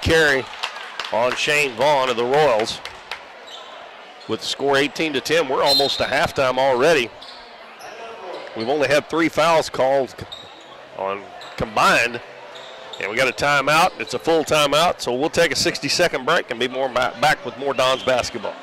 carry on Shane Vaughn of the Royals. With the score 18-10, we're almost to halftime already. We've only had 3 fouls called on combined, and we got a timeout. It's a full timeout, so we'll take a 60-second break and be back with more Dons basketball.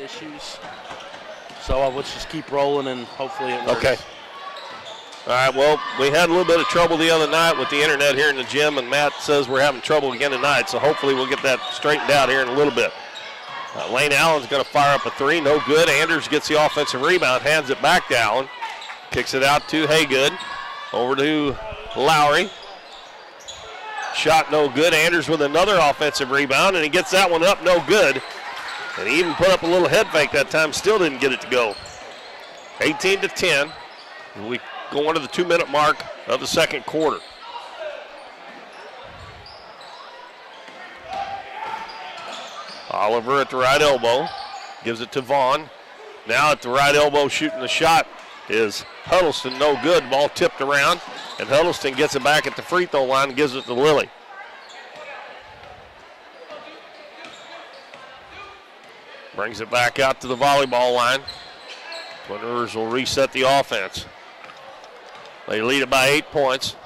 Issues. So let's just keep rolling and hopefully it works. Okay. All right, well, we had a little bit of trouble the other night with the internet here in the gym, and Matt says we're having trouble again tonight, so hopefully we'll get that straightened out here in a little bit. Lane Allen's going to fire up a 3, no good. Anders gets the offensive rebound, hands it back to Allen, kicks it out to Haygood, over to Lowry. Shot no good. Anders with another offensive rebound, and he gets that one up, no good. And he even put up a little head fake that time, still didn't get it to go. 18-10. We go into the 2-minute mark of the second quarter. Oliver at the right elbow, gives it to Vaughn. Now at the right elbow shooting the shot is Huddleston, no good. Ball tipped around, and Huddleston gets it back at the free throw line and gives it to Lilly. Brings it back out to the volleyball line. Twin Rivers will reset the offense. They lead it by 8 points.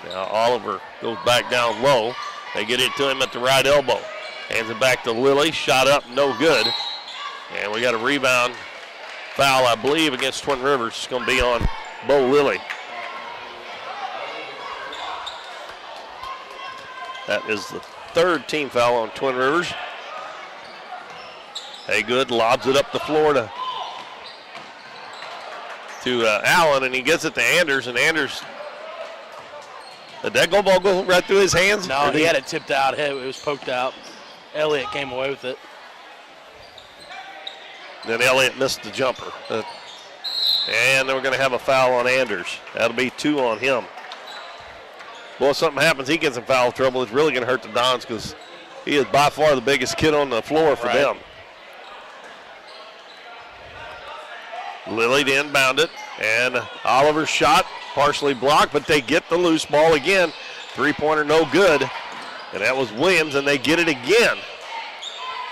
Now Oliver goes back down low. They get it to him at the right elbow. Hands it back to Lilly. Shot up, no good. And we got a rebound foul, I believe, against Twin Rivers. It's going to be on Bo Lilly. That is the 3rd team foul on Twin Rivers. Haygood lobs it up the floor to Allen, and he gets it to Anders, and Anders, did that ball go right through his hands? No, he had it tipped out. It was poked out. Elliott came away with it. Then Elliott missed the jumper. And then we're going to have a foul on Anders. That'll be 2 on him. Well, if something happens, he gets in foul trouble. It's really going to hurt the Dons because he is by far the biggest kid on the floor for them. Lilly to inbound it, and Oliver's shot partially blocked, but they get the loose ball again. 3-pointer no good, and that was Williams, and they get it again.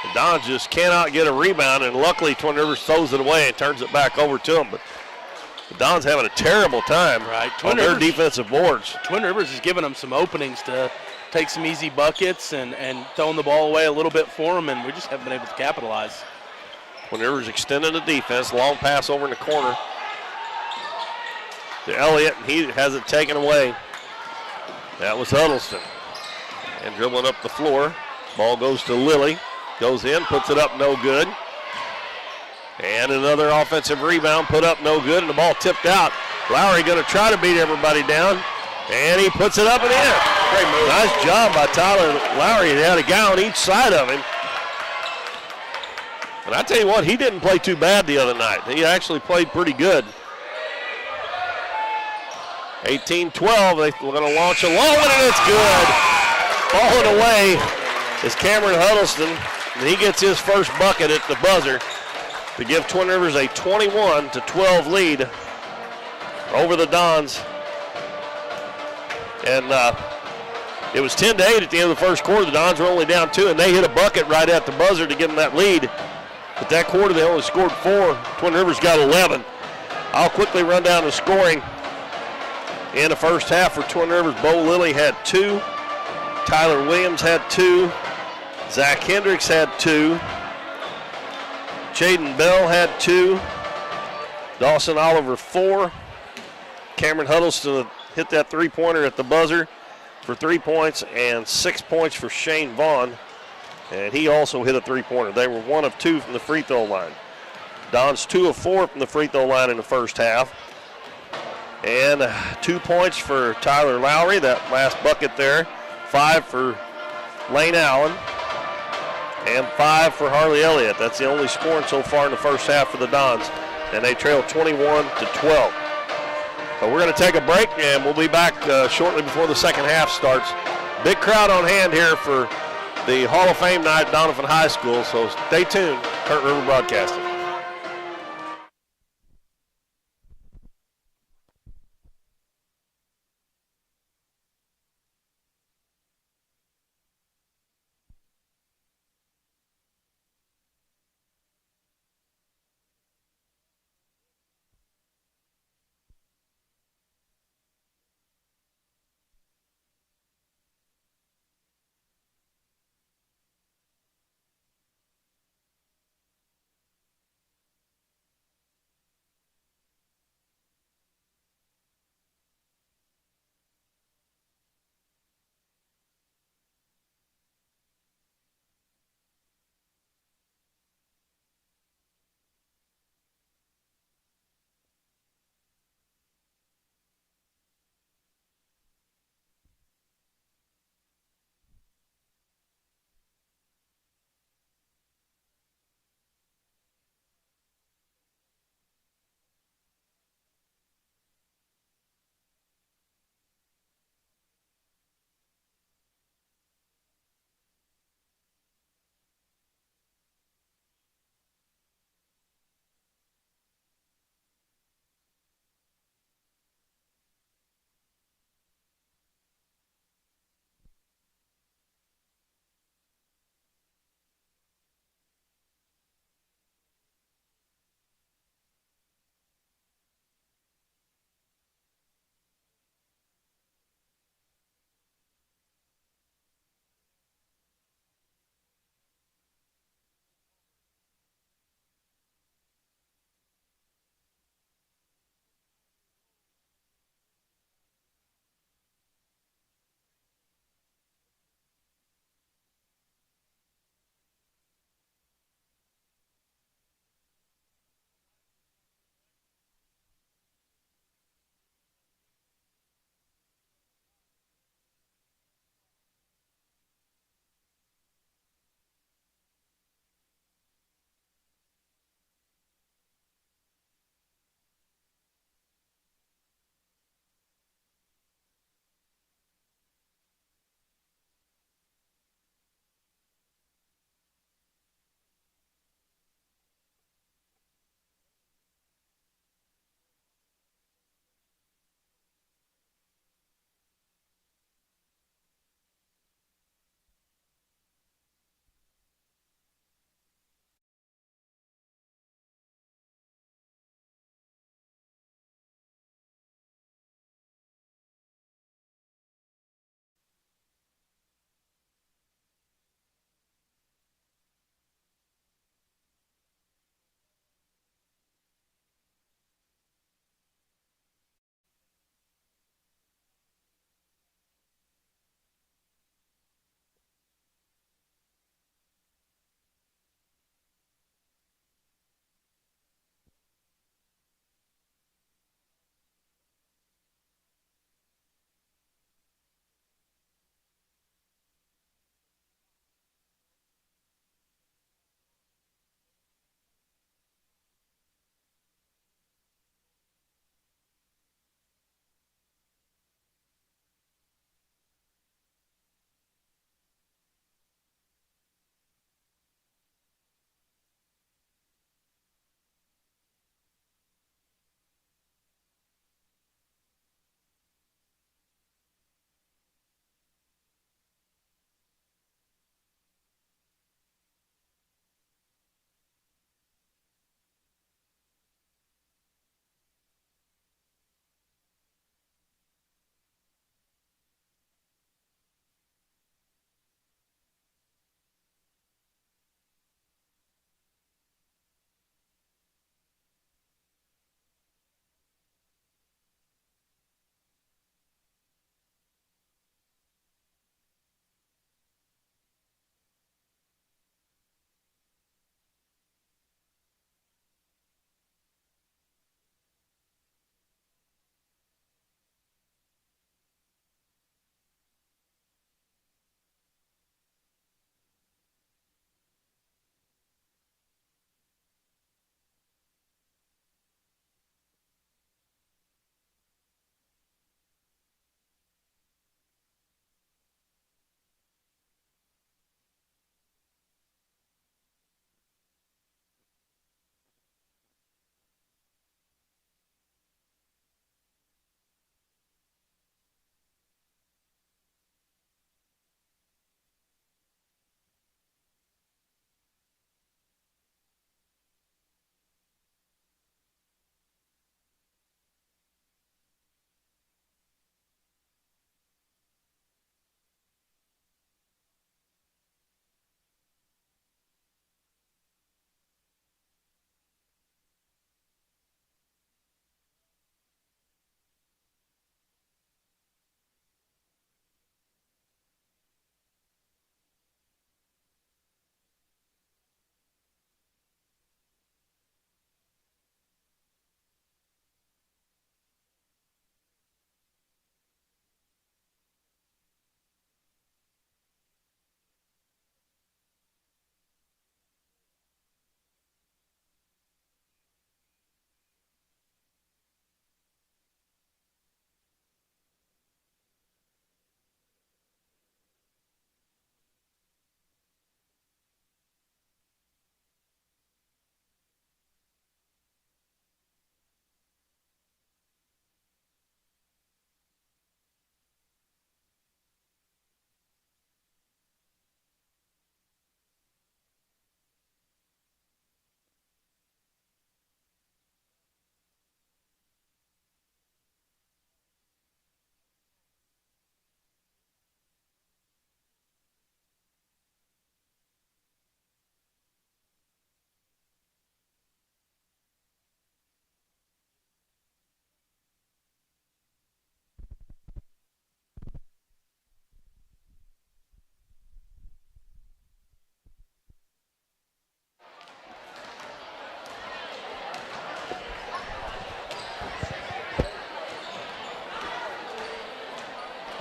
The Dons just cannot get a rebound, and luckily Twin Rivers throws it away and turns it back over to them. But the Dons having a terrible time on their defensive boards. Twin Rivers is giving them some openings to take some easy buckets and throwing the ball away a little bit for them, and we just haven't been able to capitalize. Twin Rivers extending the defense, long pass over in the corner to Elliott, and he has it taken away. That was Huddleston. And dribbling up the floor, ball goes to Lilly, goes in, puts it up, no good. And another offensive rebound put up, no good, and the ball tipped out. Lowry going to try to beat everybody down, and he puts it up and in. Great move. Nice job by Tyler Lowry. He had a guy on each side of him. And I tell you what, he didn't play too bad the other night. He actually played pretty good. 18-12, they're going to launch a long one, and it's good. Falling away is Cameron Huddleston, and he gets his first bucket at the buzzer to give Twin Rivers a 21-12 lead over the Dons. And it was 10-8 at the end of the first quarter. The Dons were only down 2, and they hit a bucket right at the buzzer to give them that lead. But that quarter, they only scored 4. Twin Rivers got 11. I'll quickly run down the scoring. In the first half for Twin Rivers, Bo Lilly had 2. Tyler Williams had 2. Zach Hendricks had 2. Jaden Bell had 2. Dawson Oliver 4. Cameron Huddleston hit that three-pointer at the buzzer for 3 points, and 6 points for Shane Vaughn. And he also hit a three-pointer. They were 1 of 2 from the free throw line. Dons 2 of 4 from the free throw line in the first half. And 2 points for Tyler Lowry, that last bucket there. 5 for Lane Allen. And 5 for Harley Elliott. That's the only scoring so far in the first half for the Dons. And they trail 21-12. So we're going to take a break, and we'll be back shortly before the second half starts. Big crowd on hand here for the Hall of Fame night at Doniphan High School. So stay tuned. Kurt River Broadcasting.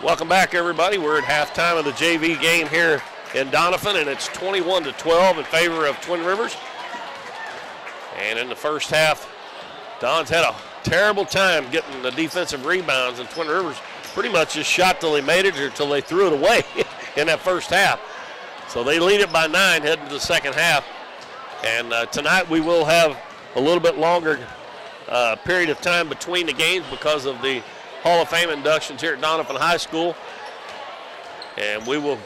Welcome back, everybody. We're at halftime of the JV game here in Doniphan, and it's 21-12 in favor of Twin Rivers. And in the first half, Dons had a terrible time getting the defensive rebounds, and Twin Rivers pretty much just shot till they made it or till they threw it away in that first half. So they lead it by 9 heading to the second half. And tonight we will have a little bit longer period of time between the games because of the Hall of Fame inductions here at Doniphan High School. And we will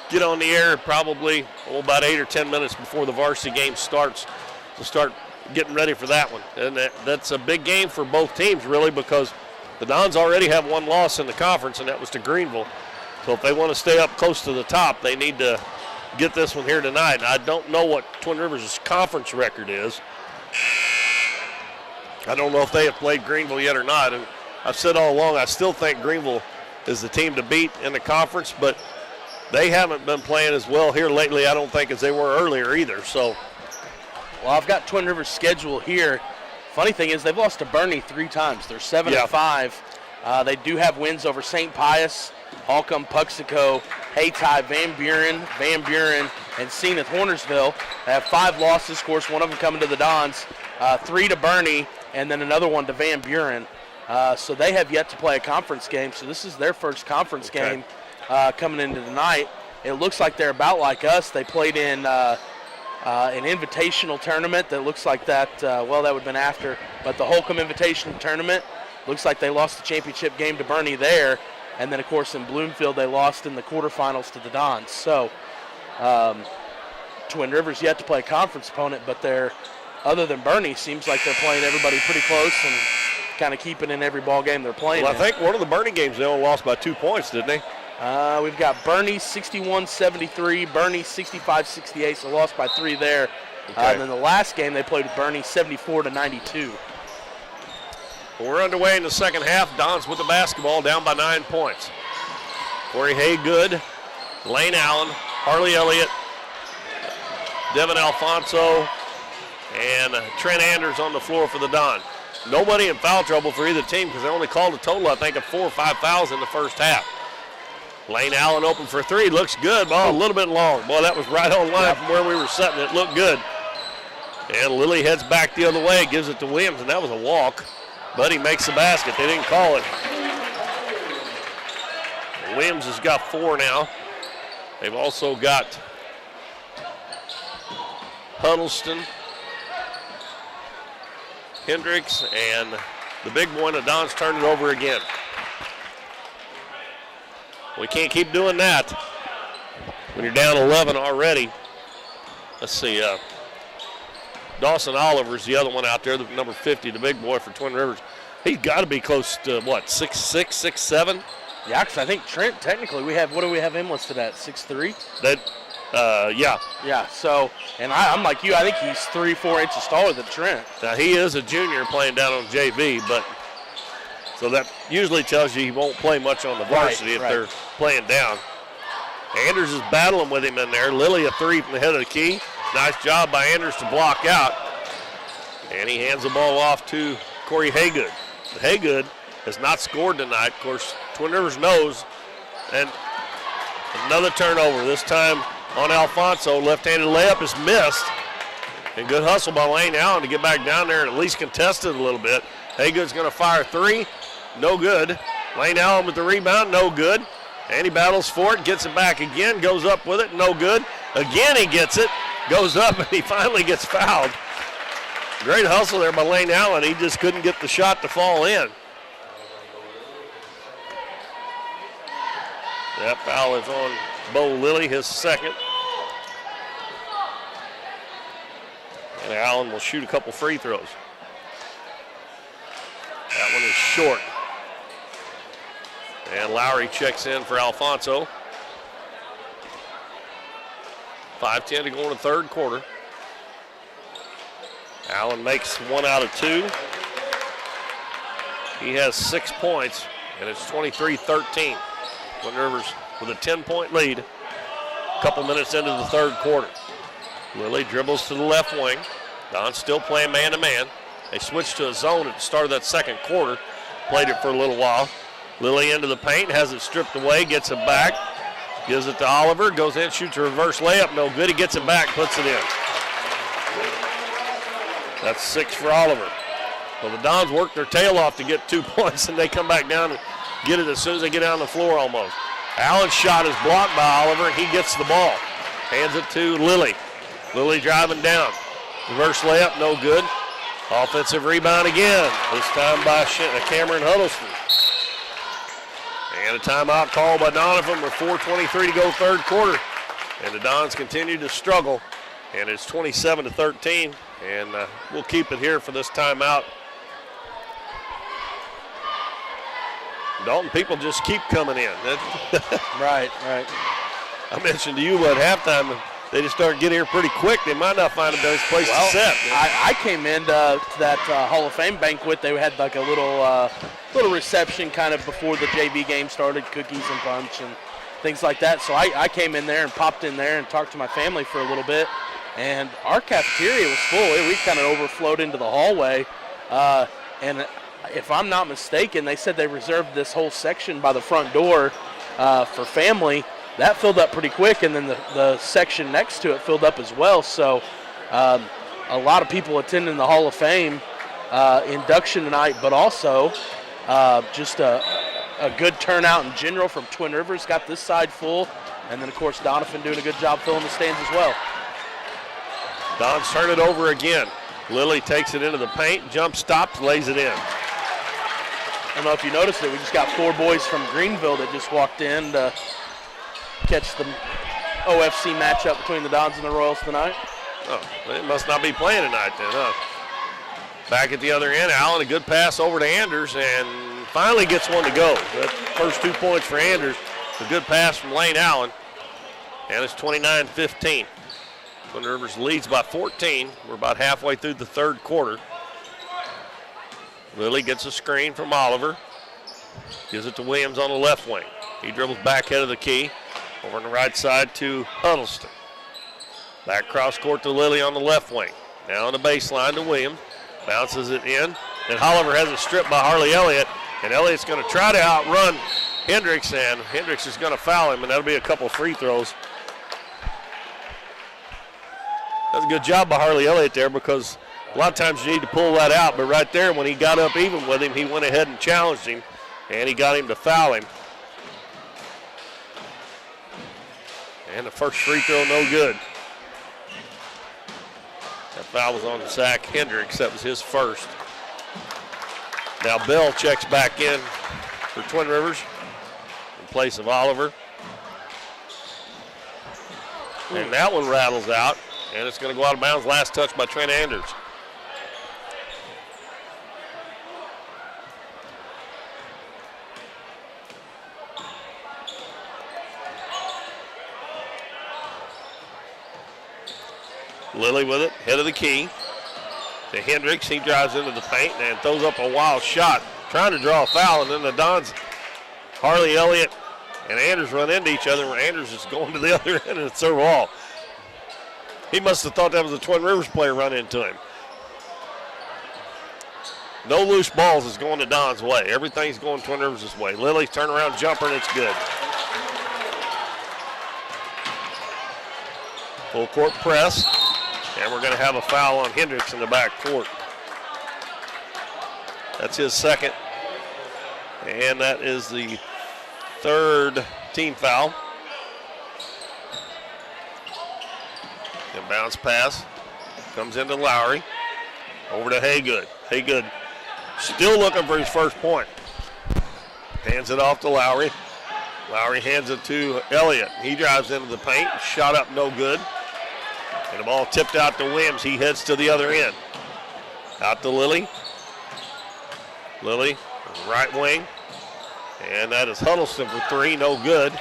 get on the air probably about 8 or 10 minutes before the varsity game starts to start getting ready for that one. And that's a big game for both teams, really, because the Dons already have one loss in the conference, and that was to Greenville. So if they want to stay up close to the top, they need to get this one here tonight. And I don't know what Twin Rivers' conference record is. I don't know if they have played Greenville yet or not. And I've said all along, I still think Greenville is the team to beat in the conference, but they haven't been playing as well here lately, I don't think, as they were earlier either. So, well, I've got Twin Rivers' schedule here. Funny thing is they've lost to Bernie 3 times. They're 7-5. They do have wins over St. Pius, Holcomb, Puxico, Hayti, Van Buren, and Zenith Hornersville. They have 5 losses, of course, one of them coming to the Dons, 3 to Bernie, and then another one to Van Buren. So they have yet to play a conference game, so this is their first conference game coming into the night. It looks like they're about like us. They played in an invitational tournament that looks like that, well, that would have been after, but the Holcomb Invitational Tournament looks like they lost the championship game to Bernie there, and then, of course, in Bloomfield they lost in the quarterfinals to the Dons. So Twin Rivers yet to play a conference opponent, but they're, other than Bernie, seems like they're playing everybody pretty close and kind of keeping in every ball game they're playing. Well, I think one of the Bernie games they only lost by 2 points, didn't they? We've got Bernie 61-73, Bernie 65-68, so lost by 3 there. And then the last game they played with Bernie 74-92. Well, we're underway in the second half. Dons with the basketball, down by 9 points. Corey Haygood, Lane Allen, Harley Elliott, Devin Alfonso, and Trent Anders on the floor for the Dons. Nobody in foul trouble for either team because they only called a total, I think, of 4 or 5 fouls in the first half. Lane Allen open for 3, looks good. Ball a little bit long. Boy, that was right on line from where we were setting it. Looked good. And Lilly heads back the other way, gives it to Williams, and that was a walk. But he makes the basket. They didn't call it. Williams has got 4 now. They've also got Huddleston, Hendricks, and the big one, the Dons turned it over again. We can't keep doing that when you're down 11 already. Let's see. Dawson Oliver's the other one out there, the number 50, the big boy for Twin Rivers. He's got to be close to, what, 6'6", 6'7"? Yeah, because I think Trent, technically, what do we have him listed at, 6'3"? Yeah. Yeah, so, and I'm like you, I think he's 3-4 inches taller than Trent. Now, he is a junior playing down on JV, but so that usually tells you he won't play much on the varsity if they're playing down. Anders is battling with him in there. Lilly a 3 from the head of the key. Nice job by Anders to block out. And he hands the ball off to Corey Haygood. Haygood has not scored tonight. Of course, Twin Rivers knows. And another turnover, this time on Alfonso. Left-handed layup is missed. And good hustle by Lane Allen to get back down there and at least contest it a little bit. Haygood's going to fire 3. No good. Lane Allen with the rebound, no good. And he battles for it, gets it back again, goes up with it, no good. Again he gets it, goes up, and he finally gets fouled. Great hustle there by Lane Allen. He just couldn't get the shot to fall in. That foul is on Bo Lilly, his second. And Allen will shoot a couple free throws. That one is short. And Lowry checks in for Alfonso. 5:10 to go in the third quarter. Allen makes 1 out of 2. He has 6 points, and it's 23-13. Twin Rivers with a 10-point lead. A couple minutes into the third quarter. Lilly dribbles to the left wing. Don's still playing man-to-man. They switched to a zone at the start of that second quarter. Played it for a little while. Lily into the paint, has it stripped away, gets it back, gives it to Oliver, goes in, shoots a reverse layup, no good. He gets it back, puts it in. That's 6 for Oliver. Well, the Dons work their tail off to get 2 points, and they come back down and get it as soon as they get down the floor almost. Allen's shot is blocked by Oliver, and he gets the ball. Hands it to Lily. Lily driving down. Reverse layup, no good. Offensive rebound again, this time by Cameron Huddleston. And a timeout called by Doniphan with 4:23 to go third quarter. And the Dons continue to struggle, and it's 27-13. And we'll keep it here for this timeout. Dalton, people just keep coming in. Right. I mentioned to you at halftime, they just start getting here pretty quick. They might not find a better place to set. I came in to that Hall of Fame banquet. They had like a little reception kind of before the JV game started, cookies and punch and things like that. So I came in there and popped in there and talked to my family for a little bit. And our cafeteria was full. We kind of overflowed into the hallway. And if I'm not mistaken, they said they reserved this whole section by the front door for family. That filled up pretty quick, and then the section next to it filled up as well. So a lot of people attending the Hall of Fame induction tonight, but also just a good turnout in general from Twin Rivers. Got this side full, and then, of course, Doniphan doing a good job filling the stands as well. Dons turn it over again. Lily takes it into the paint, jump stops, lays it in. I don't know if you noticed it. We just got 4 boys from Greenville that just walked in to catch the OFC matchup between the Dons and the Royals tonight. Oh, they must not be playing tonight then, huh? Back at the other end, Allen, a good pass over to Anders, and finally gets one to go. That first 2 points for Anders. A good pass from Lane Allen, and it's 29-15. Twin Rivers leads by 14. We're about halfway through the third quarter. Lily gets a screen from Oliver. Gives it to Williams on the left wing. He dribbles back head of the key. Over on the right side to Huddleston. Back cross court to Lily on the left wing. Now on the baseline to Williams. Bounces it in. And Oliver has it stripped by Harley Elliott. And Elliott's going to try to outrun Hendricks, and Hendricks is going to foul him, and that'll be a couple free throws. That's a good job by Harley Elliott there, because a lot of times you need to pull that out. But right there, when he got up even with him, he went ahead and challenged him, and he got him to foul him. And the first free throw, no good. That foul was on Zach Hendricks. That was his first. Now Bell checks back in for Twin Rivers in place of Oliver. And that one rattles out, and it's going to go out of bounds. Last touch by Trent Anders. Lily with it, head of the key. To Hendricks, he drives into the paint and throws up a wild shot, trying to draw a foul, and then the Dons, Harley Elliott and Anders run into each other, where Anders is going to the other end and serve all. He must have thought that was a Twin Rivers player running into him. No loose balls is going to Don's way. Everything's going Twin Rivers' way. Lily's turnaround jumper, and it's good. Full court press. And we're going to have a foul on Hendricks in the back court. That's his second. And that is the third team foul. And bounce pass comes into Lowry. Over to Haygood. Haygood still looking for his first point. Hands it off to Lowry. Lowry hands it to Elliott. He drives into the paint. Shot up, no good. And the ball tipped out to Williams. He heads to the other end. Out to Lily. Lily, right wing. And that is Huddleston for three, no good.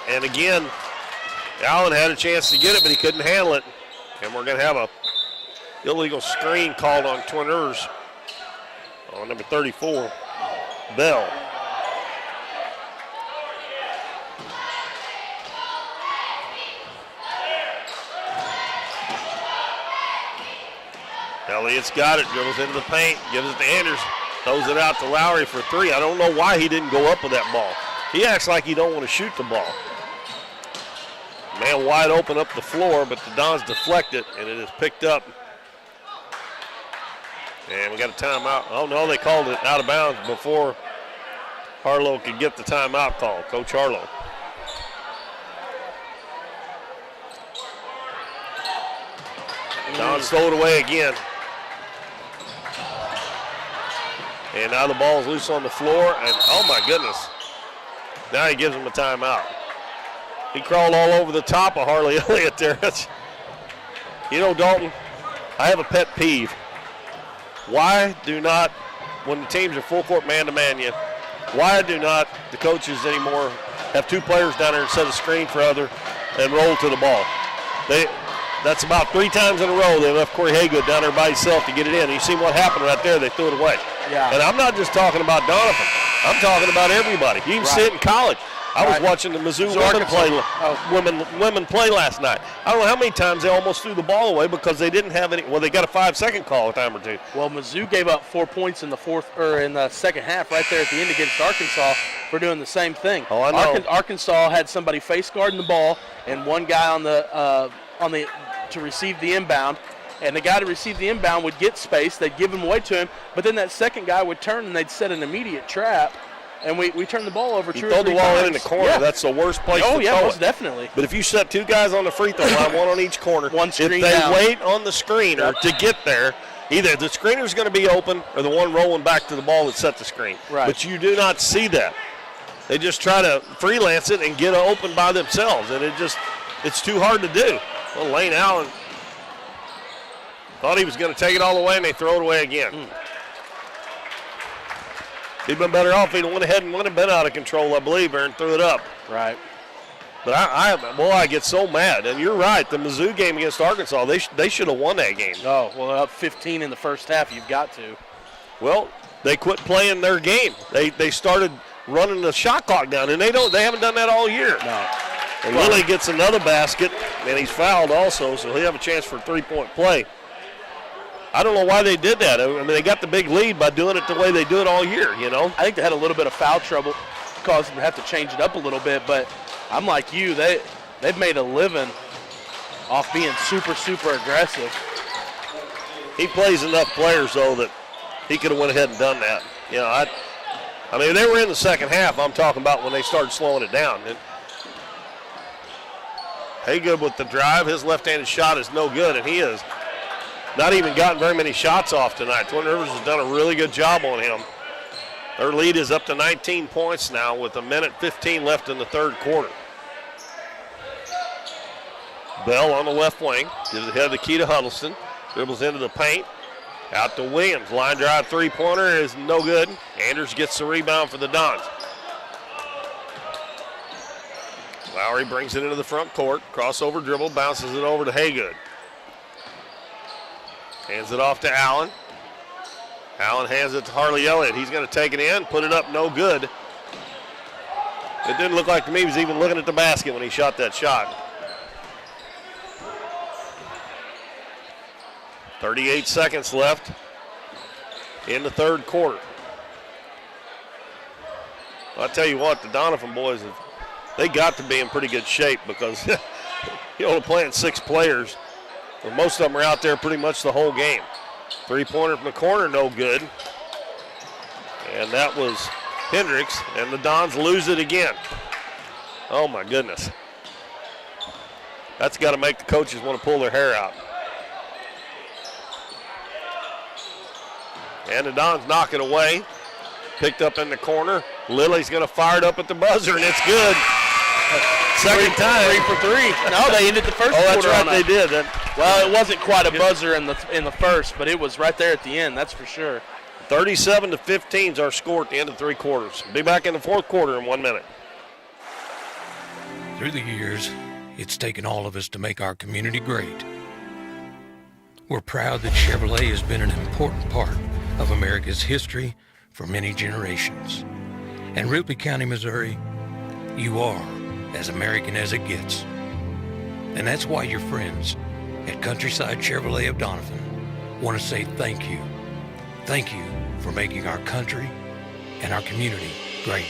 And again, Allen had a chance to get it, but he couldn't handle it. And we're going to have a illegal screen called on Twin Rivers on number 34, Bell. Elliott's got it, dribbles into the paint, gives it to Anders. Throws it out to Lowry for three. I don't know why he didn't go up with that ball. He acts like he don't want to shoot the ball. Man wide open up the floor, but the Dons deflect it, and it is picked up. And we got a timeout. Oh, no, they called it out of bounds before Harlow could get the timeout call. Coach Harlow. Dons throw it away again. And now the ball is loose on the floor, and oh my goodness. Now he gives him a timeout. He crawled all over the top of Harley Elliott there. You know, Dalton, I have a pet peeve. Why do not, when the teams are full court man-to-man you, why do not the coaches anymore have two players down there and set a screen for other and roll to the ball? That's about 3 times in a row they left Corey Haygood down there by himself to get it in. And you see what happened right there. They threw it away. Yeah. And I'm not just talking about Doniphan. I'm talking about everybody. You can see it in college. I was watching the Mizzou women play last night. I don't know how many times they almost threw the ball away because they didn't have any. Well, they got a 5-second call a time or two. Well, Mizzou gave up 4 points in the second half right there at the end against Arkansas for doing the same thing. Oh, I know. Arkansas had somebody face guarding the ball and one guy on the to receive the inbound. And the guy to receive the inbound would get space. They'd give him away to him. But then that second guy would turn and they'd set an immediate trap. And we turned the ball over 2 or 3 times. Throw the ball in the corner. Yeah. That's the worst place to throw it. Oh, yeah, most definitely. But if you set 2 guys on the free throw line, one on each corner, one screen if they down. wait on the screener to get there, either the screener's going to be open or the one rolling back to the ball that set the screen. Right. But you do not see that. They just try to freelance it and get it open by themselves, and it's too hard to do. Well, Lane Allen thought he was going to take it all away, and they throw it away again. He'd been better off if he went ahead and would have been out of control, I believe, and threw it up. Right. But I get so mad. And you're right, the Mizzou game against Arkansas, they should have won that game. Oh, well, up 15 in the first half, you've got to. Well, they quit playing their game. They started running the shot clock down, and they haven't done that all year. No. And Willie gets another basket, and he's fouled also, so he'll have a chance for a 3-point play. I don't know why they did that. I mean, they got the big lead by doing it the way they do it all year, you know. I think they had a little bit of foul trouble, caused them to have to change it up a little bit. But I'm like you, they've made a living off being super, super aggressive. He plays enough players, though, that he could have went ahead and done that. You know, I mean, they were in the second half. I'm talking about when they started slowing it down. Haygood with the drive. His left-handed shot is no good, and he is not even gotten very many shots off tonight. Twin Rivers has done a really good job on him. Their lead is up to 19 points now with 1:15 left in the third quarter. Bell on the left wing, gives it ahead of the key to Huddleston. Dribbles into the paint. Out to Williams. Line drive three-pointer is no good. Anders gets the rebound for the Dons. Lowry brings it into the front court. Crossover dribble, bounces it over to Haygood. Hands it off to Allen. Allen hands it to Harley Elliott. He's going to take it in, put it up, no good. It didn't look like to me he was even looking at the basket when he shot that shot. 38 seconds left in the third quarter. I'll tell you what, the Doniphan boys, they got to be in pretty good shape because you're only playing 6 players. Well, most of them are out there pretty much the whole game. Three-pointer from the corner, no good. And that was Hendricks, and the Dons lose it again. Oh, my goodness. That's got to make the coaches want to pull their hair out. And the Dons knock it away. Picked up in the corner. Lily's going to fire it up at the buzzer, and it's good. Second time. 3 for 3. No, they ended the first quarter. Oh, that's right, they did. Well, it wasn't quite a buzzer in the first, but it was right there at the end, that's for sure. 37-15 is our score at the end of 3 quarters. Be back in the fourth quarter in 1 minute. Through the years, it's taken all of us to make our community great. We're proud that Chevrolet has been an important part of America's history for many generations. And Ripley County, Missouri, you are as American as it gets. And that's why your friends at Countryside Chevrolet of Doniphan want to say thank you. Thank you for making our country and our community great.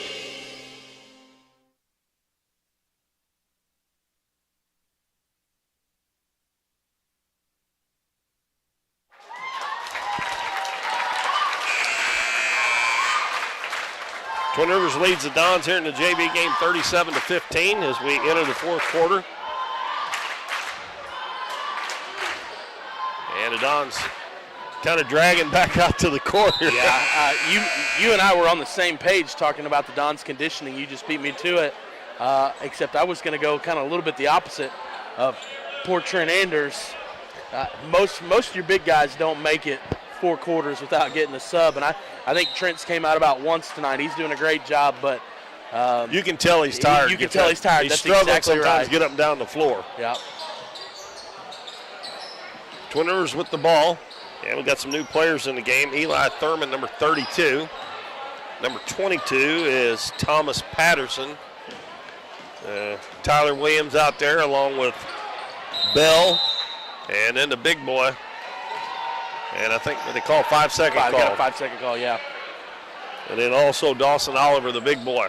Twin Rivers leads the Dons here in the JV game 37-15 as we enter the fourth quarter. And the Dons kind of dragging back out to the court here. Yeah, you and I were on the same page talking about the Dons' conditioning. You just beat me to it, except I was going to go kind of a little bit the opposite of poor Trent Anders. Most of your big guys don't make it 4 quarters without getting a sub, and I think Trent's came out about once tonight. He's doing a great job, but you can tell he's tired. You can tell he's tired. He That's struggles exactly sometimes right. to get up and down the floor. Yeah. Twin Rivers with the ball. And we've got some new players in the game. Eli Thurman, number 32. Number 22 is Thomas Patterson. Tyler Williams out there along with Bell. And then the big boy. And I think what they call 5-second call. Got a 5-second call, yeah. And then also Dawson Oliver, the big boy.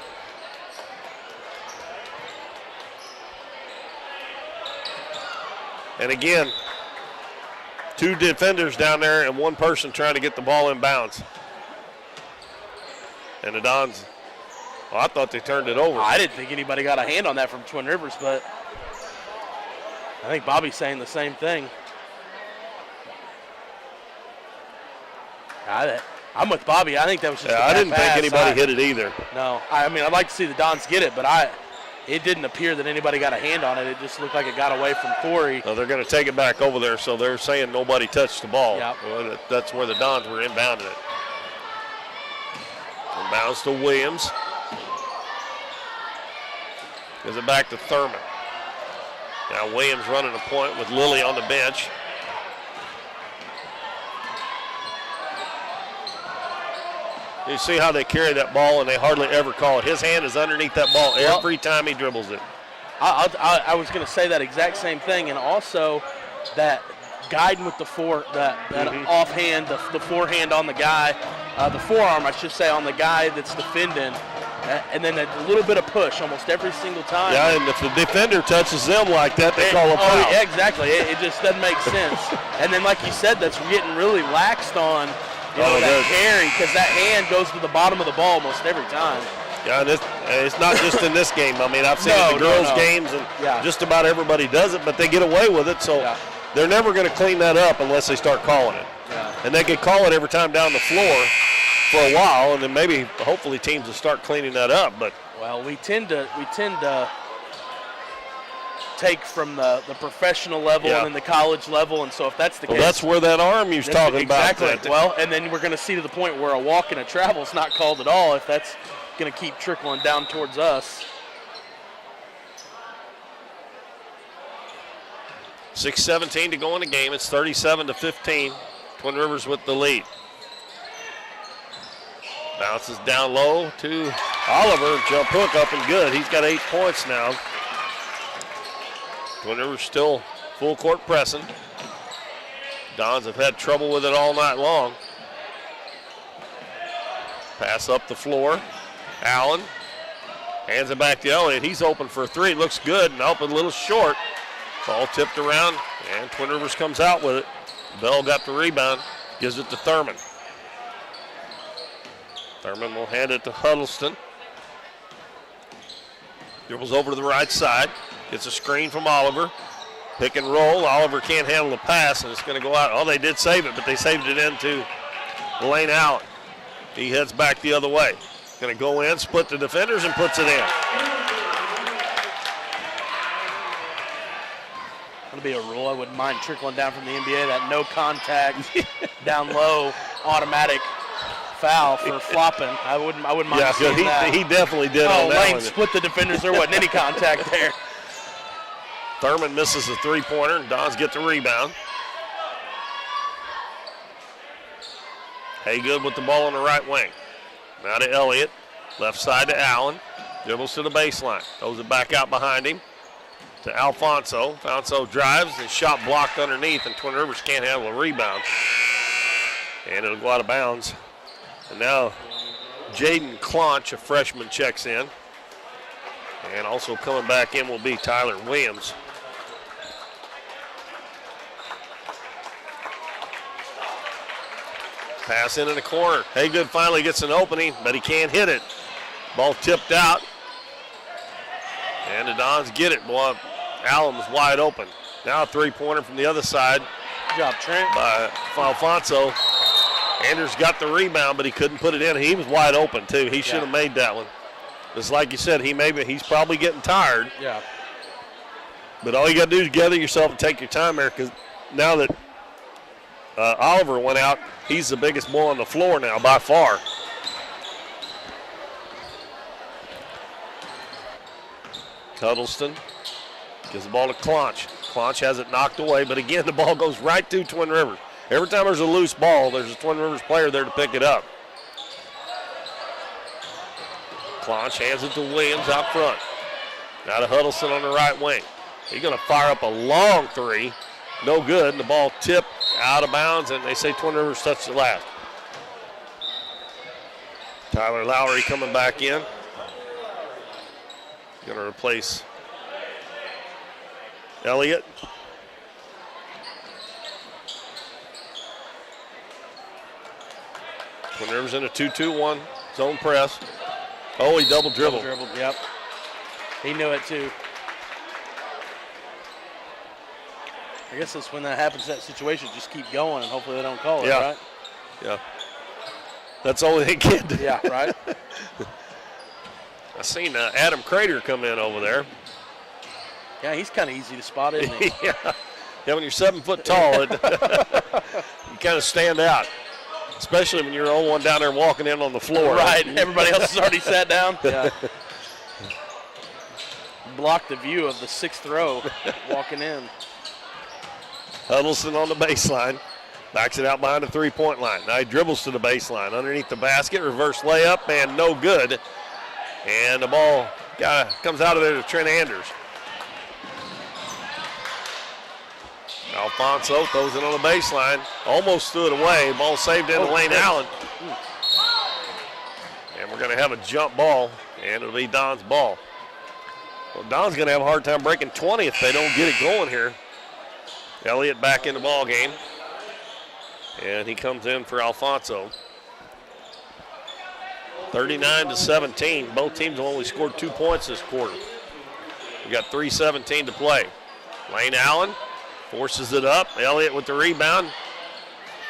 And again, 2 defenders down there and 1 person trying to get the ball in bounds. And the Dons, well, I thought they turned it over. I didn't think anybody got a hand on that from Twin Rivers, but I think Bobby's saying the same thing. I'm with Bobby. I think that was just I didn't think anybody hit it either. No. I mean, I'd like to see the Dons get it, but it didn't appear that anybody got a hand on it. It just looked like it got away from Corey. Well, they're going to take it back over there, so they're saying nobody touched the ball. Yep. Well, that's where the Dons were inbounding it. Inbounds to Williams. Gives it back to Thurman. Now Williams running a point with Lilly on the bench. You see how they carry that ball and they hardly ever call it. His hand is underneath that ball every time he dribbles it. I was going to say that exact same thing, and also that guiding with the offhand, the forehand on the guy, the forearm, I should say, on the guy that's defending, and then a little bit of push almost every single time. Yeah, and if the defender touches them like that, they call a foul. Oh, yeah, exactly. It just doesn't make sense. And then, like you said, that's getting really laxed on. That carry, because that hand goes to the bottom of the ball almost every time. Yeah, and it's not just in this game. I mean, I've seen it in the girls' games, and just about everybody does it, but they get away with it, so they're never going to clean that up unless they start calling it. Yeah. And they could call it every time down the floor for a while, and then maybe, hopefully, teams will start cleaning that up. But well, we tend to take from the professional level and then the college level, and so if that's the case, that's where that arm you're talking about. Exactly. Well, and then we're going to see to the point where a walk and a travel is not called at all if that's going to keep trickling down towards us. 6:17 to go in the game. It's 37-15. Twin Rivers with the lead. Bounces down low to Oliver. Jump hook up and good. He's got 8 points now. Twin Rivers still full court pressing. Dons have had trouble with it all night long. Pass up the floor. Allen hands it back to Elliott. He's open for a 3. Looks good and up a little short. Ball tipped around and Twin Rivers comes out with it. Bell got the rebound. Gives it to Thurman. Thurman will hand it to Huddleston. Dribbles over to the right side. Gets a screen from Oliver. Pick and roll. Oliver can't handle the pass, and it's going to go out. Oh, they did save it, but they saved it into Lane Allen. He heads back the other way. Going to go in, split the defenders, and puts it in. That'll be a rule. I wouldn't mind trickling down from the NBA, that no contact, down low, automatic foul for flopping. I wouldn't mind seeing that. He definitely did on that Lane one. split the defenders. There wasn't any contact there. Thurman misses the three-pointer, and Dons get the rebound. Haygood with the ball on the right wing. Now to Elliott. Left side to Allen. Dribbles to the baseline. Throws it back out behind him to Alfonso. Alfonso drives. His shot blocked underneath, and Twin Rivers can't handle a rebound. And it'll go out of bounds. And now Jaden Clonch, a freshman, checks in. And also coming back in will be Tyler Williams. Pass in the corner. Haygood finally gets an opening, but he can't hit it. Ball tipped out. And the Dons get it. Boy, Allen was wide open. Now a three-pointer from the other side. Good job, Trent. By Alfonso. Anders got the rebound, but he couldn't put it in. He was wide open, too. He should have made that one. Just like you said, he's probably getting tired. Yeah. But all you got to do is gather yourself and take your time there, because now that Oliver went out, he's the biggest boy on the floor now by far. Huddleston gives the ball to Clonch. Clonch has it knocked away, but again, the ball goes right to Twin Rivers. Every time there's a loose ball, there's a Twin Rivers player there to pick it up. Clonch hands it to Williams out front. Now to Huddleston on the right wing. He's going to fire up a long three. No good. And the ball tipped out of bounds, and they say Twin Rivers touched the last. Tyler Lowry coming back in. Going to replace Elliott. Twin Rivers in a 2-2-1 zone press. Oh, he double dribbled. Yep. He knew it too. I guess that's when that happens, that situation, just keep going and hopefully they don't call it, right? Yeah. That's all they can do. Yeah, right? I seen Adam Crater come in over there. Yeah, he's kind of easy to spot, isn't he? Yeah, when you're 7 foot tall, you kind of stand out, especially when you're the only one down there walking in on the floor. Right, everybody else has already sat down. Yeah. Block the view of the 6th row walking in. Huddleston on the baseline. Backs it out behind the three-point line. Now he dribbles to the baseline. Underneath the basket, reverse layup, and no good. And the ball comes out of there to Trent Anders. Alfonso throws it on the baseline. Almost threw it away. Ball saved into Lane Allen. And we're going to have a jump ball, and it'll be Don's ball. Well, Don's going to have a hard time breaking 20 if they don't get it going here. Elliott back in the ball game. And he comes in for Alfonso. 39-17. Both teams have only scored 2 points this quarter. We got 3:17 to play. Lane Allen forces it up. Elliott with the rebound.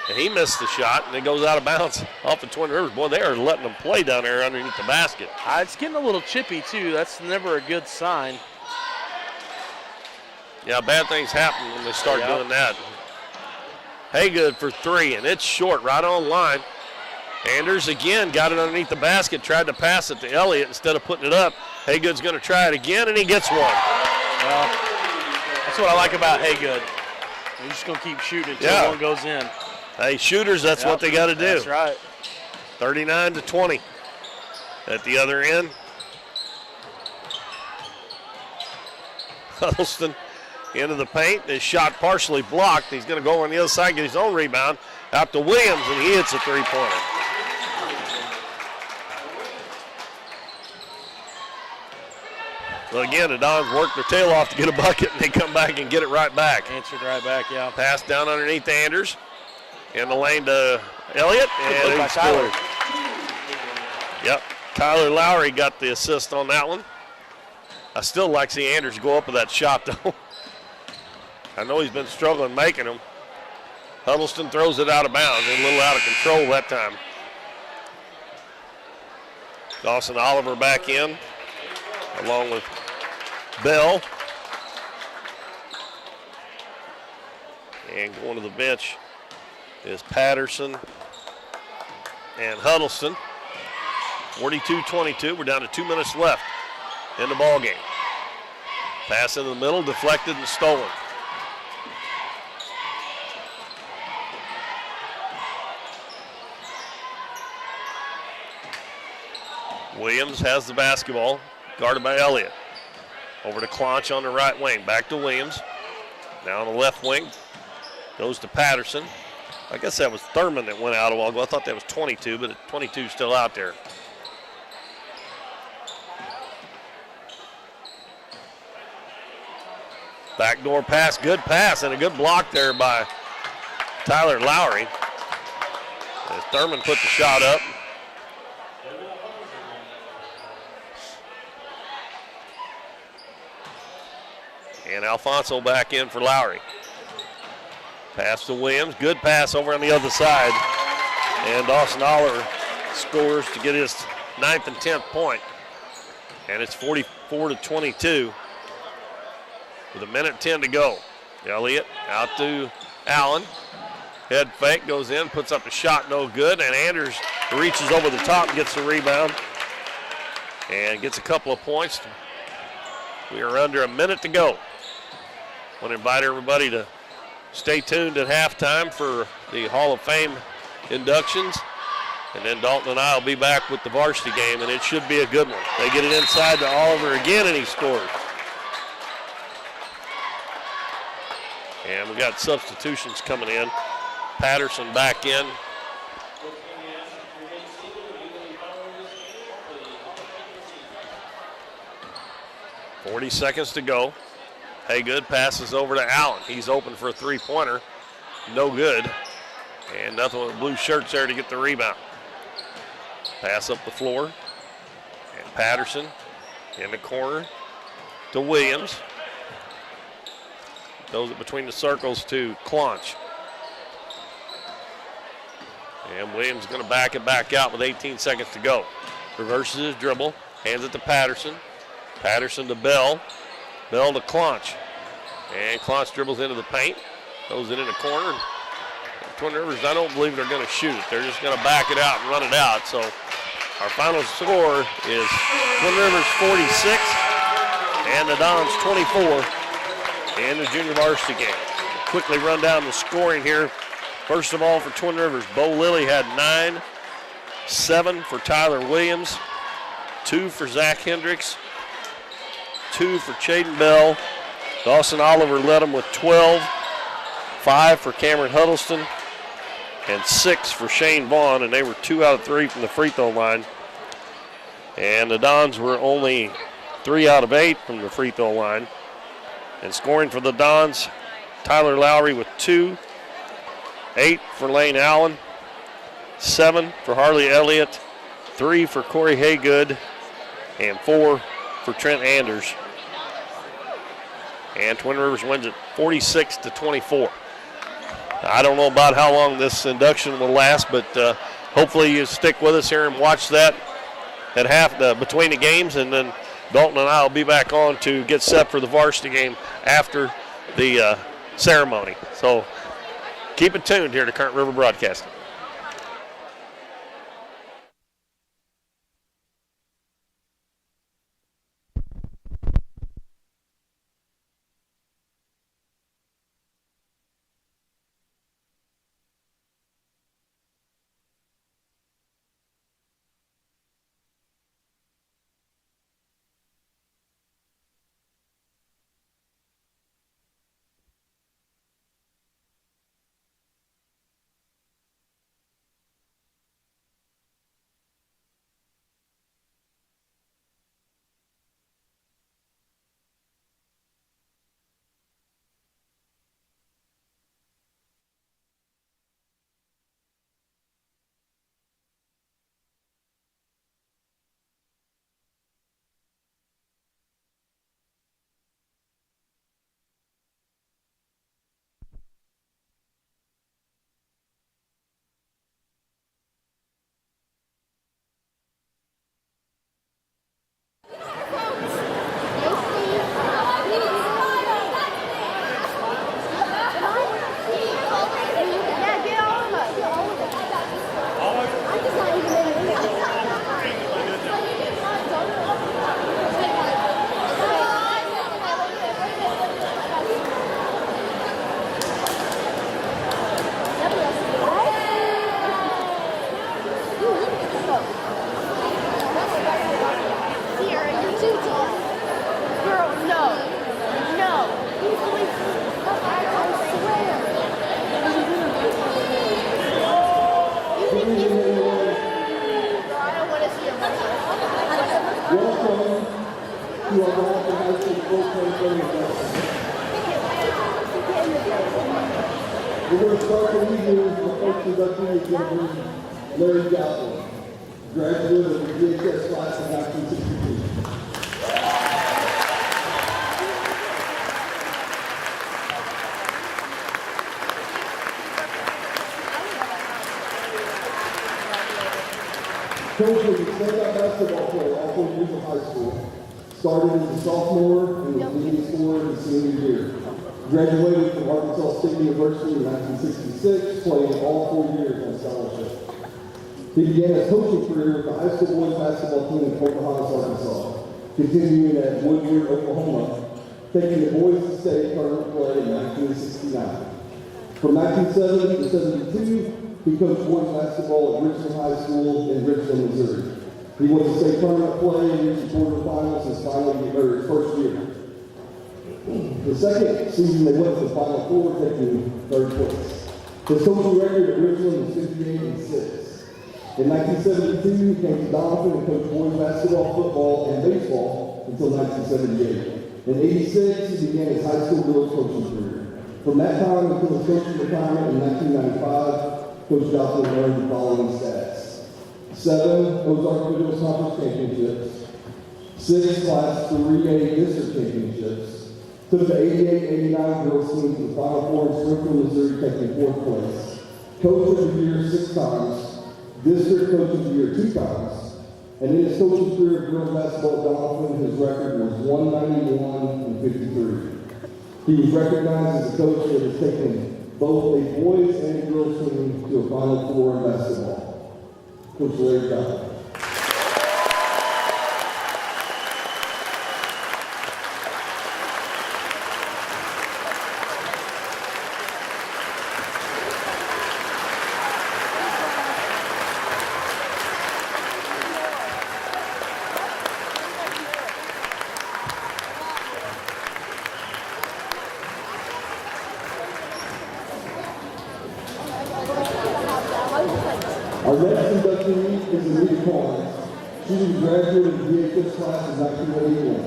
And he missed the shot, and it goes out of bounds off the Twin Rivers. Boy, they are letting them play down there underneath the basket. It's getting a little chippy, too. That's never a good sign. Yeah, bad things happen when they start doing that. Haygood for three, and it's short, right on line. Anders again got it underneath the basket, tried to pass it to Elliott instead of putting it up. Haygood's going to try it again, and he gets one. Well, that's what I like about Haygood. He's just going to keep shooting until one goes in. Hey, shooters, that's what they got to do. That's right. 39-20 at the other end. Huddleston into the paint. His shot partially blocked. He's going to go on the other side, get his own rebound. Out to Williams, and he hits a three-pointer. Well, again, the Dons work their tail off to get a bucket, and they come back and get it right back. Answered right back, yeah. Pass down underneath to Anders. In the lane to Elliott, and he scored. Yep, Tyler Lowry got the assist on that one. I still like to see Anders go up with that shot, though. I know he's been struggling making them. Huddleston throws it out of bounds, a little out of control that time. Dawson Oliver back in, along with Bell. And going to the bench is Patterson and Huddleston. 42-22, we're down to 2 minutes left in the ball game. Pass in the middle, deflected and stolen. Williams has the basketball, guarded by Elliott. Over to Clonch on the right wing, back to Williams. Now on the left wing, goes to Patterson. I guess that was Thurman that went out a while ago. I thought that was 22, but 22 is still out there. Backdoor pass, good pass, and a good block there by Tyler Lowry. As Thurman put the shot up. And Alfonso back in for Lowry. Pass to Williams, good pass over on the other side. And Dawson Oliver scores to get his 9th and 10th point. And it's 44-22 with 1:10 to go. Elliott out to Allen. Head fake, goes in, puts up a shot, no good. And Anders reaches over the top and gets the rebound. And gets a couple of points. We are under 1 minute to go. I want to invite everybody to stay tuned at halftime for the Hall of Fame inductions. And then Dalton and I will be back with the varsity game, and it should be a good one. They get it inside to Oliver again, and he scores. And we got substitutions coming in. Patterson back in. .40 seconds to go. Haygood passes over to Allen. He's open for a three-pointer. No good. And nothing with blue shirts there to get the rebound. Pass up the floor. And Patterson in the corner to Williams. Throws it between the circles to Claunch. And Williams going to back it back out with 18 seconds to go. Reverses his dribble. Hands it to Patterson. Patterson to Bell. Bell to Claunch. And Claunch dribbles into the paint. Throws it in the corner. Twin Rivers, I don't believe they're going to shoot it. They're just going to back it out and run it out. So our final score is Twin Rivers 46 and the Dons 24 in the junior varsity game. Quickly run down the scoring here. First of all, for Twin Rivers, Bo Lilly had 9, 7 for Tyler Williams, 2 for Zach Hendricks, 2 for Chaden Bell. Dawson Oliver led them with 12, 5 for Cameron Huddleston, and 6 for Shane Vaughn, and they were 2 out of 3 from the free throw line. And the Dons were only 3 out of 8 from the free throw line. And scoring for the Dons, Tyler Lowry with 2, 8 for Lane Allen, 7 for Harley Elliott, 3 for Corey Haygood, and 4 for Trent Anders. And Twin Rivers wins it 46-24. I don't know about how long this induction will last, but hopefully you stick with us here and watch that at between the games, and then Dalton and I will be back on to get set for the varsity game after the ceremony. So keep it tuned here to Current River Broadcasting. Welcome to our Doniphan High School full-time event. We're going to start the evening with the first induction examiner, Larry Joplin, graduate of the DHS class of 1962. Coach was a standout basketball player all 4 years of high school. Started as a sophomore and was leading scorer in his senior year. Graduated from Arkansas State University in 1966, playing all 4 years on scholarship. He began his coaching career with the high school boys basketball team in Pocahontas, Arkansas, continuing at Woodward, Oklahoma, taking the boys to state tournament play in 1969. From 1970 to 72, he coached boys basketball at Richland High School in Richland, Missouri. He went to state tournament play and reached the quarterfinals his first year. The second season, they went to the Final Four, taking third place. His coaching record at Richland was 58-6. In 1972, he came to Doniphan and coached boys basketball, football, and baseball until 1978. In 86, he began his high school girls coaching career. From that time until his coaching retirement in 1995, Coach Joplin earned the following stats: 7 Ozark Individuals Conference Championships, 6 Class 3A District Championships, took the 88-89 girls team to the Final Four in Springfield, Missouri, taking 4th place. Coach of the Year 6 times, District Coach of the Year 2 times, and in his coaching career of girls basketball at Doniphan, his record was 191-53. He was recognized as a coach that has taken both a boys and a girls team to a Final Four in basketball. Coach Larry Joplin. Our next inductee is Anita Collins. She was a graduate of the DHS class in 1981.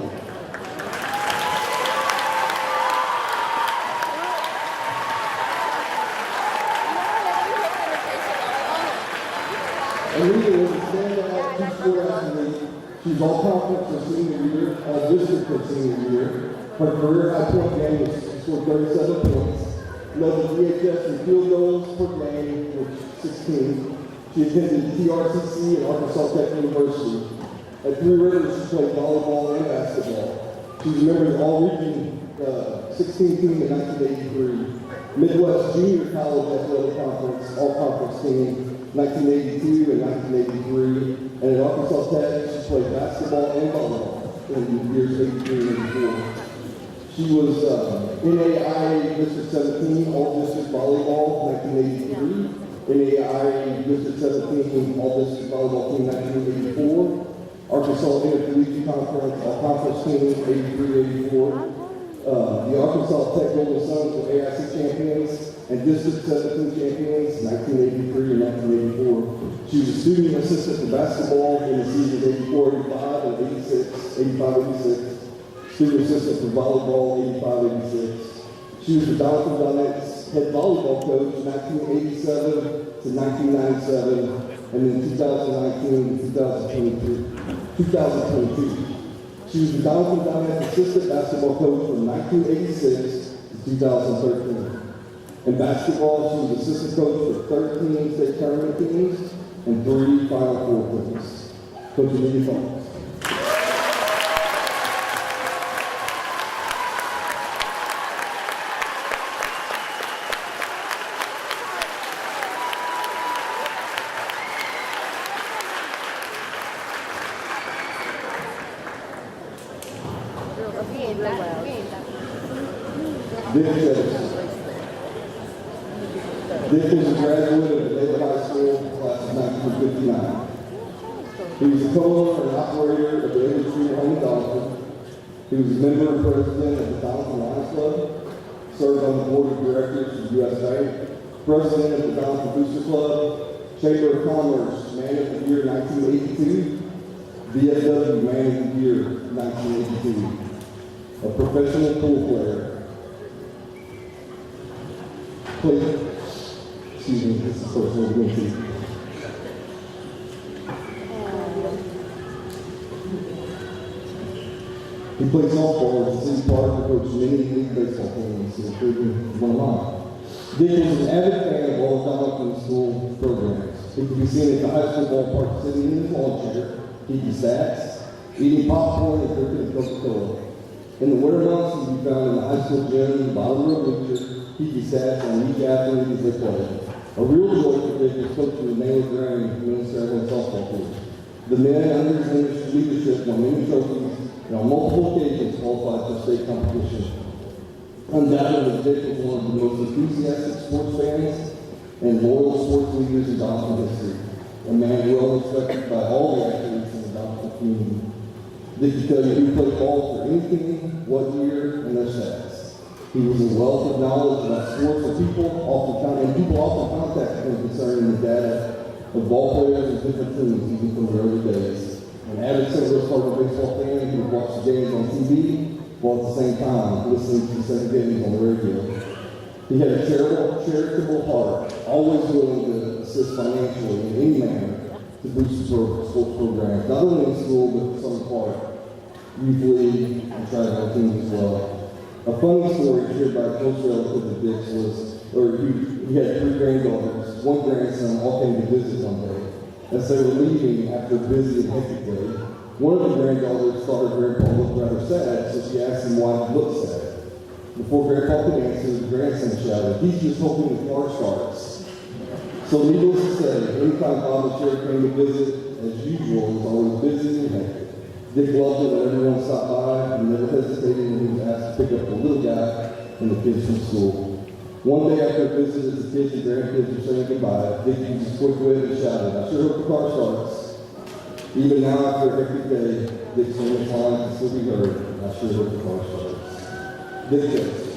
Anita was a standout two-sport athlete. She was all-conference her senior year, all-district her senior year. Her career high point game was she scored 37 points. Led the DHS in field goals per game with 16. She attended TRCC and Arkansas Tech University. At Three Rivers, she played volleyball and basketball. She was a member of the All-Region 16 team in 1983. Midwest Junior College Athletic Conference, All-Conference team, 1982 and 1983. And at Arkansas Tech, she played basketball and volleyball in years 83 and 84. She was NAIA District 17 All-District Volleyball, 1983. NAIA District 17 All-District Volleyball Team, 1984. Arkansas Intercollegiate Conference All-Conference Team, 83-84. The Arkansas Tech Golden Suns were AIC champions and District 17 champions, 1983 and 1984. She was a student assistant for basketball in the seasons 84-85 and 85-86. Student assistant for volleyball, 85-86. She was the Doniphan Dons head volleyball coach 1987 to 1997, and then 2019 to 2022. She was the Doniphan Dons assistant basketball coach from 1986 to 2013. In basketball, she was assistant coach for 13 state tournament teams and 3 Final Four teams. Coach Doniphan Dons. Dick is a graduate of the David High School, class of 1959. He was a co-owner and operator of the industry home in Doniphan. He was a member and president of the Doniphan Lions Club, served on the board of directors of U.S. Bank, president of the Doniphan Booster Club, Chamber of Commerce, Man of the Year 1982, VFW Man of the Year 1982, a professional pool player. Excuse me, this is the first one we're going to. He played softball at the city park and coached many league baseball teams, including one of mine. Dick was an avid fan of all the Doniphan school programs. He could be seen at the high school ballpark sitting in his lawn chair, keeping stats, eating popcorn, and drinking Coca-Cola. In the winter months, he could be found in the high school gym, bottom row bleacher, keeping stats on each athlete as they play. A real joy for Dick was coaching the Naylor Graham men's traveling softball team. The men, under his leadership, won many trophies and on multiple occasions qualified for state competition. Undoubtedly, Dick was one of the most enthusiastic sports fans and loyal sports leaders in Doniphan history. A man well respected by all the athletes in the Doniphan community. Dick could tell you who played ball for any team, what year, and their stats. He was a wealth of knowledge about sports and people often contacted him concerning the data of ball players and different teams even from the early days. An avid St. Louis Cardinal baseball fan who would watch the games on TV while at the same time listening to the same games on the radio. He had a charitable heart, always willing to assist financially in any manner to boost sports programs, not only in school but for some part, youth league and travel teams as well. A funny story shared by a close relative of Dick's was, he had 3 granddaughters. One grandson all came to visit one day. As they were leaving after a busy and hectic day, one of the granddaughters thought her grandpa looked rather sad, so she asked him why he looked sad. Before grandpa could answer, the grandson shouted, "He's just hoping the car starts." So needless to say, anytime Bob and Sherry came to visit, as usual, it was always busy and hectic. Dick loved it when everyone stopped by and never hesitated when he was asked to pick up the little guy and the kids from school. One day after a visit, as the kids and grandkids were saying goodbye, Dick used his quick wit and shouted, "I sure hope the car starts." Even now, after a hectic day, Dick's famous line can still be heard, "I sure hope the car starts." Dick Jones.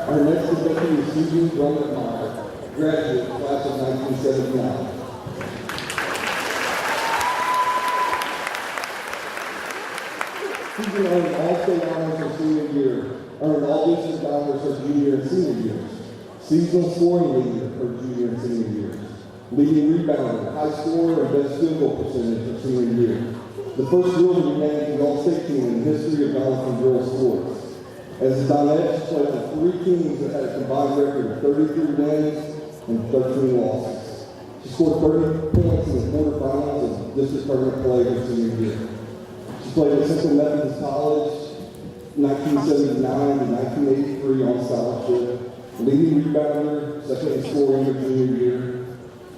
Our next inductee is Susan Doniphan, graduate, class of 1979. Susan earned all state honors her senior year, earned all district honors her junior and senior years, seasonal scoring leader her junior and senior years, leading rebounder, high scorer, and best field goal percentage her senior year. The first girl to be named to the all-state team in the history of Doniphan girls sports. As the Donettes played on 3 teams that had a combined record of 33 wins and 13 losses. She scored 30 points in the quarterfinals of district tournament play her senior year. She played at Central Methodist College 1979 to 1983 on scholarship, leading rebounder, second in scoring her junior year,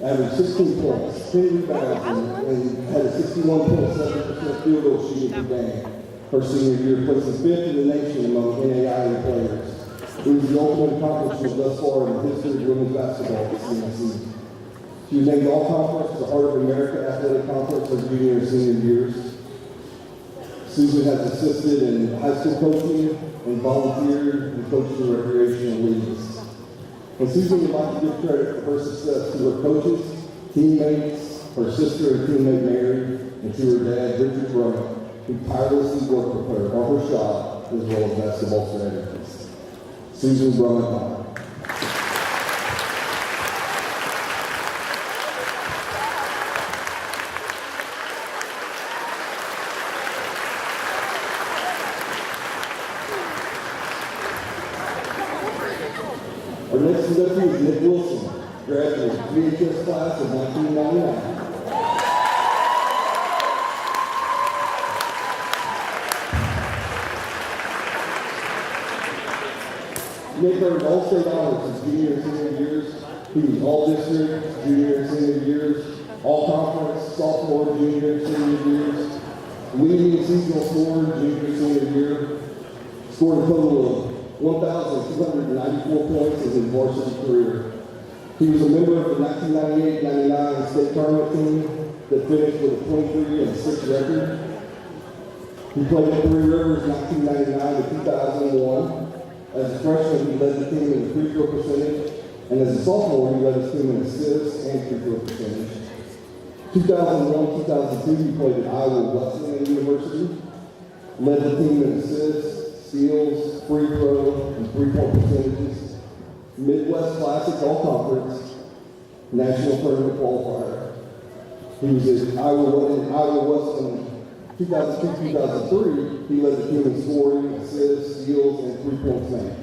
averaged 16 points, 10 rebounds, and had a 61.7% field goal shooting per game. Her senior year, placing 5th in the nation among NAIA players. It was the ultimate accomplishment thus far in the history of women's basketball this season. She was named All-Conference to the Heart of America Athletic Conference her junior and senior years. Susan has assisted in high school coaching and volunteered in coaching recreational leagues. And Susan would like to give credit for her success to her coaches, teammates, her sister and teammate Mary, and to her dad, Richard Brummett, who tirelessly worked with her on her shot as well as basketball strategies. Susan Doniphan. Our next inductee is Nick Wilson, graduate VHS class of 1999. Nick earned all-state honors his junior and senior years. He was all-district, junior and senior years, all-conference, sophomore, junior and senior years, leading seasonal scorer, junior and senior year, scored a total of 1,294 points in his varsity career. He was a member of the 1998-99 state tournament team that finished with a 23-6 record. He played at Three Rivers 1999 to 2001. As a freshman, he led the team in the free throw percentage, and as a sophomore, he led his team in assists and free throw percentage. 2001-2002, he played at Iowa Wesleyan University, led the team in assists, steals, free throw, and three-point percentages. Midwest Classic All-Conference, National Tournament Qualifier. He was at Iowa Wesleyan 2002-2003. He led the team in scoring, assists, steals, and three-point made.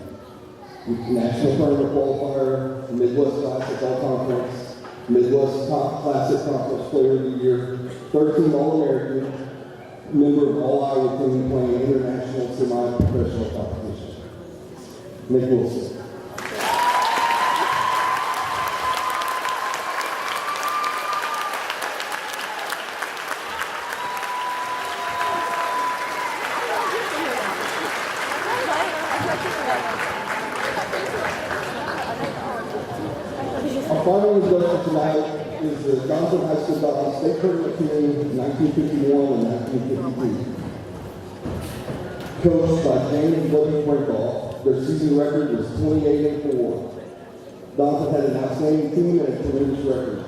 National Tournament Qualifier, Midwest Classic All-Conference, Midwest Classic Conference Player of the Year, 13 All-American, member of All-Iowa team playing international semi-professional competition. Nick Wilson. Our final result tonight is the Doniphan High School Dons State Tournament team 1951 and 1952. Coached by James W. Brinkoff, their season record was 28-4. Doniphan had an outstanding team and a tremendous record.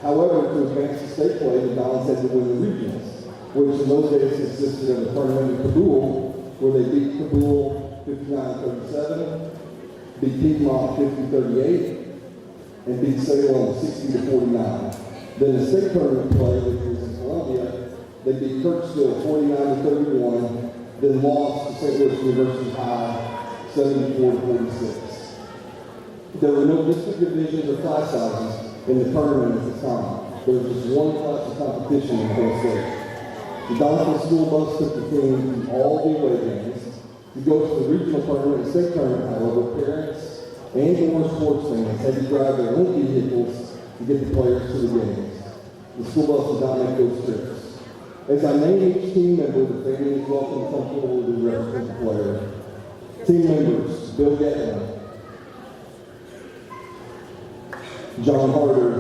However, to advance to state play, the Dons had to win the regionals, which in those days consisted of a tournament in Kabul, where they beat Kabul 59-37, beat Piedmont 50-38, and beat Salem 60-49. Then the state tournament play, which was in Columbia, they beat Kirksville 49-31, then lost to St. Louis University High 74-46. There were no district divisions or class sizes in the tournament at the time. There was just one class of competition in the whole state. The Doniphan school bus took the team to all the away games. To go to the regional tournament and state tournament, however, parents and or sports fans had to drive their own vehicles to get the players to the games. The school bus did not make those trips. As I name each team member, the family is welcome and comfortable with the represent the player. Team members: Bill Gatlin, John Harder,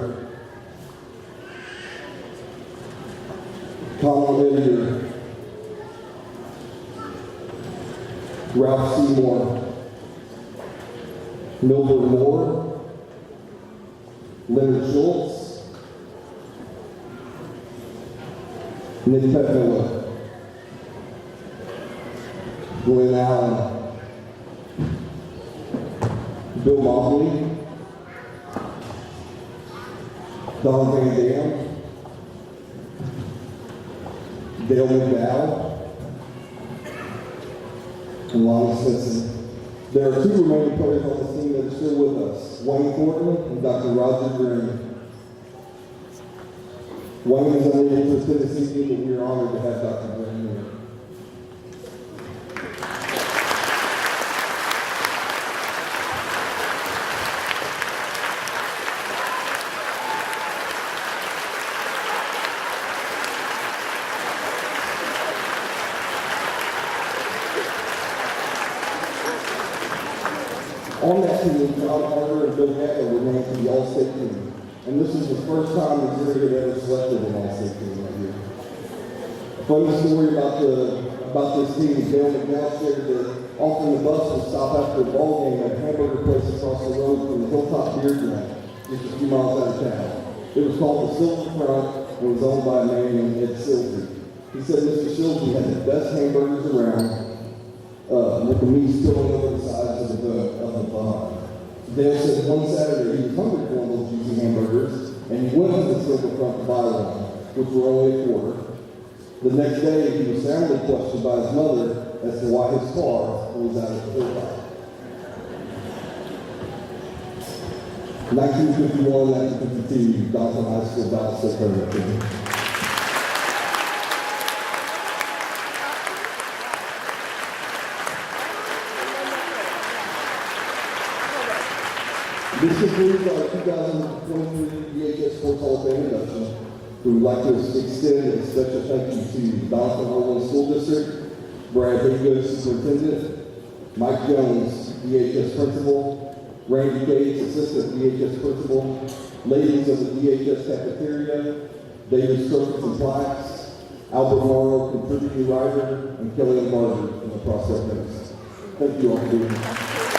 Colin Whittier, Ralph Seymour, Milburn Moore, Leonard Schultz, Nick Petmiller, Glenn Allen, Bill Mobley, Don Van Dam, Dale McDowell, and Lonnie Simpson. There are two remaining players on this team that are still with us, Wayne Thornton and Dr. Roger Green. Wayne is unable to attend this evening, but we are honored to have Dr. Green here. On that team, John Harder and Bill Gatlin were named to the All-State team. And this is the first time Missouri had ever selected an All-State team that year. A funny story about this team, Dale McDowell shared that often the bus would stop after a ball game at a hamburger place across the road from the Hilltop Beer Joint, just a few miles out of town. It was called the Silver Front and was owned by a man named Ed Silsey. He said Mr. Silsey had the best hamburgers around, with the meat spilling over the sides of the bun. Dale said one Saturday he was hungry for one of those juicy hamburgers, and he went to the Silver Front to buy one, which were only a quarter. The next day, he was soundly questioned by his mother as to why his car was out of the Hilltop. 1951, 1952, Doniphan High School Dons State Tournament team. This concludes our 2023 DHS Sports Hall of Fame induction. We would like to extend a special thank you to Doniphan Overland School District, Brad Haygood, Superintendent, Mike Jones, DHS Principal, Randy Gates, Assistant DHS Principal, ladies of the DHS Cafeteria, Davis Trophies and Plaques, Albert Morrow, contributing writer, and Kellyanne Barber in the process mix. Thank you all for being here.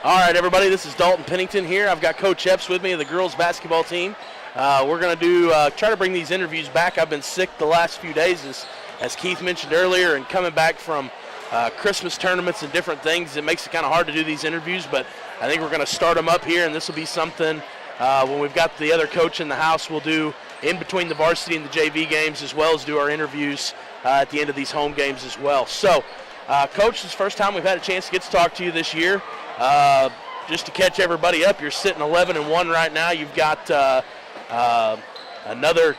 All right, everybody, this is Dalton Pennington here. I've got Coach Epps with me of the girls basketball team. We're going to try to bring these interviews back. I've been sick the last few days, as Keith mentioned earlier, and coming back from Christmas tournaments and different things, it makes it kind of hard to do these interviews, but I think we're going to start them up here, and this will be something when we've got the other coach in the house we'll do in between the varsity and the JV games, as well as do our interviews at the end of these home games as well. So, Coach, this is the first time we've had a chance to get to talk to you this year. Just to catch everybody up, you're sitting 11-1 right now. You've got Another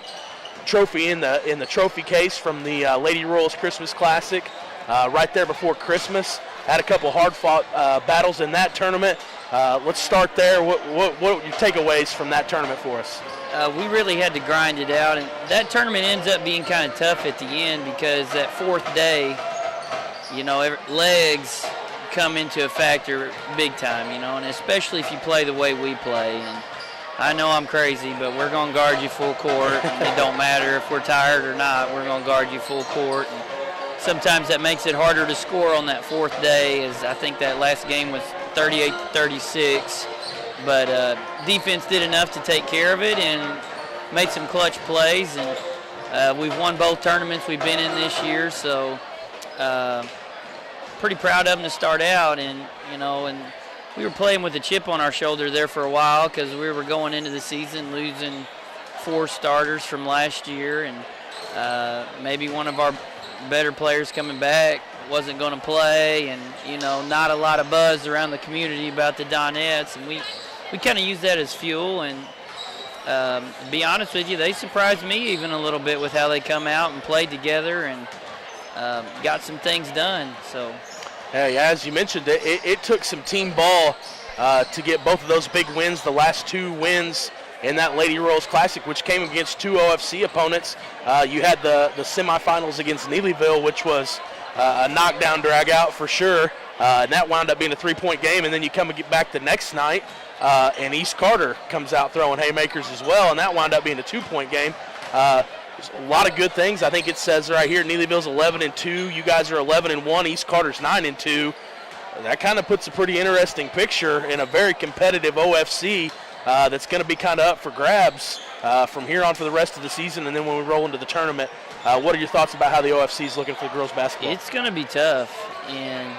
trophy in the trophy case from the Lady Royals Christmas Classic right there before Christmas. Had a couple hard-fought battles in that tournament. Let's start there. What are your takeaways from that tournament for us? We really had to grind it out, and that tournament ends up being kind of tough at the end because that fourth day, legs come into a factor big time, and especially if you play the way we play. And I know I'm crazy, but we're going to guard you full court. And it don't matter if we're tired or not. We're going to guard you full court. And sometimes that makes it harder to score on that fourth day, as I think that last game was 38-36. But defense did enough to take care of it and made some clutch plays. And we've won both tournaments we've been in this year, so pretty proud of them to start out. And we were playing with a chip on our shoulder there for a while because we were going into the season losing 4 starters from last year, and maybe one of our better players coming back wasn't going to play, and not a lot of buzz around the community about the Donettes, and we kind of used that as fuel. And to be honest with you, they surprised me even a little bit with how they come out and played together and got some things done. So. Hey, as you mentioned, it took some team ball to get both of those big wins, the last 2 wins in that Lady Royals Classic, which came against 2 OFC opponents. You had the semifinals against Neelyville, which was a knockdown drag-out for sure, and that wound up being a 3-point game. And then you come and get back the next night, and East Carter comes out throwing haymakers as well, and that wound up being a 2-point game. There's a lot of good things. I think it says right here, Neelyville's 11-2. You guys are 11-1. East Carter's 9-2. That kind of puts a pretty interesting picture in a very competitive OFC that's going to be kind of up for grabs from here on for the rest of the season. And then when we roll into the tournament, what are your thoughts about how the OFC is looking for the girls basketball? It's going to be tough, and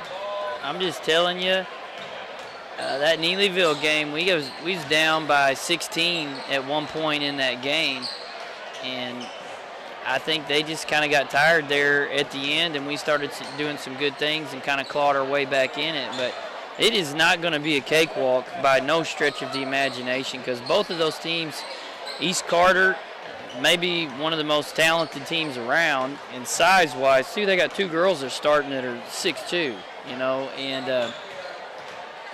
I'm just telling you, that Neelyville game, we was down by 16 at one point in that game, and I think they just kind of got tired there at the end, and we started doing some good things and kind of clawed our way back in it. But it is not going to be a cakewalk by no stretch of the imagination, because both of those teams, East Carter, maybe one of the most talented teams around, and size-wise, too, they got 2 girls that are starting that are 6'2", and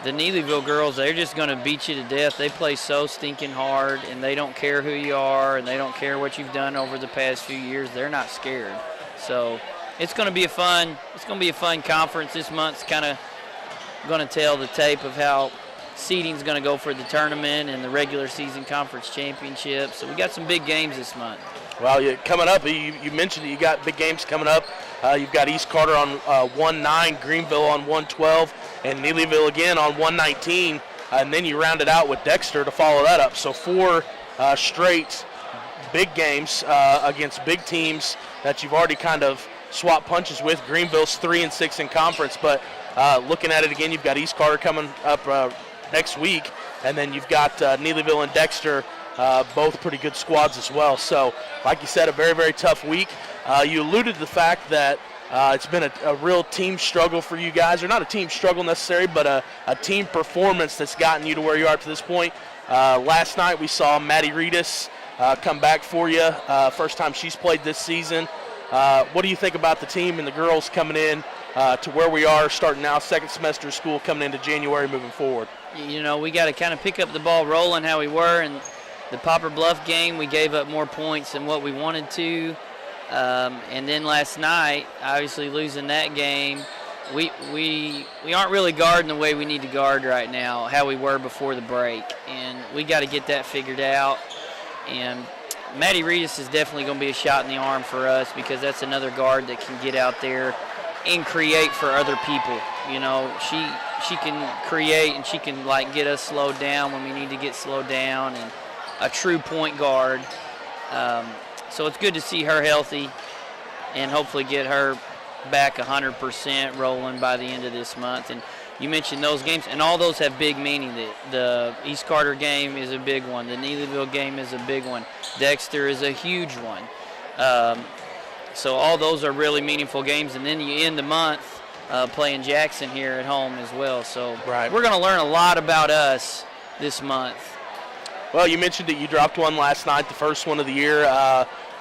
the Neelyville girls, they're just going to beat you to death. They play so stinking hard, and they don't care who you are, and they don't care what you've done over the past few years. They're not scared. So it's going to be a fun conference. This month's kind of going to tell the tape of how seeding's going to go for the tournament and the regular season conference championship. So we got some big games this month. Well, coming up, you mentioned that you got big games coming up. You've got East Carter on 1-9, Greenville on 1-12, and Neelyville again on 1-19. And then you round it out with Dexter to follow that up. So 4 straight big games against big teams that you've already kind of swapped punches with. Greenville's 3-6 in conference, but looking at it again, you've got East Carter coming up next week, and then you've got Neelyville and Dexter, both pretty good squads as well. So, like you said, a very, very tough week. You alluded to the fact that it's been a real team struggle for you guys, or not a team struggle necessarily, but a team performance that's gotten you to where you are to this point. Last night we saw Maddie Reedus come back for you, first time she's played this season. What do you think about the team and the girls coming in to where we are starting now, second semester of school coming into January moving forward? We got to kind of pick up the ball rolling how we were. And the Poplar Bluff game, we gave up more points than what we wanted to. And then last night, obviously losing that game, we aren't really guarding the way we need to guard right now, how we were before the break. And we got to get that figured out. And Maddie Reedus is definitely going to be a shot in the arm for us, because that's another guard that can get out there and create for other people. She can create, and she can get us slowed down when we need to get slowed down, and a true point guard. So it's good to see her healthy and hopefully get her back 100% rolling by the end of this month. And you mentioned those games, and all those have big meaning. The East Carter game is a big one. The Neelyville game is a big one. Dexter is a huge one. So all those are really meaningful games. And then you end the month playing Jackson here at home as well. So right. We're going to learn a lot about us this month. Well, you mentioned that you dropped one last night, the first one of the year,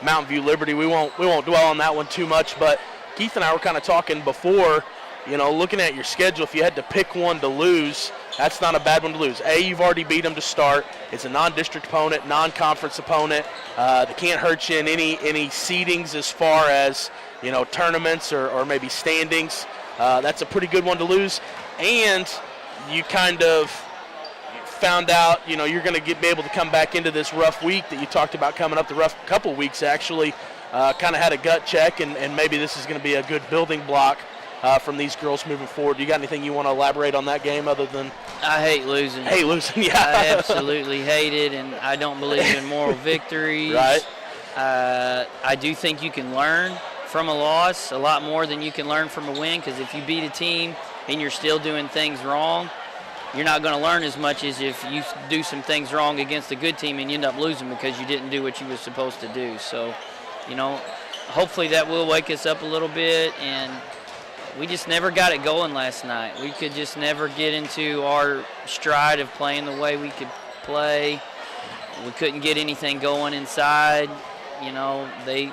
Mountain View Liberty. We won't dwell on that one too much, but Keith and I were kind of talking before, looking at your schedule, if you had to pick one to lose, that's not a bad one to lose. You've already beat them to start. It's a non-district opponent, non-conference opponent. They can't hurt you in any seedings as far as, tournaments or maybe standings. That's a pretty good one to lose. And you kind of found out, you're going to be able to come back into this rough week that you talked about coming up, the rough couple weeks actually. Kind of had a gut check, and maybe this is going to be a good building block from these girls moving forward. You got anything you want to elaborate on that game other than? I hate losing. Yeah. I absolutely hate it, and I don't believe in moral victories. Right. I do think you can learn from a loss a lot more than you can learn from a win, because if you beat a team and you're still doing things wrong, you're not going to learn as much as if you do some things wrong against a good team and you end up losing because you didn't do what you were supposed to do. So, hopefully that will wake us up a little bit, and we just never got it going last night. We could just never get into our stride of playing the way we could play. We couldn't get anything going inside. They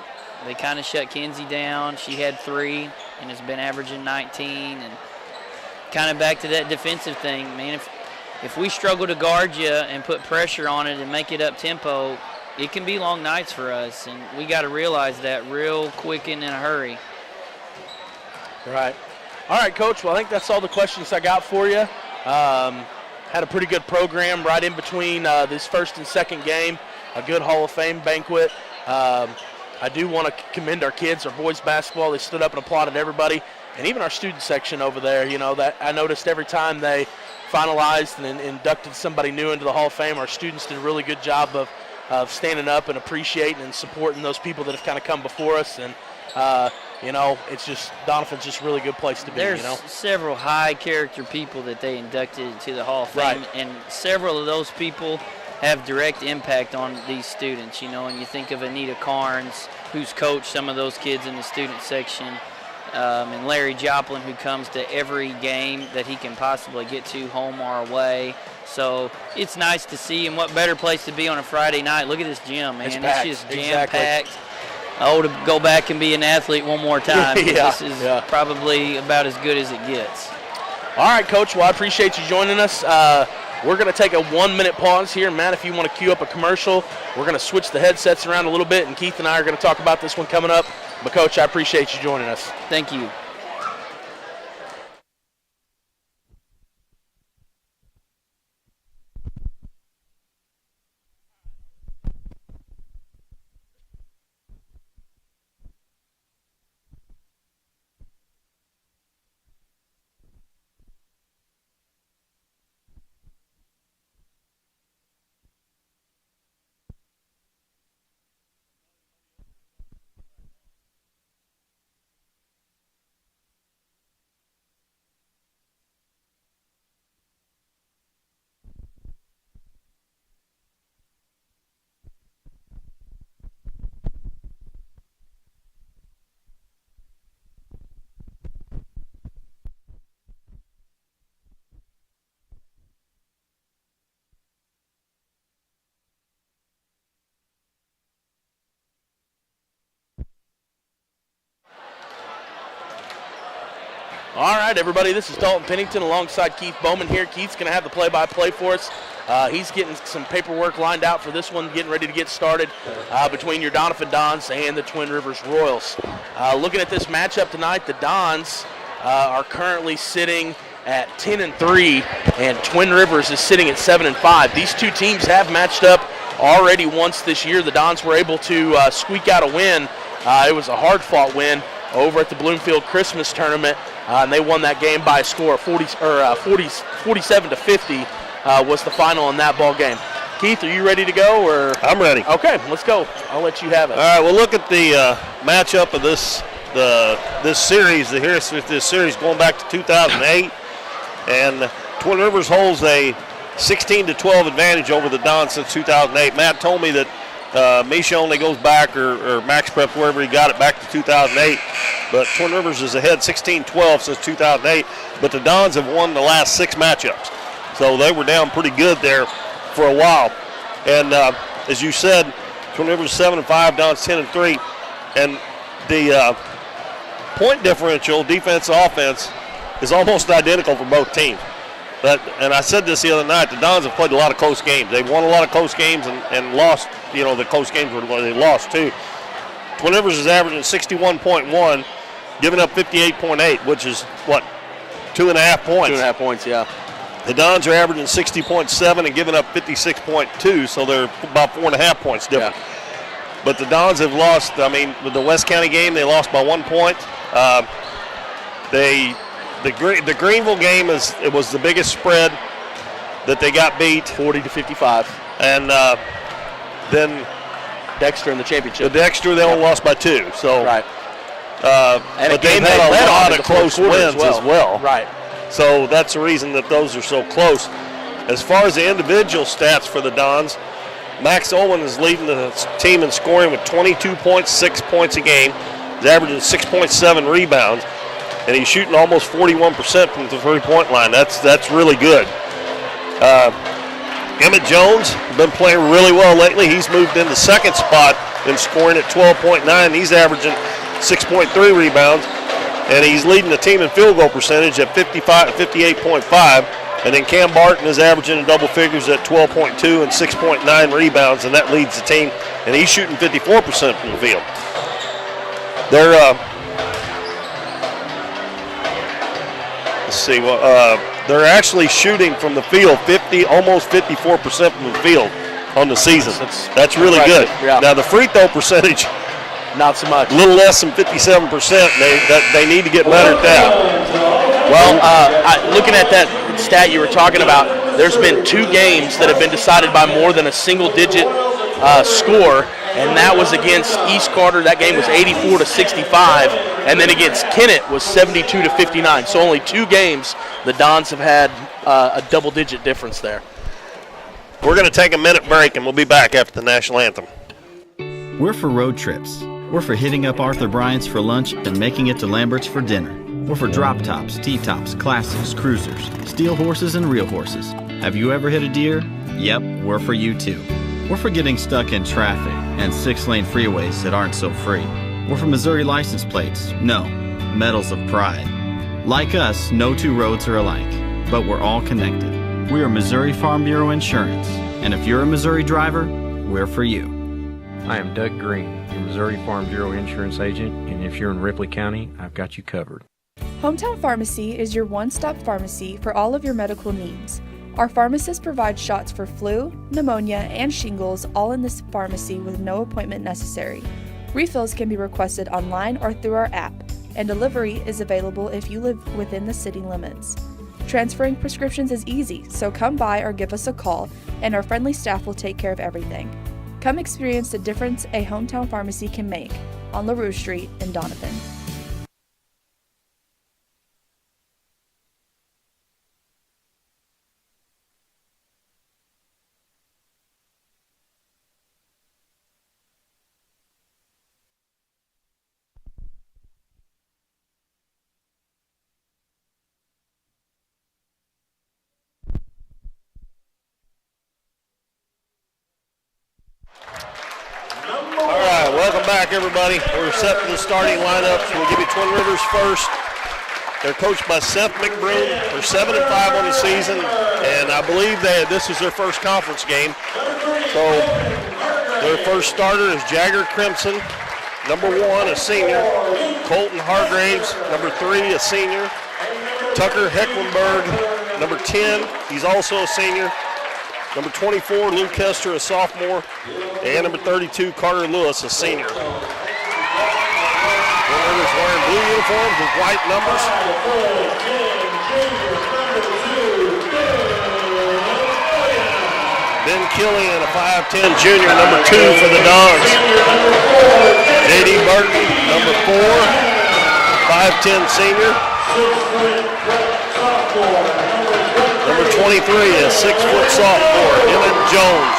kind of shut Kenzie down. She had 3 and has been averaging 19, and kind of back to that defensive thing. Man, if we struggle to guard you and put pressure on it and make it up tempo, it can be long nights for us, and we got to realize that real quick and in a hurry. Right. All right, Coach. Well, I think that's all the questions I got for you. Had a pretty good program right in between this first and second game, a good Hall of Fame banquet. I do want to commend our kids, our boys basketball. They stood up and applauded everybody, and even our student section over there. That I noticed every time they finalized and inducted somebody new into the Hall of Fame, our students did a really good job of standing up and appreciating and supporting those people that have kind of come before us. And it's just Doniphan's just a really good place to be. There's several high character people that they inducted into the Hall of Fame, right, and several of those people have direct impact on these students, and you think of Anita Carnes, who's coached some of those kids in the student section, and Larry Joplin, who comes to every game that he can possibly get to, home or away. So it's nice to see, and what better place to be on a Friday night. Look at this gym, man. It's just jam-packed. To go back and be an athlete one more time. This is probably about as good as it gets. All right, Coach. Well, I appreciate you joining us. We're going to take a 1-minute pause here. Matt, if you want to cue up a commercial, we're going to switch the headsets around a little bit, and Keith and I are going to talk about this one coming up. But, Coach, I appreciate you joining us. Thank you. All right, everybody, this is Dalton Pennington alongside Keith Bowman here. Keith's going to have the play-by-play for us. He's getting some paperwork lined out for this one, getting ready to get started between your Doniphan Dons and the Twin Rivers Royals. Looking at this matchup tonight, the Dons are currently sitting at 10-3, and Twin Rivers is sitting at 7-5. These two teams have matched up already once this year. The Dons were able to squeak out a win. It was a hard-fought win over at the Bloomfield Christmas Tournament, and they won that game by a score of 47-50 was the final in that ball game. Keith, are you ready to go? Or I'm ready. Okay, let's go. I'll let you have it. All right, well, look at the matchup of this series. This series going back to 2008, and Twin Rivers holds a 16-12 advantage over the Dons since 2008. Matt told me that Misha only goes back, or Max Prep, wherever he got it, back to 2008. But Twin Rivers is ahead 16-12 since 2008. But the Dons have won the last 6 matchups. So they were down pretty good there for a while. And as you said, Twin Rivers 7-5, Dons 10-3, and the point differential, defense, offense, is almost identical for both teams. And I said this the other night, the Dons have played a lot of close games. They've won a lot of close games and lost, the close games where they lost too. Twin Rivers is averaging 61.1, giving up 58.8, which is, 2.5 points? 2.5 points, yeah. The Dons are averaging 60.7 and giving up 56.2, so they're about 4.5 points different. Yeah. But the Dons have lost, with the West County game, they lost by 1 point. The Greenville game was the biggest spread that they got beat. 40-55. And then Dexter in the championship. The Dexter, they only lost by 2. So, right. And but they've had a lot of close wins as well. Right. So that's the reason that those are so close. As far as the individual stats for the Dons, Max Owen is leading the team in scoring with 22 points, 6 points a game. He's averaging 6.7 rebounds, and he's shooting almost 41% from the three-point line. That's really good. Emmett Jones has been playing really well lately. He's moved into second spot in scoring at 12.9. He's averaging 6.3 rebounds, and he's leading the team in field goal percentage at 58.5. And then Cam Barton is averaging in double figures at 12.2 and 6.9 rebounds, and that leads the team. And he's shooting 54% from the field. They're actually shooting from the field almost 54% from the field on the season. That's really good. Yeah. Now the free throw percentage, not so much. A little less than 57%. They need to get better at that. Well, looking at that stat you were talking about, there's been 2 games that have been decided by more than a single-digit score, and that was against East Carter. That game was 84-65, and then against Kennett was 72-59. So only 2 games the Dons have had a double-digit difference there. We're going to take a minute break, and we'll be back after the national anthem. We're for road trips. We're for hitting up Arthur Bryant's for lunch and making it to Lambert's for dinner. We're for drop tops, T-tops, classics, cruisers, steel horses, and real horses. Have you ever hit a deer? Yep, we're for you too. We're for getting stuck in traffic and 6-lane freeways that aren't so free. We're for Missouri license plates. No, medals of pride. Like us, no 2 roads are alike, but we're all connected. We are Missouri Farm Bureau Insurance, and if you're a Missouri driver, we're for you. I am Doug Green, your Missouri Farm Bureau Insurance Agent, and if you're in Ripley County, I've got you covered. Hometown Pharmacy is your one-stop pharmacy for all of your medical needs. Our pharmacists provide shots for flu, pneumonia, and shingles all in this pharmacy with no appointment necessary. Refills can be requested online or through our app, and delivery is available if you live within the city limits. Transferring prescriptions is easy, so come by or give us a call, and our friendly staff will take care of everything. Come experience the difference a hometown pharmacy can make on LaRue Street in Doniphan. Welcome back, everybody. We're set for the starting lineups. We'll give you Twin Rivers first. They're coached by Seth McBroom. They're 7-5 on the season, and I believe this is their first conference game. So their first starter is Jagger Crimson, number 1, a senior. Colton Hargraves, number 3, a senior. Tucker Hecklenberg, number 10, he's also a senior. Number 24, Luke Kester, a sophomore. And number 32, Carter Lewis, a senior. Twin Rivers wearing blue uniforms with white numbers. Ben Killian, a 5'10 junior, number 2 for the Dons. J.D. Burton, number 4, 5'10 senior. Number 23, a 6-foot sophomore, Emmett Jones.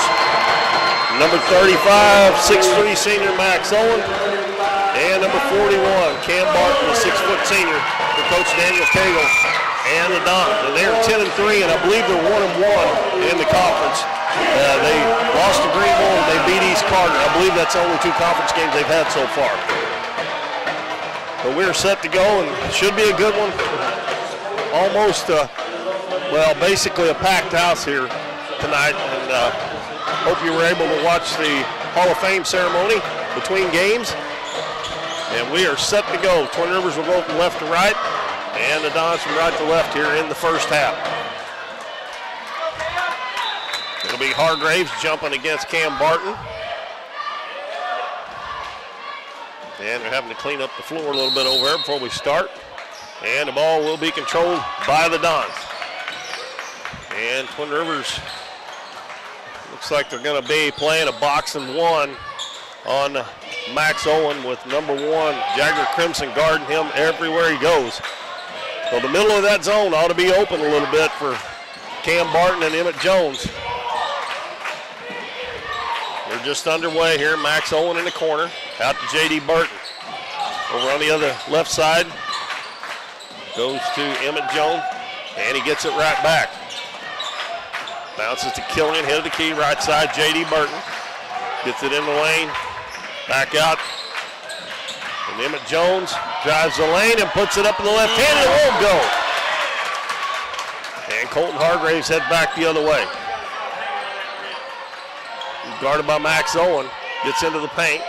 Number 35, 6'3 senior, Max Owen. And number 41, Cam Barton, a 6-foot senior, for Coach Daniel Cagle. and the Dons. And they're 10-3, and I believe they're 1-1 in the conference. They lost to Greenville, and they beat East Carter. I believe that's the only 2 conference games they've had so far. But we're set to go, and it should be a good one. Almost, basically a packed house here tonight, and hope you were able to watch the Hall of Fame ceremony between games. And we are set to go. Twin Rivers will go from left to right, and the Dons from right to left here in the first half. It'll be Hargraves jumping against Cam Barton. And they're having to clean up the floor a little bit over there before we start. And the ball will be controlled by the Dons. And Twin Rivers looks like they're going to be playing a box and one on Max Owen with number 1, Jagger Crimson, guarding him everywhere he goes. So the middle of that zone ought to be open a little bit for Cam Barton and Emmett Jones. They're just underway here. Max Owen in the corner, out to J.D. Burton. Over on the other left side, goes to Emmett Jones, and he gets it right back. Bounces to Killian, head of the key, right side, J.D. Burton. Gets it in the lane, back out. And Emmett Jones drives the lane and puts it up in the left hand, and it won't go. And Colton Hargraves head back the other way. Guarded by Max Owen, gets into the paint,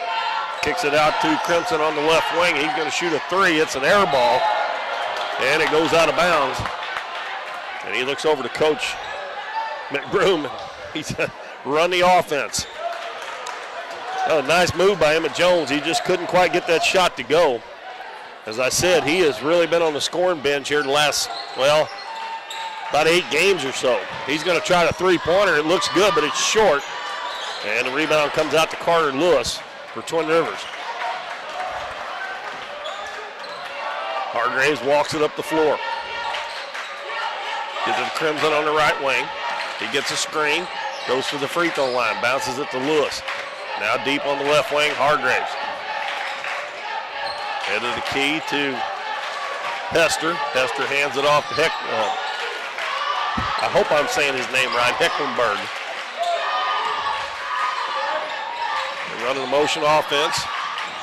kicks it out to Crimson on the left wing. He's going to shoot a 3. It's an air ball, and it goes out of bounds. And he looks over to Coach McBroom. He's run the offense. Oh, nice move by Emmett Jones. He just couldn't quite get that shot to go. As I said, he has really been on the scoring bench here the last, about 8 games or so. He's going to try the 3-pointer. It looks good, but it's short. And the rebound comes out to Carter Lewis for Twin Rivers. Hargraves walks it up the floor. Gives it to Crimson on the right wing. He gets a screen, goes to the free throw line, bounces it to Lewis. Now deep on the left wing, Hargraves. Head of the key to Hester. Hester hands it off to I hope I'm saying his name right, Hecklenberg. They're running the motion offense,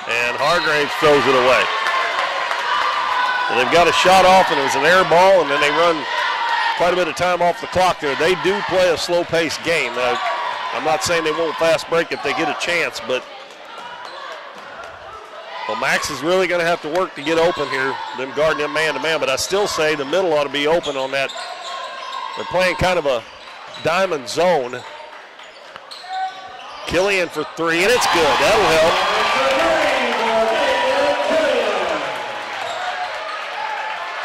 and Hargraves throws it away. Well, they've got a shot off, and it was an air ball, and then they run quite a bit of time off the clock there. They do play a slow-paced game. I'm not saying they won't fast break if they get a chance, but Max is really going to have to work to get open here, them guarding him man-to-man, but I still say the middle ought to be open on that. They're playing kind of a diamond zone. Killian for 3, and it's good. That'll help.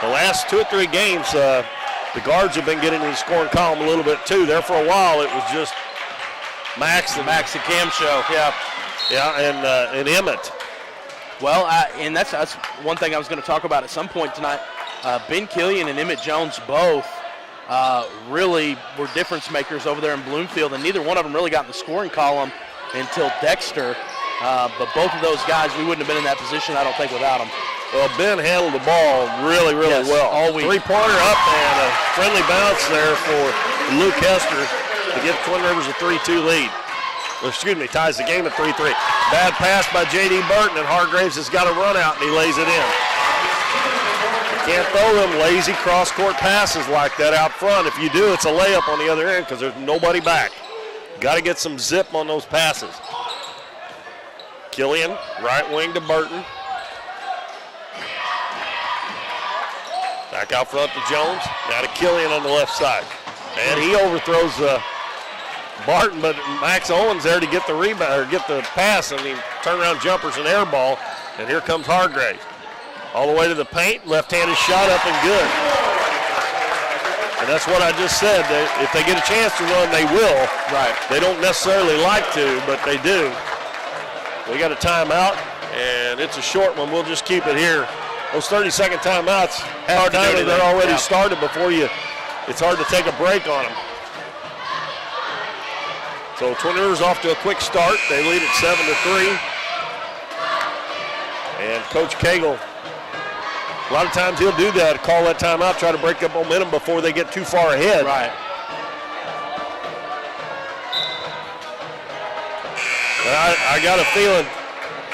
The last 2 or 3 games, the guards have been getting in the scoring column a little bit too. There for a while, it was just Max and Cam show. Yeah, and Emmett. Well, and that's one thing I was going to talk about at some point tonight. Ben Killian and Emmett Jones both really were difference makers over there in Bloomfield, and neither one of them really got in the scoring column until Dexter. But both of those guys, we wouldn't have been in that position, I don't think, without them. Well, Ben handled the ball really well. All week. 3-pointer up and a friendly bounce there for Luke Hester to give Twin Rivers a 3-2 lead. Ties the game at 3-3. Bad pass by J.D. Burton, and Hargraves has got a run out, and he lays it in. You can't throw them lazy cross-court passes like that out front. If you do, it's a layup on the other end because there's nobody back. Got to get some zip on those passes. Killian, right wing to Burton. Back out front to Jones. Now to Killian on the left side. And he overthrows Barton, but Max Owens there to get the rebound, or get the pass, and he turnaround jumpers and air ball. And here comes Hargraves. All the way to the paint, left-handed shot up and good. And that's what I just said. If they get a chance to run, they will. Right. They don't necessarily like to, but they do. We got a timeout, and it's a short one. We'll just keep it here. Those 30-second timeouts, half-time, they're already started before you. It's hard to take a break on them. So Twin Rivers off to a quick start. They lead at 7-3. And Coach Cagle A lot of times he'll do that, call that timeout, try to break up momentum before they get too far ahead. Right. I got a feeling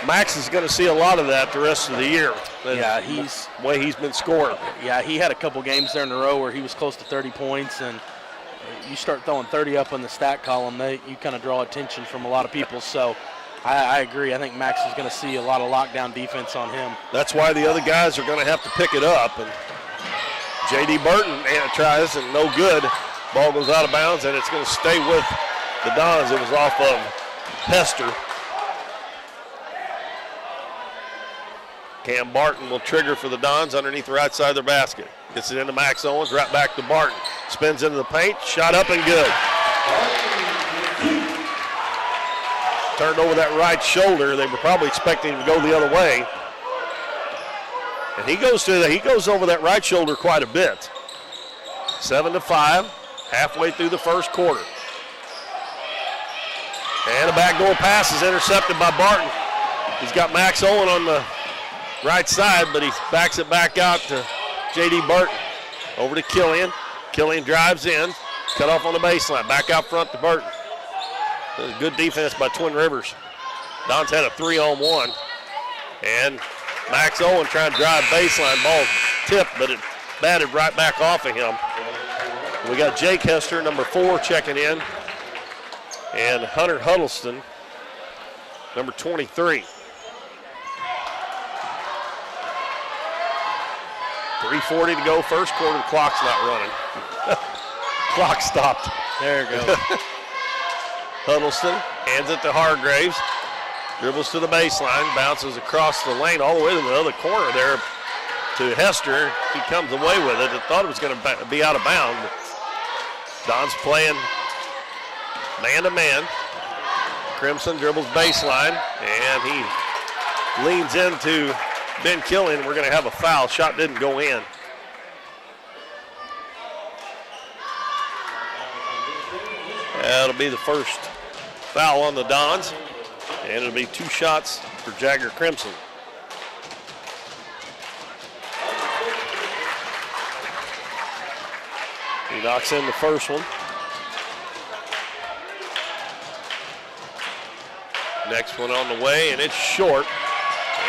Max is going to see a lot of that the rest of the year. Yeah, the way he's been scoring. Yeah, he had a couple games there in a row where he was close to 30 points, and you start throwing 30 up on the stat column, you kind of draw attention from a lot of people. So I agree. I think Max is going to see a lot of lockdown defense on him. That's why the other guys are going to have to pick it up. And J.D. Burton tries, and no good. Ball goes out of bounds, and it's going to stay with the Dons. It was off of Hester. Cam Barton will trigger for the Dons underneath the right side of their basket. Gets it into Max Owens, right back to Barton. Spins into the paint, shot up and good. Turned over that right shoulder. They were probably expecting him to go the other way. And he goes over that right shoulder quite a bit. 7-5, halfway through the first quarter. And a backdoor pass is intercepted by Barton. He's got Max Owen on the right side, but he backs it back out to J.D. Burton. Over to Killian. Killian drives in, cut off on the baseline. Back out front to Burton. That was good defense by Twin Rivers. Don's had a 3-on-1. And Max Owen trying to drive baseline. Ball tipped, but it batted right back off of him. We got Jake Hester, number 4, checking in. And Hunter Huddleston, number 23. 3:40 to go, first quarter, the clock's not running. Clock stopped. There it goes. Huddleston hands it to Hargraves. Dribbles to the baseline, bounces across the lane all the way to the other corner there to Hester. He comes away with it. I thought it was going to be out of bounds. Don's playing man-to-man. Crimson dribbles baseline, and he leans into Ben Killian. We're going to have a foul. Shot didn't go in. That'll be the first foul on the Dons, and it'll be 2 shots for Jagger Crimson. He knocks in the first one. Next one on the way, and it's short.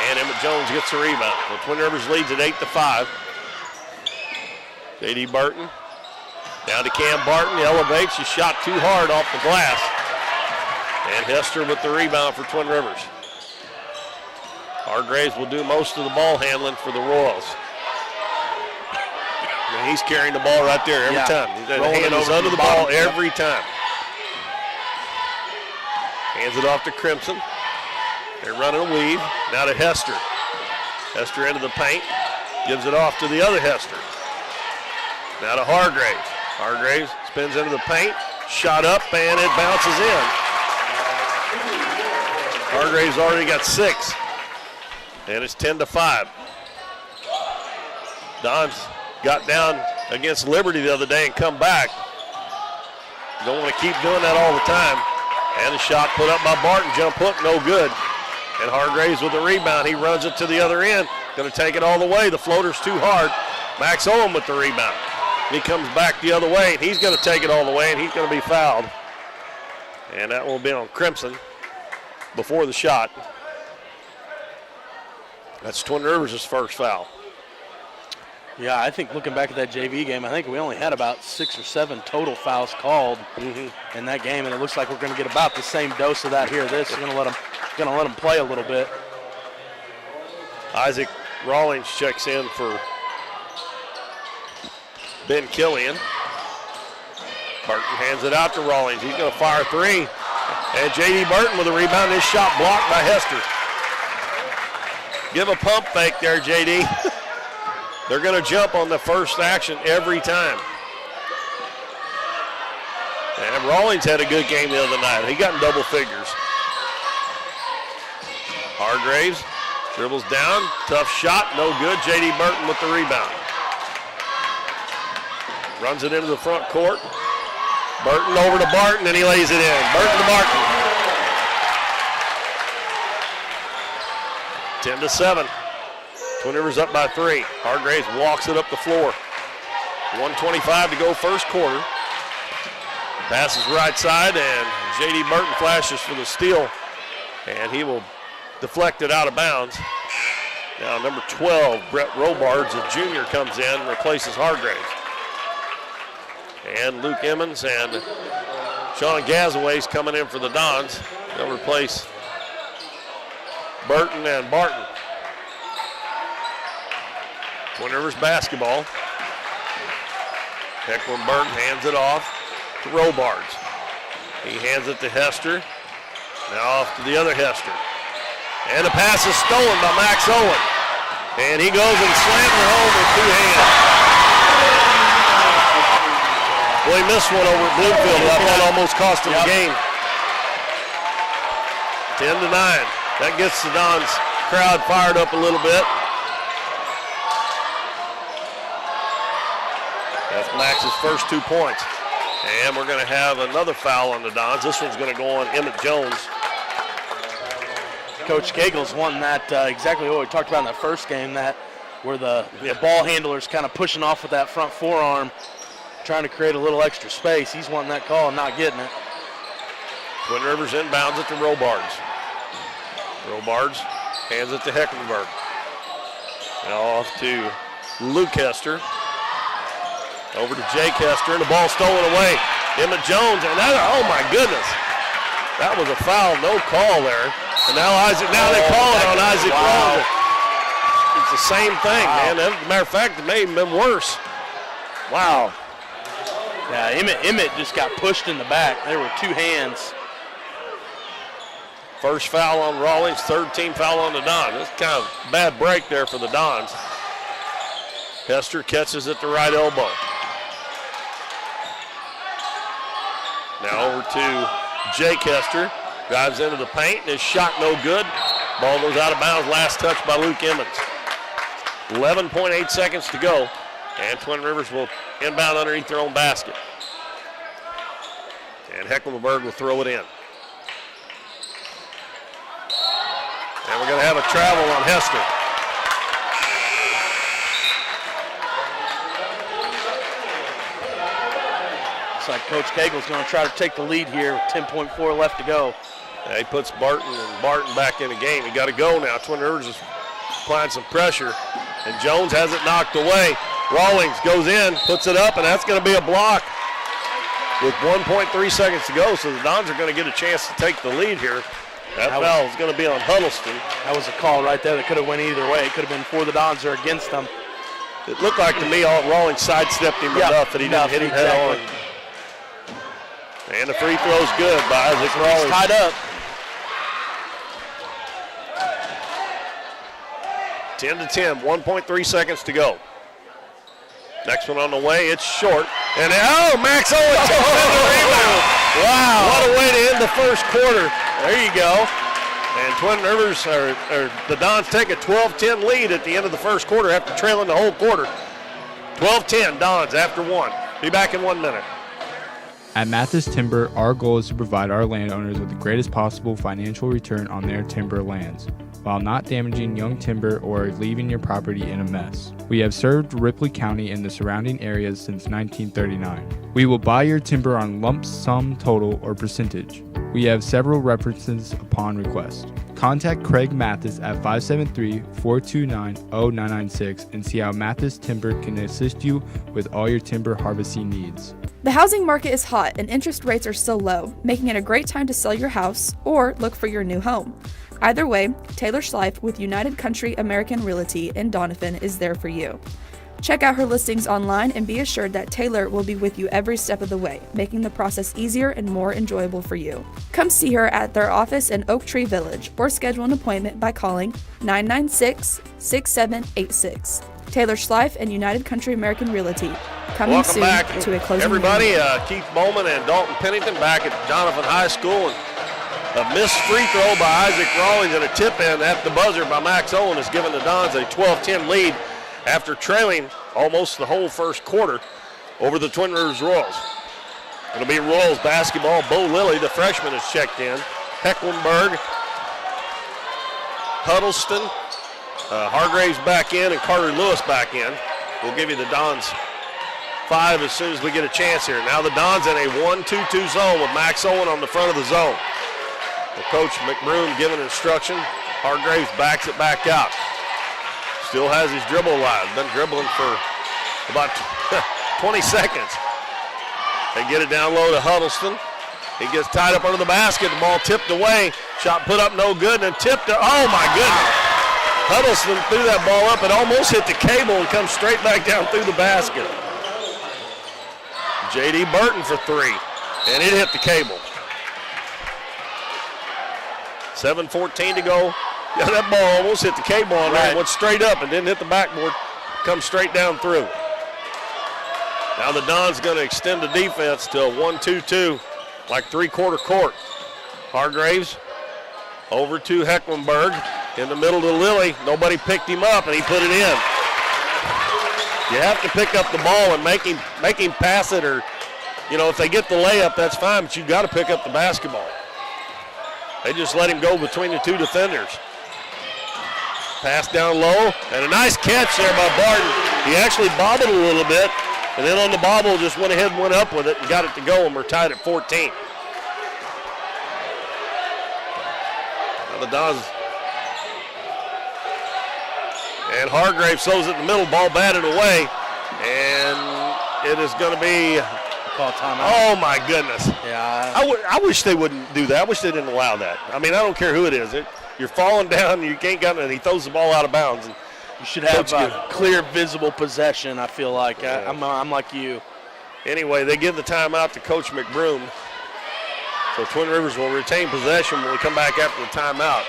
And Emmett Jones gets the rebound. The Twin Rivers leads at 8-5. J.D. Burton down to Cam Barton. He elevates. He shot too hard off the glass. And Hester with the rebound for Twin Rivers. Hargraves will do most of the ball handling for the Royals. And he's carrying the ball right there every time. He's hand is under the ball every time. Hands it off to Crimson. They're running a weave. Now to Hester. Hester into the paint. Gives it off to the other Hester. Now to Hargraves. Hargraves spins into the paint. Shot up, and it bounces in. Hargraves already got 6. And it's 10-5. Dons got down against Liberty the other day and come back. Don't want to keep doing that all the time. And a shot put up by Barton. Jump hook, no good. And Hargraves with the rebound. He runs it to the other end. Going to take it all the way. The floater's too hard. Max Owen with the rebound. He comes back the other way, and he's going to take it all the way, and he's going to be fouled. And that will be on Crimson before the shot. That's Twin Rivers' first foul. Yeah, I think looking back at that JV game, I think we only had about 6 or 7 total fouls called in that game, and it looks like we're going to get about the same dose of that here. We're going to let them play a little bit. Isaac Rawlings checks in for Ben Killian. Burton hands it out to Rawlings. He's going to fire 3. And J.D. Burton with a rebound. His shot blocked by Hester. Give a pump fake there, J.D. They're going to jump on the first action every time. And Rawlings had a good game the other night. He got in double figures. Hargraves dribbles down. Tough shot. No good. J.D. Burton with the rebound. Runs it into the front court. Burton over to Barton, and he lays it in. Burton to Barton. 10-7. Twin Rivers up by 3. Hargraves walks it up the floor. 1:25 to go first quarter. Passes right side, and J.D. Burton flashes for the steal, and he will deflect it out of bounds. Now number 12, Brett Robards, a junior, comes in and replaces Hargraves. And Luke Emmons and Sean Gazaway's coming in for the Dons. They'll replace Burton and Barton. Twin Rivers basketball. Hecklenberg hands it off to Robards. He hands it to Hester. Now off to the other Hester. And the pass is stolen by Max Owen. And he goes and slams it home with 2 hands. Well, he missed one over at Bloomfield. That almost cost him the game. 10-9. That gets the Dons crowd fired up a little bit. That's Max's first 2 points. And we're going to have another foul on the Dons. This one's going to go on Emmett Jones. Coach Cagel's wanting that exactly what we talked about in that first game, that where the ball handler's kind of pushing off with that front forearm, trying to create a little extra space. He's wanting that call and not getting it. Twin Rivers inbounds it to Robards. Robards hands it to Hecklenberg. Now off to Luke Hester. Over to Jake Hester, and the ball stolen away. Emmett Jones, and that, oh my goodness. That was a foul, no call there. And now they call it on Isaac Rawlings. It's the same thing, man. As a matter of fact, it may have been worse. Wow. Yeah, Emmett just got pushed in the back. There were 2 hands. First foul on Rawlings, 3rd team foul on the Dons. That's kind of a bad break there for the Dons. Hester catches at the right elbow. Now over to Jake Hester. Drives into the paint, and his shot no good. Ball goes out of bounds, last touch by Luke Emmons. 11.8 seconds to go, and Twin Rivers will inbound underneath their own basket. And Hecklenberg will throw it in. And we're going to have a travel on Hester. Looks like Coach Cagel's going to try to take the lead here with 10.4 left to go. Yeah, he puts Barton back in the game. He got to go now. Twin Rivers is applying some pressure, and Jones has it knocked away. Rawlings goes in, puts it up, and that's going to be a block with 1.3 seconds to go, so the Dons are going to get a chance to take the lead here. That foul is going to be on Huddleston. That was a call right there that could have went either way. It could have been for the Dons or against them. It looked like to me Rawlings sidestepped him enough that he didn't hit him head on. And the free throw's good by Isaac Rawlings. Tied up. 10-10, 1.3 seconds to go. Next one on the way, it's short. And Max Owen takes the rebound. Wow. What a way to end the first quarter. There you go. And Twin Rivers, or the Dons take a 12-10 lead at the end of the first quarter after trailing the whole quarter. 12-10, Dons after 1. Be back in 1 minute. At Mathis Timber, our goal is to provide our landowners with the greatest possible financial return on their timber lands, while not damaging young timber or leaving your property in a mess. We have served Ripley County and the surrounding areas since 1939. We will buy your timber on lump sum total or percentage. We have several references upon request. Contact Craig Mathis at 573-429-0996 and see how Mathis Timber can assist you with all your timber harvesting needs. The housing market is hot and interest rates are still low, making it a great time to sell your house or look for your new home. Either way, Taylor Schleif with United Country American Realty in Doniphan is there for you. Check out her listings online and be assured that Taylor will be with you every step of the way, making the process easier and more enjoyable for you. Come see her at their office in Oak Tree Village or schedule an appointment by calling 996-6786. Taylor Schleif and United Country American Realty. Coming Welcome soon back, to a closing everybody. Keith Bowman and Dalton Pennington back at Doniphan High School. And a missed free throw by Isaac Rawlings and a tip-in at the buzzer by Max Owen has given the Dons a 12-10 lead after trailing almost the whole first quarter over the Twin Rivers Royals. It'll be Royals basketball. Bo Lilly, the freshman, is checked in. Hecklenberg, Huddleston, Hargraves back in and Carter Lewis back in. We'll give you the Dons 5 as soon as we get a chance here. Now the Dons in a 1-2-2 zone with Max Owen on the front of the zone. The coach McBroom giving instruction. Hargraves backs it back out. Still has his dribble alive. Been dribbling for about 20 seconds. They get it down low to Huddleston. He gets tied up under the basket. The ball tipped away. Shot put up no good and then tipped. Oh my goodness. Huddleston threw that ball up. It almost hit the cable and comes straight back down through the basket. J.D. Burton for 3. And it hit the cable. 7:14 to go. Yeah, that ball almost hit the cable on there. Went straight up and didn't hit the backboard. Comes straight down through. Now the Dons going to extend the defense to a 1-2-2, like three-quarter court. Hargraves over to Hecklenberg. In the middle to Lilly. Nobody picked him up, and he put it in. You have to pick up the ball and make him pass it, or, if they get the layup, that's fine, but you got to pick up the basketball. They just let him go between the two defenders. Pass down low, and a nice catch there by Barton. He actually bobbled a little bit, and then on the bobble just went ahead and went up with it and got it to go, and we're tied at 14. Now the Dons. And Hargraves throws it in the middle, ball batted away, and it is going to be call timeout. Oh my goodness! Yeah, I wish they wouldn't do that. I wish they didn't allow that. I mean, I don't care who it is. You're falling down, you can't get it, and he throws the ball out of bounds. And you should have clear, visible possession. I feel like I'm like you. Anyway, they give the timeout to Coach McBroom, so Twin Rivers will retain possession when we come back after the timeout.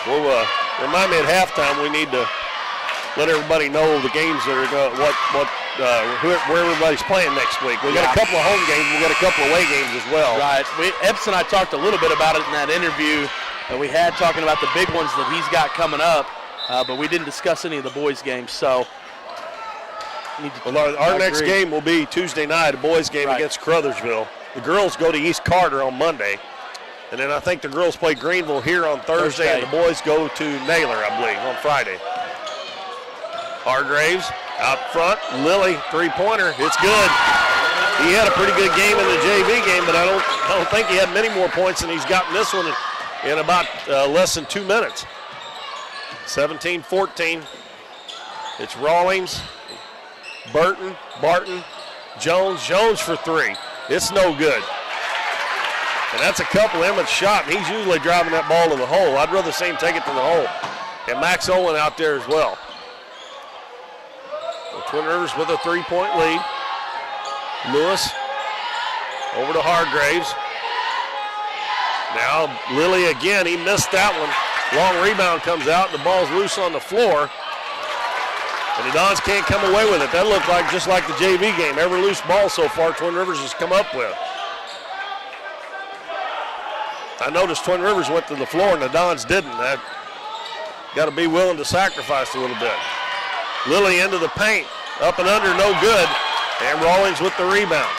Well, remind me at halftime we need to let everybody know the games that are where everybody's playing next week. We got a couple of home games, we got a couple of away games as well. Right. Epps and I talked a little bit about it in that interview that we had, talking about the big ones that he's got coming up, but we didn't discuss any of the boys' games. So, our next game will be Tuesday night, a boys' game against Crothersville. The girls go to East Carter on Monday. And then I think the girls play Greenville here on Thursday, and the boys go to Naylor, I believe, on Friday. Hargraves out front. Lilly, three-pointer. It's good. He had a pretty good game in the JV game, but I don't think he had many more points than he's gotten this one in about less than 2 minutes. 17-14. It's Rawlings, Burton, Barton, Jones. Jones for 3. It's no good. And that's a couple Emmett's shot, and he's usually driving that ball to the hole. I'd rather see him take it to the hole. And Max Owen out there as well. The Twin Rivers with a 3-point lead. Lewis over to Hargraves. Now Lilly again, he missed that one. Long rebound comes out, and the ball's loose on the floor. And the Dons can't come away with it. That looked like just like the JV game. Every loose ball so far Twin Rivers has come up with. I noticed Twin Rivers went to the floor and the Dons didn't. That got to be willing to sacrifice a little bit. Lilly into the paint, up and under, no good. And Rawlings with the rebound.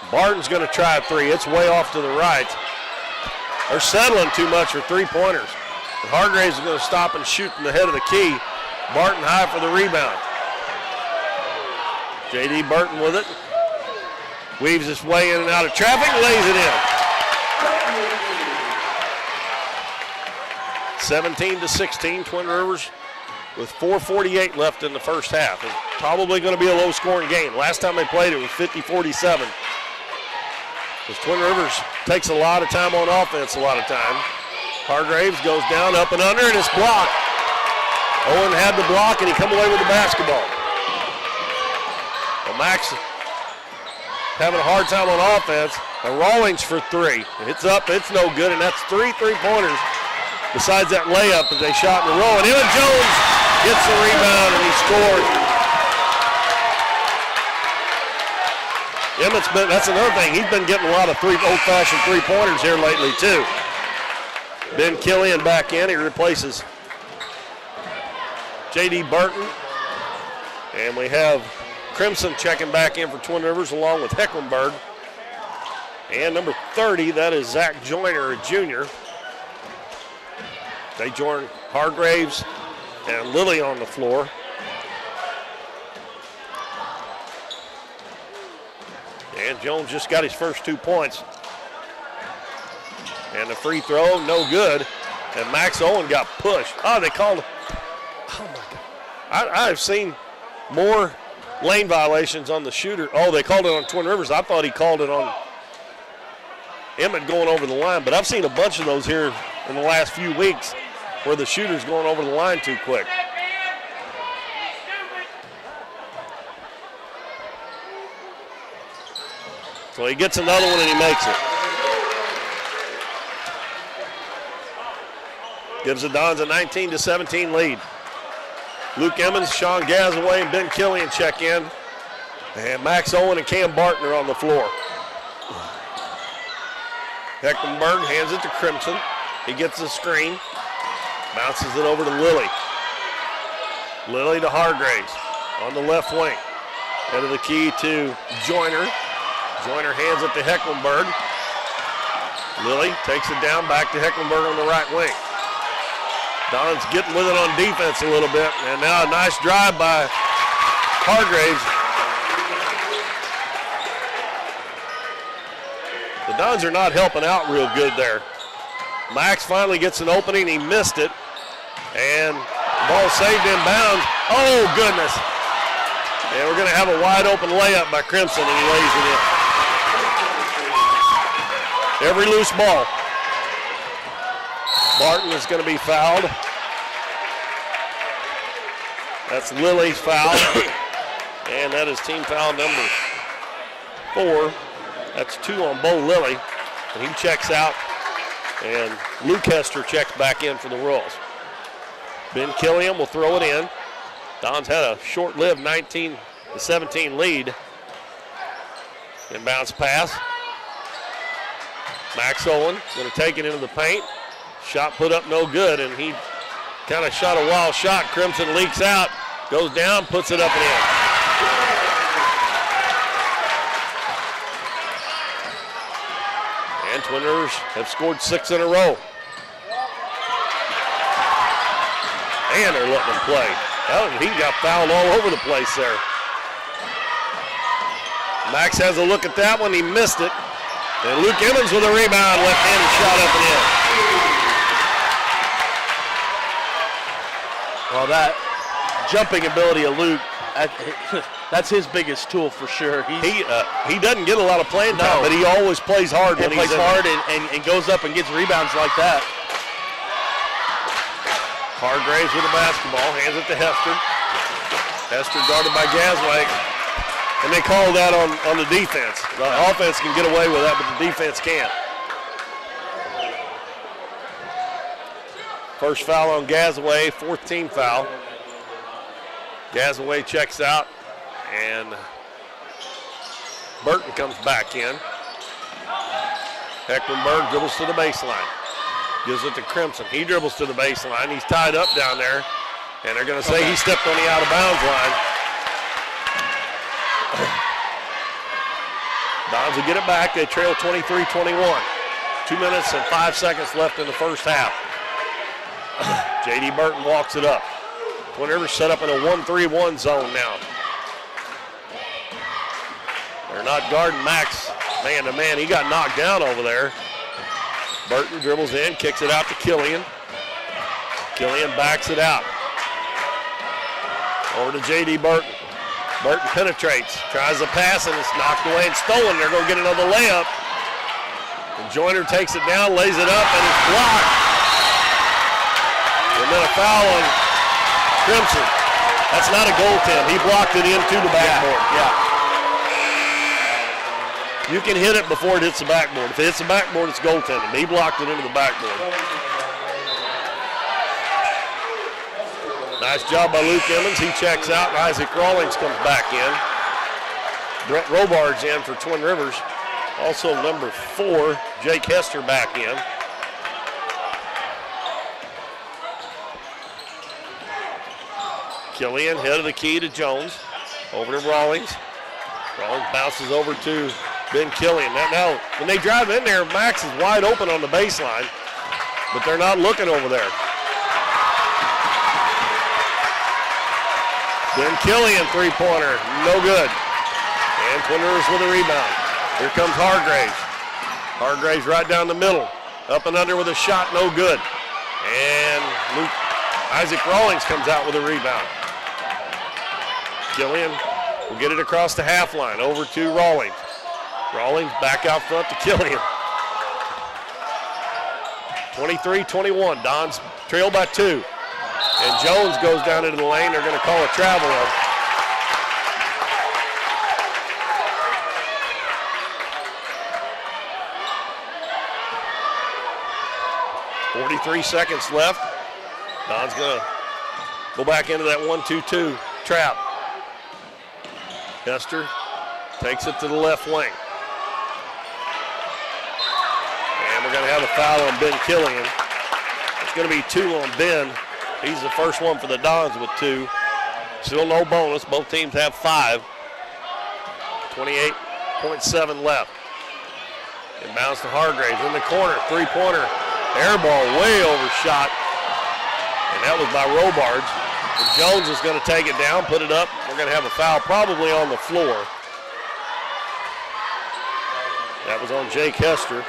Barton's going to try a 3. It's way off to the right. They're settling too much for three-pointers. And Hargraves is going to stop and shoot from the head of the key. Barton high for the rebound. J.D. Burton with it. Weaves his way in and out of traffic, lays it in. 17-16, Twin Rivers with 4:48 left in the first half. It's probably going to be a low-scoring game. Last time they played it was 50-47. Because Twin Rivers takes a lot of time on offense a lot of time. Hargraves goes down, up and under, and it's blocked. Owen had the block, and he come away with the basketball. Well, Max having a hard time on offense. And Rawlings for 3. It's up, it's no good, and that's 3 3-pointers besides that layup that they shot in a row. And Evan Jones gets the rebound, and he scores. Emmett's been, that's another thing. He's been getting a lot of old-fashioned three-pointers here lately, too. Ben Killian back in. He replaces J.D. Burton. And we have Crimson checking back in for Twin Rivers along with Hecklenburg. And number 30, that is Zach Joyner, a junior. They join Hargraves and Lilly on the floor. And Jones just got his first 2 points. And the free throw, no good. And Max Owen got pushed. Oh, they called. Oh, my God. I've seen more lane violations on the shooter. Oh, they called it on Twin Rivers. I thought he called it on Emmett going over the line. But I've seen a bunch of those here in the last few weeks where the shooter's going over the line too quick. So he gets another one and he makes it. Gives the Dons a 19-17 lead. Luke Emmons, Sean Gazaway, and Ben Killian check in. And Max Owen and Cam Barton are on the floor. Hecklenburg hands it to Crimson. He gets the screen. Bounces it over to Lilly. Lilly to Hargraves on the left wing. Head of the key to Joyner. Joyner hands it to Hecklenburg. Lilly takes it down back to Hecklenburg on the right wing. Don's getting with it on defense a little bit. And now a nice drive by Hargraves. The Dons are not helping out real good there. Max finally gets an opening. He missed it. And the ball saved in bounds. Oh, goodness. And we're going to have a wide open layup by Crimson, and he lays it in. Every loose ball. Barton is going to be fouled. That's Lilly's foul. And that is team foul number 4. That's 2 on Bo Lilly. And he checks out. And Luke Hester checks back in for the Royals. Ben Killian will throw it in. Don's had a short-lived 19-17 lead. Inbounds pass. Max Owen going to take it into the paint. Shot put up no good, and he kind of shot a wild shot. Crimson leaks out, goes down, puts it up and in. And Twin Rivers have scored 6 in a row. And they're letting him play. Oh, he got fouled all over the place there. Max has a look at that one. He missed it. And Luke Emmons with a rebound, left-handed shot up and in. Well, that jumping ability of Luke, that's his biggest tool for sure. He doesn't get a lot of playing time, but he always plays hard when he's in. He plays hard and goes up and gets rebounds like that. Hargraves with the basketball, hands it to Hester. Hester guarded by Gazway. And they call that on the defense. The offense can get away with that, but the defense can't. First foul on Gazaway, 4th team foul. Gazaway checks out, and Burton comes back in. Hecklenburg dribbles to the baseline. Gives it to Crimson. He dribbles to the baseline. He's tied up down there, and they're going to say he stepped on the out-of-bounds line. Dons will get it back. They trail 23-21. 2 minutes and 5 seconds left in the first half. J.D. Burton walks it up. Twin Rivers set up in a 1-3-1 zone now. They're not guarding Max man-to-man. He got knocked down over there. Burton dribbles in, kicks it out to Killian. Killian backs it out. Over to J.D. Burton. Burton penetrates, tries to pass, and it's knocked away and stolen. They're going to get another layup. And Joyner takes it down, lays it up, and it's blocked. And then a foul on Crimson. That's not a goaltend. He blocked it into the backboard. Yeah. You can hit it before it hits the backboard. If it hits the backboard, it's goaltending. He blocked it into the backboard. Nice job by Luke Emmons. He checks out, and Isaac Rawlings comes back in. Brett Robards in for Twin Rivers. Also number 4, Jake Hester back in. Killian, head of the key to Jones. Over to Rawlings. Rawlings bounces over to Ben Killian. Now, when they drive in there, Max is wide open on the baseline, but they're not looking over there. Ben Killian, three-pointer, no good. And Twin Rivers with a rebound. Here comes Hargraves. Hargraves right down the middle. Up and under with a shot, no good. And Isaac Rawlings comes out with a rebound. Killian will get it across the half line, over to Rawlings. Rawlings back out front to Killian. 23-21, Dons trail by 2. And Jones goes down into the lane. They're going to call a travel up. .43 seconds left. Don's going to go back into that 1-2-2 trap. Hester takes it to the left wing. And we're going to have a foul on Ben Killian. It's going to be 2 on Ben. He's the first one for the Dons with 2. Still no bonus. Both teams have 5. 28.7 left. Inbounds to Hargraves in the corner. Three-pointer. Air ball way overshot. And that was by Robards. And Jones is going to take it down, put it up. We're going to have a foul probably on the floor. That was on Jake Hester.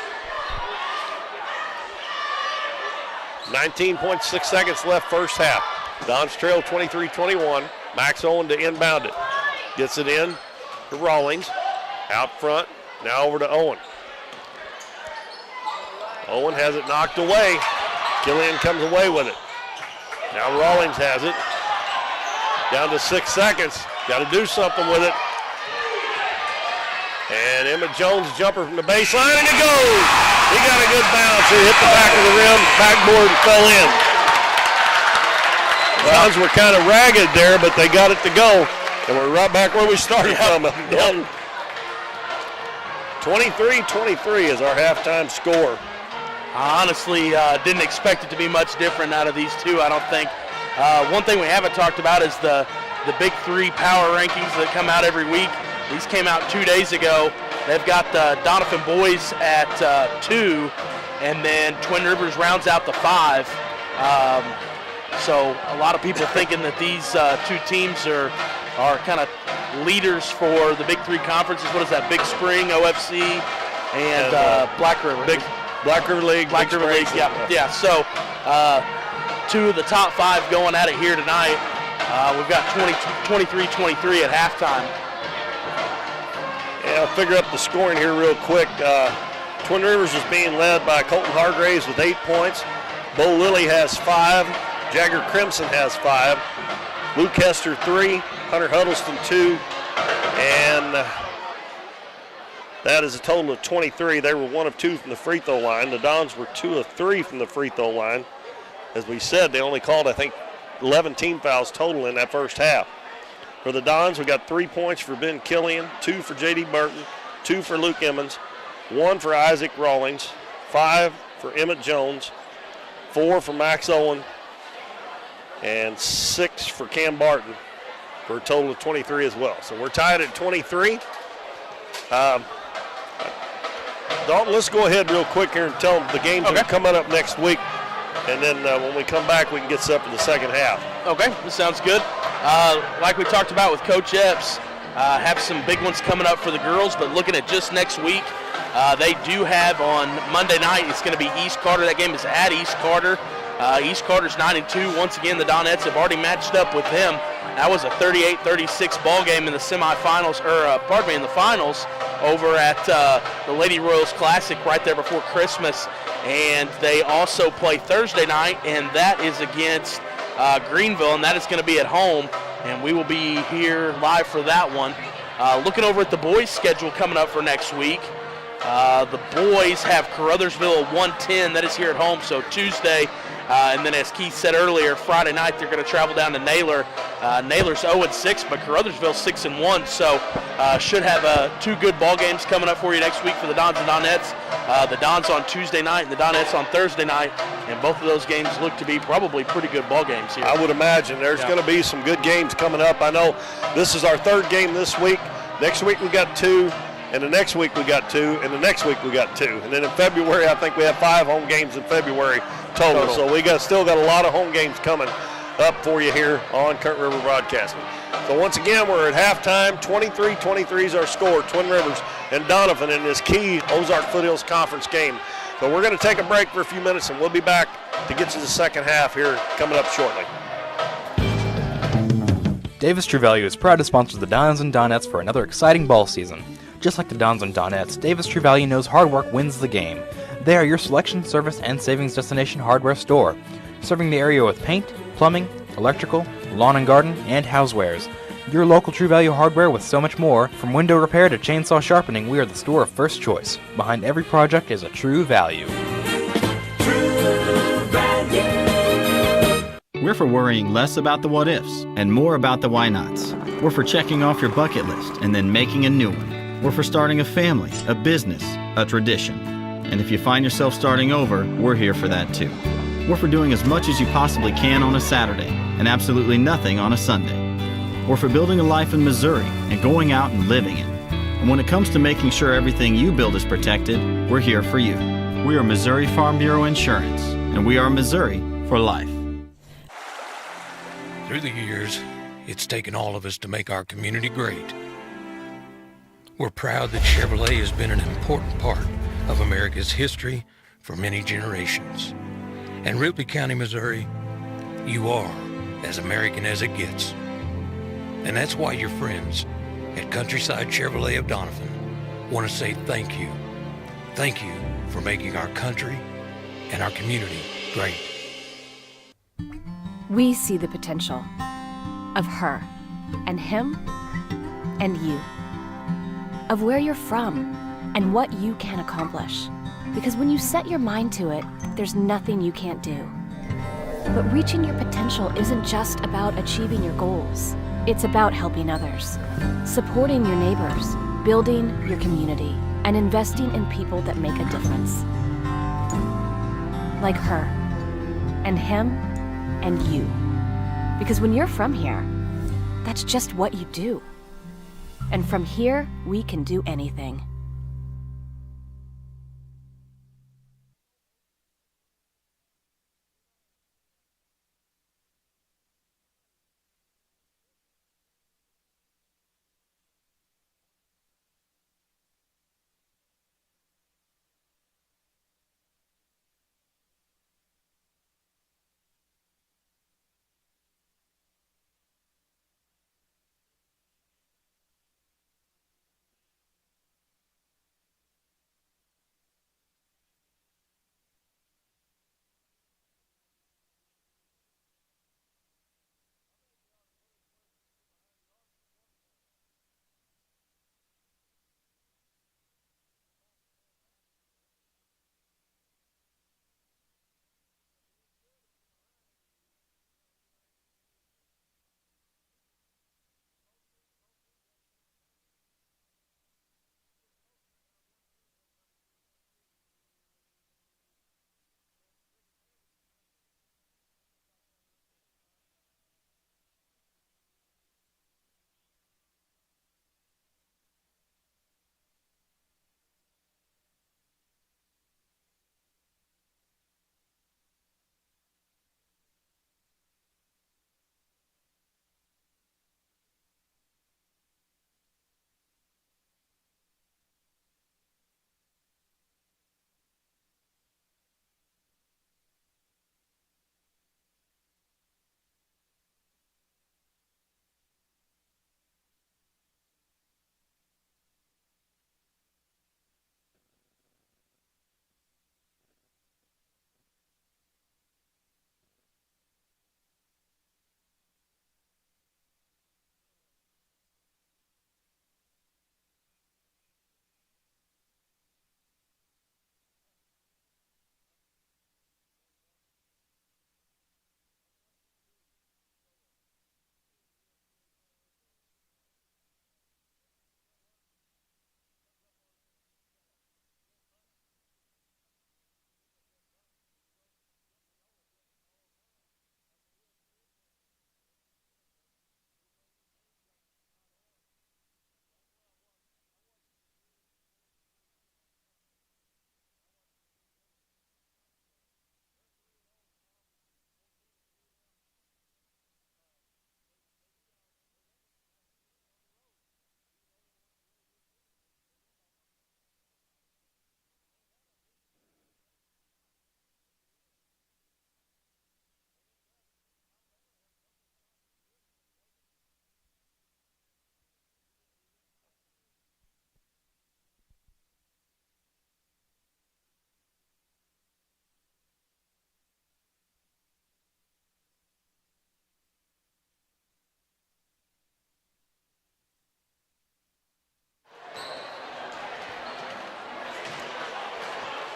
19.6 seconds left first half. Dons trail 23-21. Max Owen to inbound it. Gets it in to Rawlings. Out front. Now over to Owen. Owen has it knocked away. Killian comes away with it. Now Rawlings has it. Down to 6 seconds. Got to do something with it. And Emmett Jones jumper from the baseline, and it goes. He got a good bounce. He hit the back of the rim, backboard, and fell in. The Dons were kind of ragged there, but they got it to go. And we're right back where we started from. 23-23 is our halftime score. I honestly didn't expect it to be much different out of these two, I don't think. One thing we haven't talked about is the Big 3 power rankings that come out every week. These came out 2 days ago. They've got the Doniphan boys at 2, and then Twin Rivers rounds out the 5. So a lot of people thinking that these 2 teams are kind of leaders for the Big 3 conferences. What is that? Big Spring, OFC, and Black River. Black River League. Black River League, yeah. So 2 of the top 5 going at it here tonight. We've got 23-23 at halftime. Yeah, I'll figure up the scoring here real quick. Twin Rivers is being led by Colton Hargraves with 8 points. Bo Lilly has 5. Jagger Crimson has 5. Luke Hester 3. Hunter Huddleston 2. And that is a total of 23. They were 1 of 2 from the free throw line. The Dons were 2 of 3 from the free throw line. As we said, they only called, I think, 11 team fouls total in that first half. For the Dons, we got 3 points for Ben Killian, 2 for J.D. Burton, 2 for Luke Emmons, 1 for Isaac Rawlings, 5 for Emmett Jones, 4 for Max Owen, and 6 for Cam Barton, for a total of 23 as well. So we're tied at 23. Dalton, let's go ahead real quick here and tell them the games are coming up next week. And then when we come back, we can get set for the second half. Okay, that sounds good. Like we talked about with Coach Epps, have some big ones coming up for the girls, but looking at just next week, they do have on Monday night, it's going to be East Carter. That game is at East Carter. East Carter's 9-2. Once again, the Donettes have already matched up with them. That was a 38-36 ball game in the semifinals, in the finals over at the Lady Royals Classic right there before Christmas. And they also play Thursday night, and that is against Greenville, and that is going to be at home. And we will be here live for that one. Looking over at the boys' schedule coming up for next week, The boys have Caruthersville at 110. That is here at home, so Tuesday. And then as Keith said earlier, Friday night they're going to travel down to Naylor. Naylor's 0-6, but Caruthersville's 6-1. So should have 2 good ball games coming up for you next week for the Dons and Donettes. The Dons on Tuesday night and the Donettes on Thursday night. And both of those games look to be probably pretty good ball games here. I would imagine there's going to be some good games coming up. I know this is our 3rd game this week. Next week we got 2. And the next week we got 2, and the next week we got 2. And then in February, I think we have 5 home games in February total. So we still got a lot of home games coming up for you here on Current River Broadcasting. So once again, we're at halftime. 23-23 is our score. Twin Rivers and Doniphan in this key Ozark Foothills Conference game. So we're going to take a break for a few minutes, and we'll be back to get to the second half here coming up shortly. Davis True Value is proud to sponsor the Dons and Donettes for another exciting ball season. Just like the Dons and Donettes, Davis True Value knows hard work wins the game. They are your selection, service, and savings destination hardware store, serving the area with paint, plumbing, electrical, lawn and garden, and housewares. Your local True Value hardware with so much more. From window repair to chainsaw sharpening, we are the store of first choice. Behind every project is a True Value. We're for worrying less about the what-ifs and more about the why-nots. We're for checking off your bucket list and then making a new one. We're for starting a family, a business, a tradition. And if you find yourself starting over, we're here for that too. We're for doing as much as you possibly can on a Saturday and absolutely nothing on a Sunday. We're for building a life in Missouri and going out and living it. And when it comes to making sure everything you build is protected, we're here for you. We are Missouri Farm Bureau Insurance, and we are Missouri for life. Through the years, it's taken all of us to make our community great. We're proud that Chevrolet has been an important part of America's history for many generations. And Ripley County, Missouri, you are as American as it gets. And that's why your friends at Countryside Chevrolet of Doniphan want to say thank you. Thank you for making our country and our community great. We see the potential of her and him and you, of where you're from and what you can accomplish. Because when you set your mind to it, there's nothing you can't do. But reaching your potential isn't just about achieving your goals. It's about helping others, supporting your neighbors, building your community, and investing in people that make a difference. Like her, and him, and you. Because when you're from here, that's just what you do. And from here, we can do anything.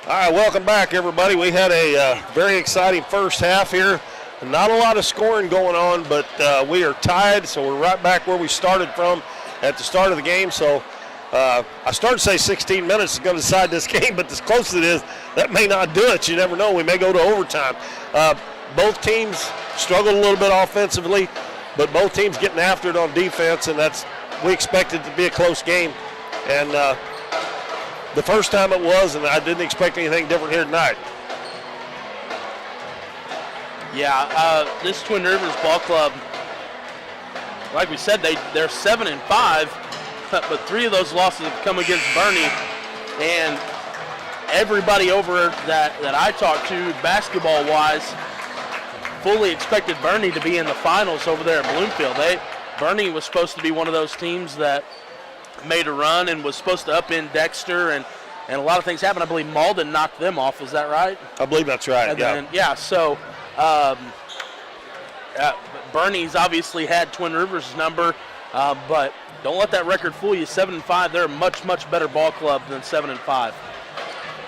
All right, welcome back, everybody. We had a very exciting first half here. Not a lot of scoring going on, but we are tied, so we're right back where we started from at the start of the game. So I started to say 16 minutes is going to decide this game, but as close as it is, that may not do it. You never know. We may go to overtime. Both teams struggled a little bit offensively, but both teams getting after it on defense, and we expected it to be a close game. And the first time it was, and I didn't expect anything different here tonight. Yeah, this Twin Rivers ball club, like we said, they're 7-5, but 3 of those losses have come against Bernie. And everybody over that I talked to, basketball-wise, fully expected Bernie to be in the finals over there at Bloomfield. Bernie was supposed to be one of those teams that made a run and was supposed to upend Dexter, and a lot of things happened. I believe Malden knocked them off. Is that right? I believe that's right, So Bernie's obviously had Twin Rivers' number, but don't let that record fool you. 7-5, they're a much, much better ball club than 7-5.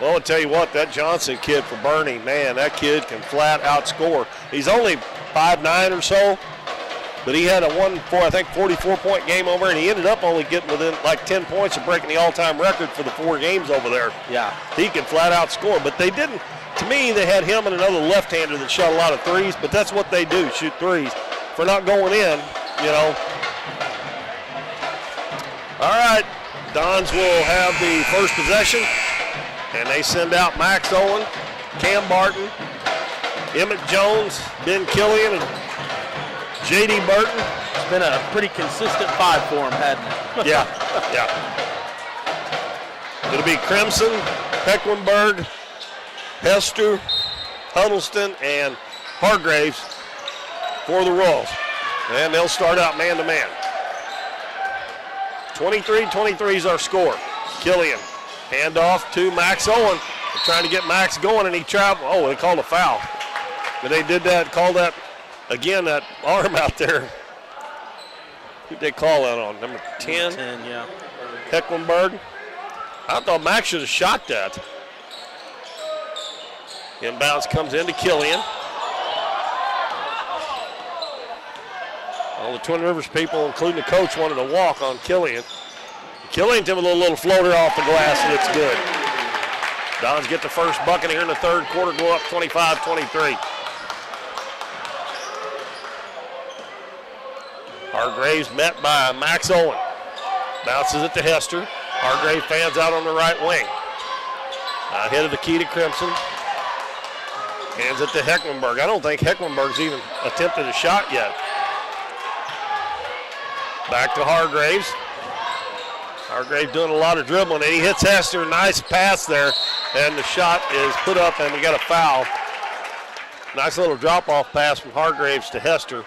Well, I'll tell you what, that Johnson kid for Bernie, man, that kid can flat outscore. He's only 5'9" or so, but he had a 44-point game over, and he ended up only getting within like 10 points of breaking the all-time record for the 4 games over there. Yeah. He can flat out score, but they didn't. To me, they had him and another left-hander that shot a lot of threes, but that's what they do, shoot threes. For not going in, All right, Dons will have the first possession, and they send out Max Owen, Cam Barton, Emmett Jones, Ben Killian, and J.D. Burton. It's been a pretty consistent 5 for him, hasn't it? Yeah. It'll be Crimson, Hecklenberg, Hester, Huddleston, and Hargraves for the Royals. And they'll start out man-to-man. 23-23 is our score. Killian, handoff to Max Owen. They're trying to get Max going, and he traveled. Oh, they called a foul. But they did that, called that, again, that arm out there. Who'd they call that on? Number 10? 10, yeah. Hecklenberg. I thought Max should have shot that. Inbounds comes into Killian. All the Twin Rivers people, including the coach, wanted to walk on Killian. Killian took a little floater off the glass, and it's good. Dons get the first bucket here in the third quarter, go up 25-23. Hargraves met by Max Owen. Bounces it to Hester. Hargraves fans out on the right wing. Ahead of the key to Crimson. Hands it to Hecklenberg. I don't think Hecklenberg's even attempted a shot yet. Back to Hargraves. Hargraves doing a lot of dribbling, and he hits Hester. Nice pass there, and the shot is put up, and we got a foul. Nice little drop-off pass from Hargraves to Hester.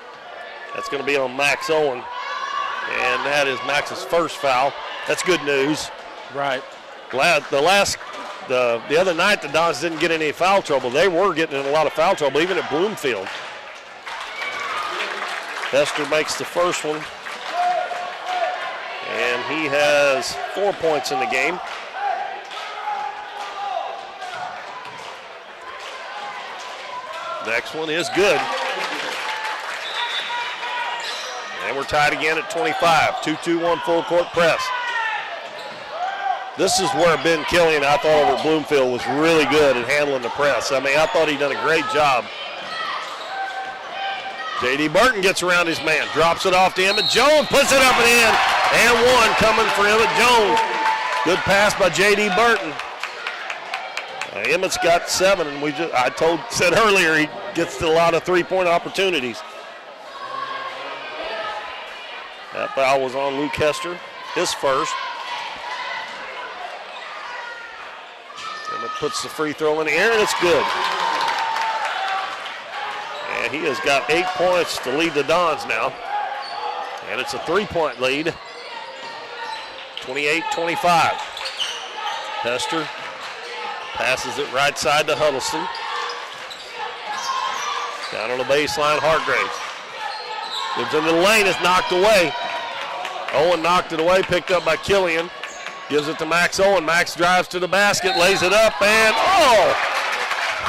That's going to be on Max Owen, and that is Max's first foul. That's good news. Right. The other night, the Dons didn't get any foul trouble. They were getting in a lot of foul trouble, even at Bloomfield. Hester makes the first one, and he has 4 points in the game. Next one is good. And we're tied again at 25. 2-2-1 full court press. This is where Ben Killian, I thought, over Bloomfield was really good at handling the press. I mean, I thought he'd done a great job. J.D. Burton gets around his man, drops it off to Emmett Jones, puts it up and in, and one coming for Emmett Jones. Good pass by J.D. Burton. Emmett's got 7, and I said earlier he gets a lot of three-point opportunities. That foul was on Luke Hester, his first. Emmett puts the free throw in the air, and it's good. And he has got 8 points to lead the Dons now. And it's a 3-point lead. 28-25. Hester passes it right side to Huddleston. Down on the baseline, Hargraves. Gives into the lane, it's knocked away. Owen knocked it away, picked up by Killian. Gives it to Max Owen. Max drives to the basket, lays it up, and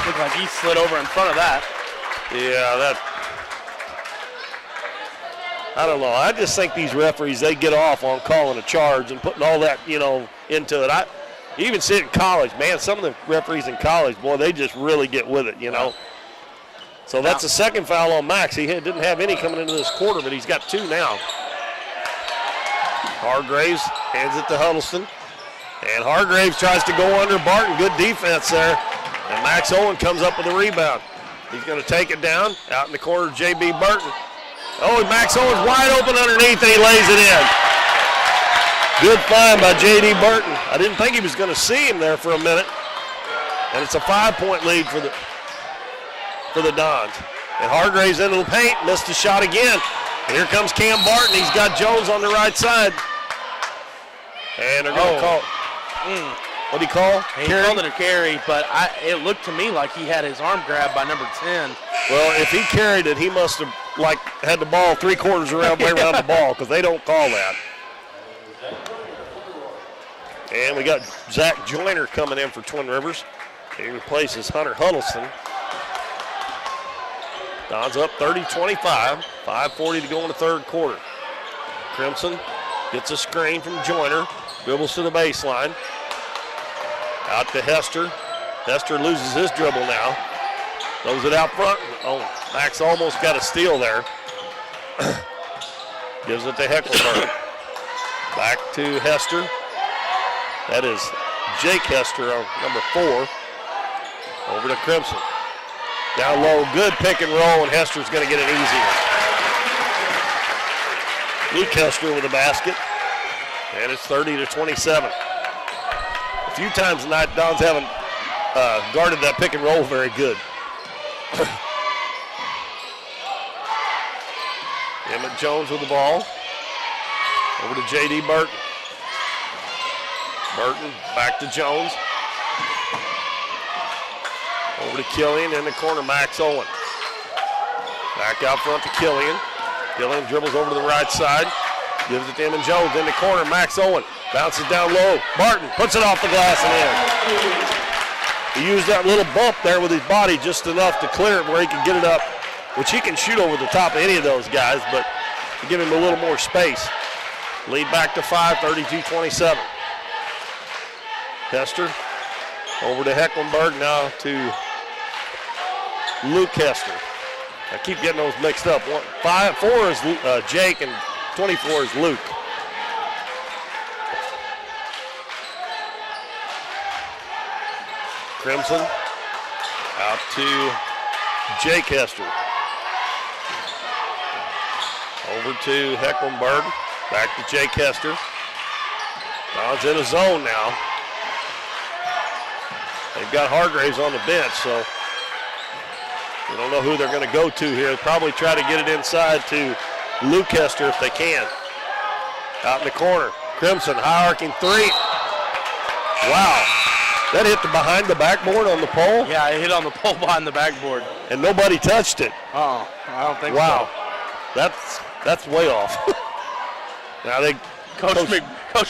Looked like he slid over in front of that. Yeah, I don't know. I just think these referees, they get off on calling a charge and putting all that, into it. You even see it in college. Man, some of the referees in college, boy, they just really get with it, So that's a second foul on Max. He didn't have any coming into this quarter, but he's got 2 now. Hargraves hands it to Huddleston. And Hargraves tries to go under Barton. Good defense there. And Max Owen comes up with a rebound. He's going to take it down. Out in the corner, J.B. Burton. Oh, and Max Owen's wide open underneath, and he lays it in. Good find by J.D. Burton. I didn't think he was going to see him there for a minute. And it's a 5-point lead for the Dons. And Hargraves into the paint, missed the shot again. And here comes Cam Barton. He's got Jones on the right side. And they're going to call. What did he call? He called it a carry, but it looked to me like he had his arm grabbed by number 10. Well, if he carried it, he must have had the ball 3/4 around the ball, because they don't call that. And we got Zach Joyner coming in for Twin Rivers. He replaces Hunter Huddleston. Dons up 30-25. 5:40 to go in the third quarter. Crimson gets a screen from Joyner. Dribbles to the baseline. Out to Hester. Hester loses his dribble now. Throws it out front. Oh, Max almost got a steal there. Gives it to Hecklenberg. Back to Hester. That is Jake Hester on number 4. Over to Crimson. Down low, good pick and roll, and Hester's going to get an easy one. Luke Hester with a basket, and it's 30-27. A few times tonight, Dons haven't guarded that pick and roll very good. Emmett Jones with the ball. Over to J.D. Burton. Burton back to Jones. Over to Killian in the corner, Max Owen. Back out front to Killian. Killian dribbles over to the right side. Gives it to Emmett Jones in the corner, Max Owen. Bounces down low. Barton puts it off the glass and in. He used that little bump there with his body just enough to clear it where he can get it up, which he can shoot over the top of any of those guys, but to give him a little more space. Lead back to 5, 32-27. Hester over to Hecklenberg, now to Luke Hester. I keep getting those mixed up. 4 is Jake and 24 is Luke. Crimson out to Jake Hester. Over to Hecklenberg. Back to Jake Hester. Don's in a zone now. They've got Hargraves on the bench, so we don't know who they're going to go to here. Probably try to get it inside to Luke Hester if they can. Out in the corner. Crimson, high arcing 3. Wow. That hit behind the backboard on the pole? Yeah, it hit on the pole behind the backboard. And nobody touched it. Oh, I don't think wow. so. That's way off. Now Coach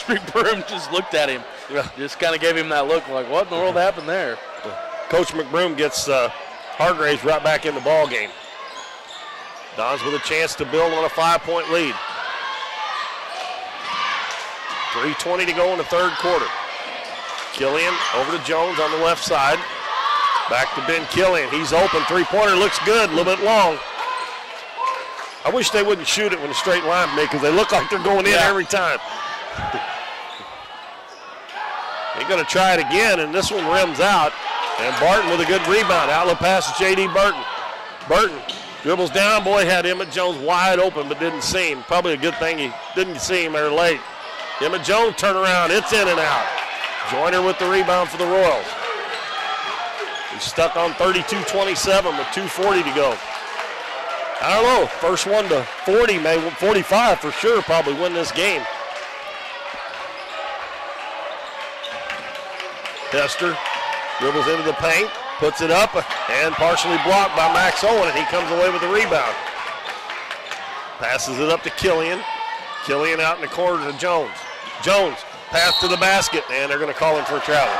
McBroom just looked at him. Yeah. Just kind of gave him that look like, what in the world happened there? Coach McBroom gets Hargraves right back in the ball game. Dons with a chance to build on a 5-point lead. 3:20 to go in the third quarter. Killian over to Jones on the left side. Back to Ben Killian. He's open. 3-pointer looks good. A little bit long. I wish they wouldn't shoot it when a straight line from me because they look like they're going in every time. They're going to try it again, and this one rims out. And Barton with a good rebound. Outlet pass to J.D. Burton. Burton dribbles down. Boy, had Emmett Jones wide open but didn't see him. Probably a good thing he didn't see him there late. Emmett Jones turn around. It's in and out. Joyner with the rebound for the Royals. He's stuck on 32-27 with 2:40 to go. I don't know. First one to 40, maybe 45 for sure, probably win this game. Hester dribbles into the paint, puts it up, and partially blocked by Max Owen, and he comes away with the rebound. Passes it up to Killian. Killian out in the corner to Jones. Jones pass to the basket, and they're going to call him for a travel.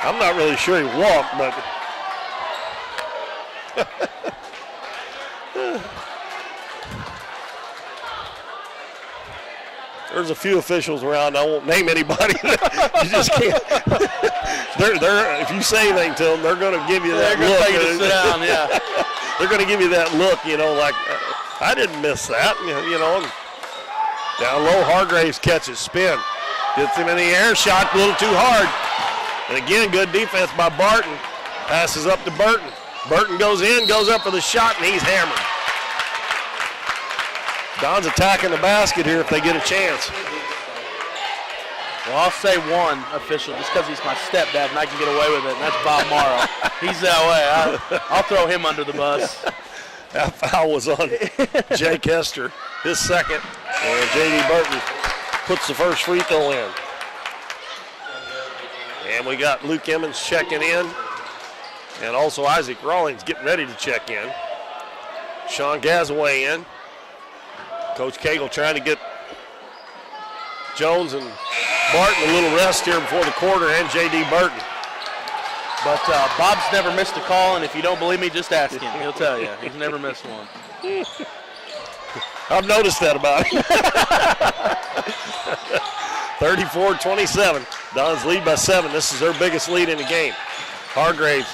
I'm not really sure he walked, but there's a few officials around. I won't name anybody. You just can't. they're, if you say anything to them, they're going to give you that look. They're going to tell you to sit down, yeah. They're going to give you that look, like, I didn't miss that, And down low, Hargraves catches, spin. Gets him in the air, shot a little too hard. And again, good defense by Barton. Passes up to Burton. Burton goes in, goes up for the shot, and he's hammered. Don's attacking the basket here if they get a chance. Well, I'll say one official just because he's my stepdad and I can get away with it, and that's Bob Morrow. He's that way. I'll throw him under the bus. That foul was on Jake Hester, his second, and J.D. Burton puts the first free throw in. And we got Luke Emmons checking in, and also Isaac Rawlings getting ready to check in. Sean Gazaway in. Coach Cagle trying to get Jones and Barton a little rest here before the quarter, and J.D. Burton. But Bob's never missed a call, and if you don't believe me, just ask him. He'll tell you. He's never missed one. I've noticed that about him. 34-27. Dons lead by 7. This is their biggest lead in the game. Hargraves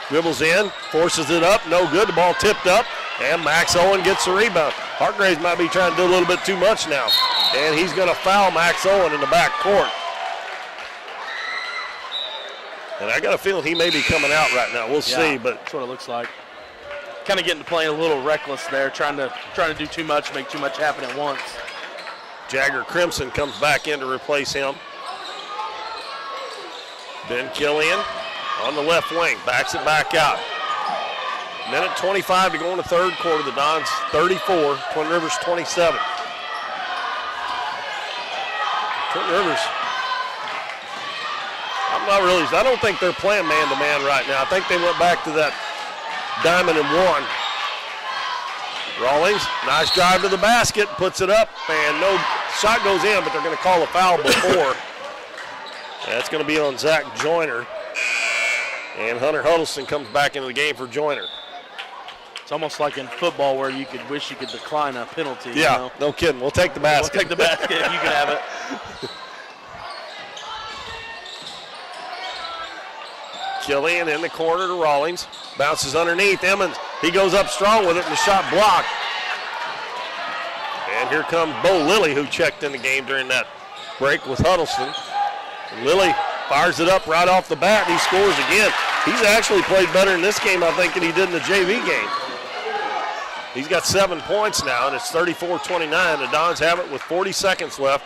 dribbles in, forces it up, no good. The ball tipped up, and Max Owen gets the rebound. Hargraves might be trying to do a little bit too much now, and he's going to foul Max Owen in the back court. And I got a feeling he may be coming out right now. We'll see, but that's what it looks like. Kind of getting to playing a little reckless there, trying to do too much, make too much happen at once. Jagger Crimson comes back in to replace him. Ben Killian on the left wing, backs it back out. Minute 25 to go in the third quarter. The Dons 34, Twin Rivers 27. Twin Rivers, I don't think they're playing man-to-man right now. I think they went back to that diamond and one. Rawlings, nice drive to the basket, puts it up, and no shot goes in, but they're going to call a foul before. That's going to be on Zach Joyner. And Hunter Huddleston comes back into the game for Joyner. It's almost like in football where you could wish you could decline a penalty. Yeah, no kidding. We'll take the basket. We'll take the basket if you can have it. Killian in the corner to Rawlings. Bounces underneath. Emmons, he goes up strong with it, and the shot blocked. And here comes Bo Lilly, who checked in the game during that break with Huddleston. Lilly fires it up right off the bat, and he scores again. He's actually played better in this game, I think, than he did in the JV game. He's got 7 points now, and it's 34-29. The Dons have it with 40 seconds left.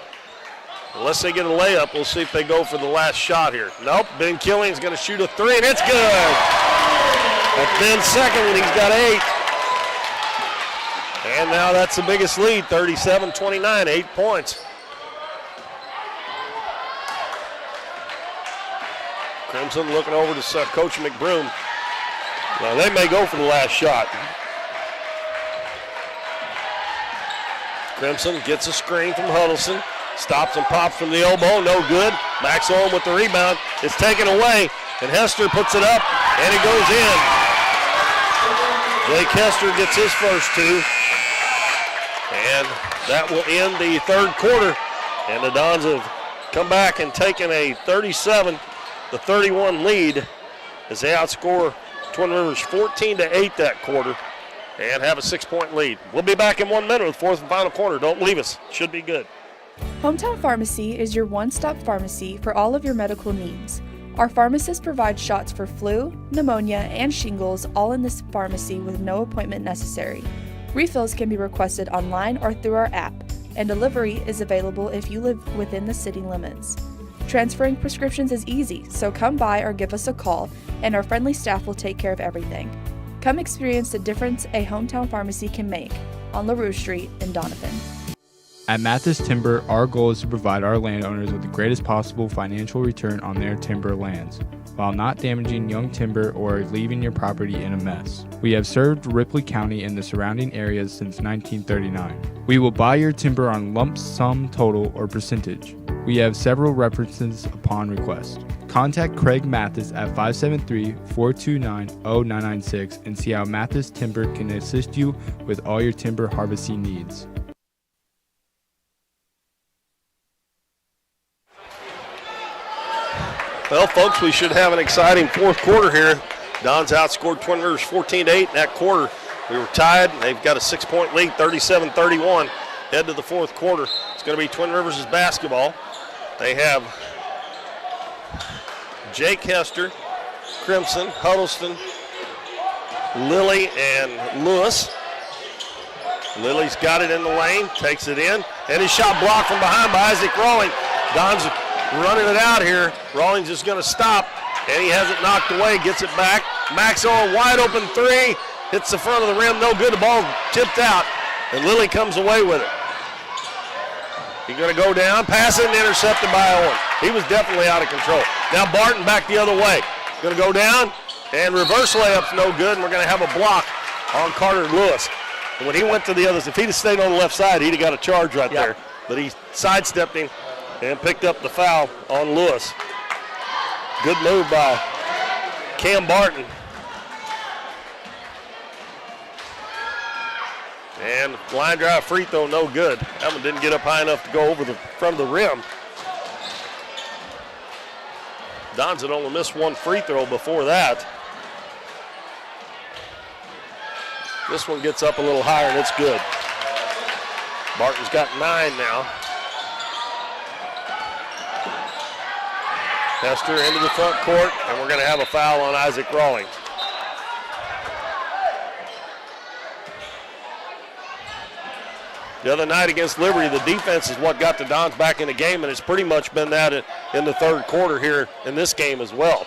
Unless they get a layup, we'll see if they go for the last shot here. Nope, Ben Killian's going to shoot a three, and it's good. That's Ben's second, and he's got 8. And now that's the biggest lead, 37-29, 8 points. Crimson looking over to Coach McBroom. Now they may go for the last shot. Crimson gets a screen from Huddleston. Stops and pops from the elbow, no good. Max Owen with the rebound. It's taken away, and Hester puts it up, and it goes in. Blake Hester gets his first 2. And that will end the third quarter. And the Dons have come back and taken a 37-31 lead as they outscore Twin Rivers 14-8 that quarter and have a 6-point lead. We'll be back in 1 minute with fourth and final quarter. Don't leave us. Should be good. Hometown Pharmacy is your one-stop pharmacy for all of your medical needs. Our pharmacists provide shots for flu, pneumonia, and shingles all in this pharmacy with no appointment necessary. Refills can be requested online or through our app, and delivery is available if you live within the city limits. Transferring prescriptions is easy, so come by or give us a call, and our friendly staff will take care of everything. Come experience the difference a hometown pharmacy can make on LaRue Street in Doniphan. At Mathis Timber, our goal is to provide our landowners with the greatest possible financial return on their timber lands, while not damaging young timber or leaving your property in a mess. We have served Ripley County and the surrounding areas since 1939. We will buy your timber on lump sum total or percentage. We have several references upon request. Contact Craig Mathis at 573-429-0996 and see how Mathis Timber can assist you with all your timber harvesting needs. Well, folks, we should have an exciting fourth quarter here. Dons outscored Twin Rivers 14-8 in that quarter. We were tied. They've got a 6-point lead, 37-31. Head to the fourth quarter. It's going to be Twin Rivers' basketball. They have Jake Hester, Crimson, Huddleston, Lilly, and Lewis. Lily's got it in the lane, takes it in, and his shot blocked from behind by Isaac Rawlings. Don's running it out here. Rawlings is going to stop, and he has it knocked away, gets it back. Max Owen, wide open three, hits the front of the rim, no good. The ball tipped out, and Lilly comes away with it. He's going to go down, pass it, and intercepted by Owen. He was definitely out of control. Now Barton back the other way. Going to go down, and reverse layup's no good, and we're going to have a block on Carter Lewis. And when he went to the others, if he'd have stayed on the left side, he'd have got a charge right there. But he sidestepped him and picked up the foul on Lewis. Good move by Cam Barton. And line drive free throw, no good. That one didn't get up high enough to go over the front of the rim. Dons had only missed one free throw before that. This one gets up a little higher and it's good. Barton's got 9 now. Hester into the front court, and we're going to have a foul on Isaac Rawlings. The other night against Liberty, the defense is what got the Dons back in the game, and it's pretty much been that in the third quarter here in this game as well.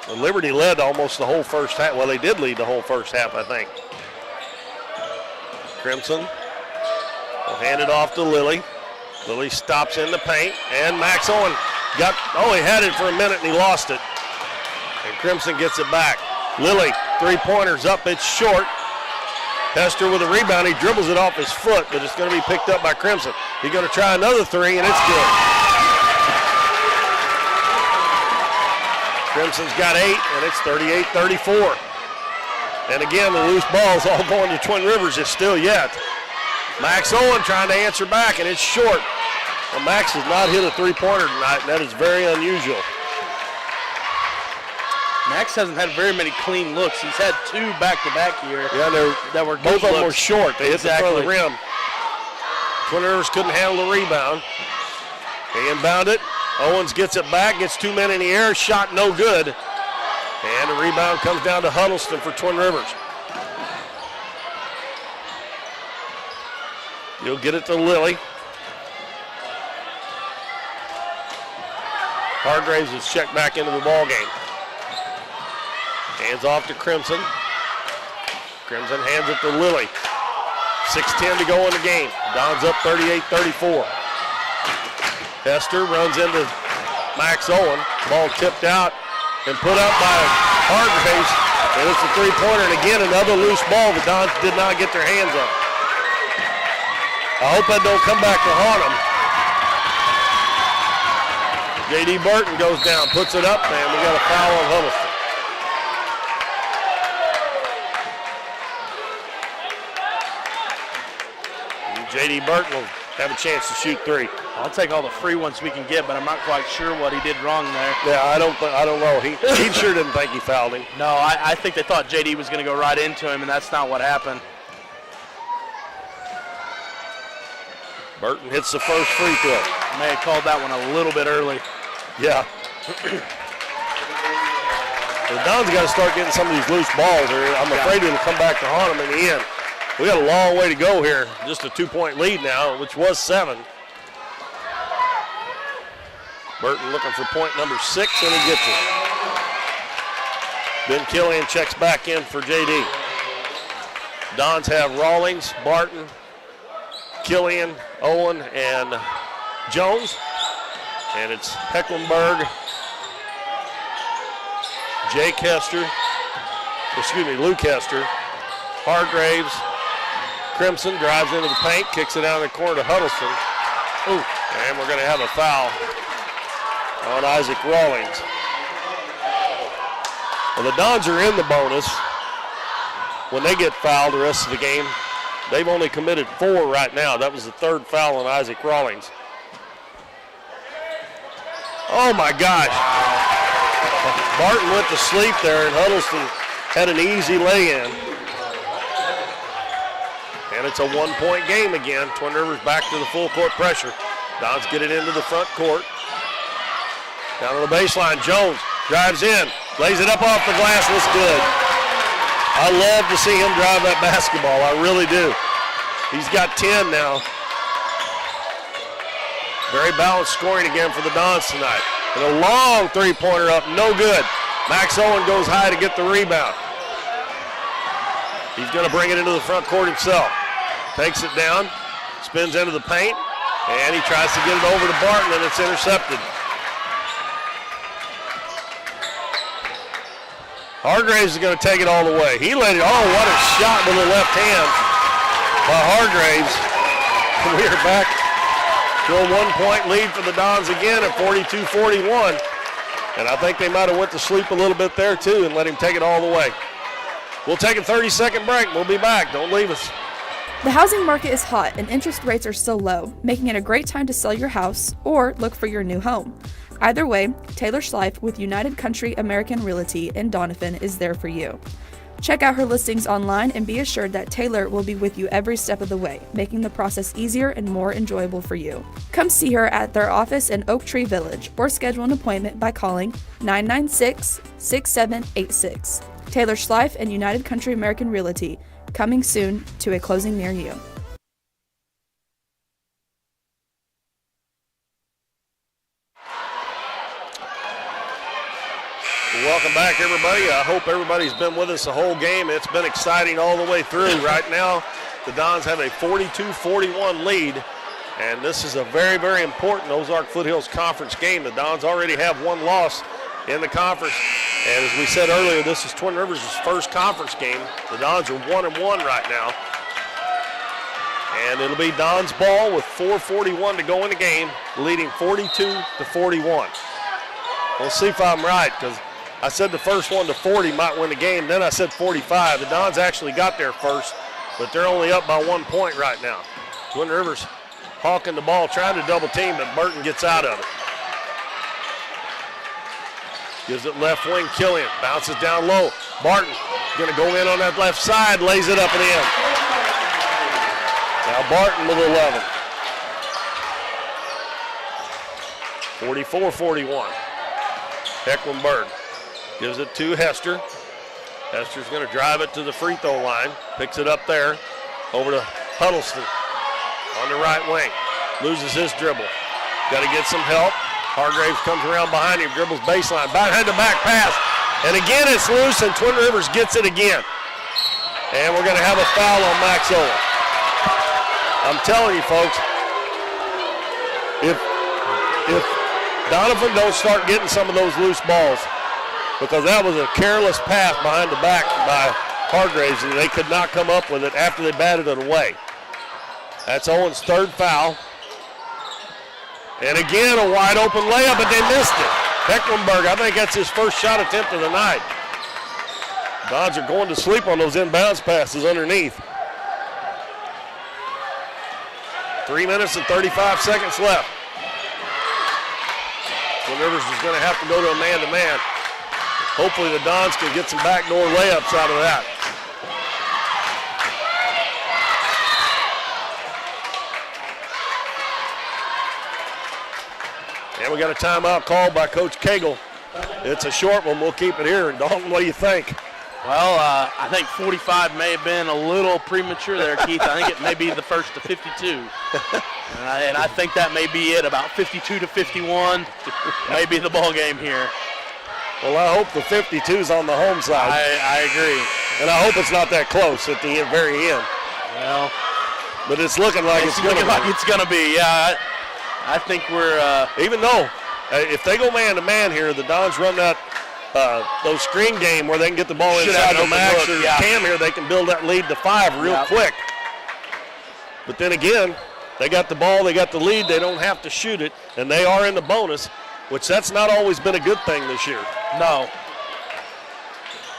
And Liberty led almost the whole first half. Well, they did lead the whole first half, I think. Crimson will hand it off to Lilly. Lilly stops in the paint, and Max Owen he had it for a minute and he lost it. And Crimson gets it back. Lilly, three-pointers up, it's short. Hester with a rebound, he dribbles it off his foot, but it's going to be picked up by Crimson. He's going to try another three, and it's good. Crimson's got 8, and it's 38-34. And again, the loose ball is all going to Twin Rivers. It's still yet. Max Owen trying to answer back, and it's short. Well, Max has not hit a three-pointer tonight, and that is very unusual. Max hasn't had very many clean looks. He's had 2 back-to-back here. Yeah, that were good both of them were looks. short. They hit the front of the rim. Twin Rivers couldn't handle the rebound. They inbound it. Owens gets it back, gets 2 men in the air, shot no good. And the rebound comes down to Huddleston for Twin Rivers. You'll get it to Lilly. Hargraves is checked back into the ball game. Hands off to Crimson. Crimson hands it to Lilly. 6:10 to go in the game. Dons up 38-34. Hester runs into Max Owen. Ball tipped out and put up by Hargraves. And it's a three-pointer. And again, another loose ball. The Dons did not get their hands on. I hope that don't come back to haunt them. J.D. Burton goes down, puts it up, and we got a foul on Huddleston. J.D. Burton will have a chance to shoot 3. I'll take all the free ones we can get, but I'm not quite sure what he did wrong there. Yeah, I don't know. He sure didn't think he fouled him. No, I think they thought J.D. was going to go right into him, and that's not what happened. Burton hits the first free throw. May have called that one a little bit early. Yeah. The Dons got to start getting some of these loose balls, or I'm afraid it'll come back to haunt them in the end. We got a long way to go here. Just a 2-point lead now, which was 7. Burton looking for point number 6, and he gets it. Ben Killian checks back in for J.D. Dons have Rawlings, Barton, Killian, Owen, and Jones. And it's Hecklenberg, Luke Hester. Hargraves. Crimson drives into the paint, kicks it down the corner to Huddleston. Ooh, and we're going to have a foul on Isaac Rawlings. Well, the Dons are in the bonus. When they get fouled the rest of the game, they've only committed 4 right now. That was the 3rd foul on Isaac Rawlings. Oh my gosh. Barton went to sleep there, and Huddleston had an easy lay-in. And it's a 1-point game again. Twin Rivers back to the full court pressure. Dons get it into the front court. Down to the baseline, Jones drives in, lays it up off the glass, looks good. I love to see him drive that basketball, I really do. He's got 10 now. Very balanced scoring again for the Dons tonight. And a long three-pointer up, no good. Max Owen goes high to get the rebound. He's going to bring it into the front court himself. Takes it down, spins into the paint, and he tries to get it over to Barton, and it's intercepted. Hargraves is going to take it all the way. He laid it, oh, what a shot with the left hand by Hargraves. We are back to a 1-point lead for the Dons again at 42-41. And I think they might have went to sleep a little bit there too and let him take it all the way. We'll take a 30-second break. We'll be back. Don't leave us. The housing market is hot and interest rates are still low, making it a great time to sell your house or look for your new home. Either way, Taylor Schleif with United Country American Realty in Doniphan is there for you. Check out her listings online and be assured that Taylor will be with you every step of the way, making the process easier and more enjoyable for you. Come see her at their office in Oak Tree Village or schedule an appointment by calling 996-6786. Taylor Schleif and United Country American Realty, coming soon to a closing near you. Welcome back, everybody. I hope everybody's been with us the whole game. It's been exciting all the way through. Right now, the Dons have a 42-41 lead, and this is a very, very important Ozark Foothills Conference game. The Dons already have 1 loss in the conference, and as we said earlier, this is Twin Rivers' first conference game. The Dons are 1-1 right now, and it'll be Dons ball with 4:41 to go in the game, leading 42-41. We'll see if I'm right, because I said the first one to 40 might win the game. Then I said 45. The Dons actually got there first, but they're only up by 1 point right now. Twin Rivers hawking the ball, trying to double team, but Burton gets out of it. Gives it left wing, Killian. Bounces down low. Barton going to go in on that left side, lays it up and in. Now Barton with 11. 44-41. Ecklenberg gives it to Hester. Hester's going to drive it to the free throw line. Picks it up there. Over to Huddleston on the right wing. Loses his dribble. Got to get some help. Hargraves comes around behind him, dribbles baseline. Behind-the-back pass. And again it's loose, and Twin Rivers gets it again. And we're going to have a foul on Max Owen. I'm telling you, folks, if Doniphan don't start getting some of those loose balls, because that was a careless pass behind the back by Hargraves, and they could not come up with it after they batted it away. That's Owen's 3rd foul. And again, a wide open layup, but they missed it. Hecklenberg, I think that's his first shot attempt of the night. Dons are going to sleep on those inbounds passes underneath. 3 minutes and 35 seconds left. Twin Rivers is going to have to go to a man-to-man. Hopefully the Dons can get some backdoor layups out of that. And we got a timeout called by Coach Cagle. It's a short one. We'll keep it here. And Dalton, what do you think? Well, I think 45 may have been a little premature there, Keith. I think it may be the first to 52. And I think that may be it, about 52-51. Maybe the ball game here. Well, I hope the 52's on the home side. I agree. And I hope it's not that close at the very end. Well, but it's looking like it's going to be. Like it's going to be, yeah. I think we're even though if they go man to man here, the Dons run that those screen game where they can get the ball inside the Max or Cam here, they can build that lead to 5 real quick. But then again, they got the ball, they got the lead, they don't have to shoot it, and they are in the bonus, which that's not always been a good thing this year. No.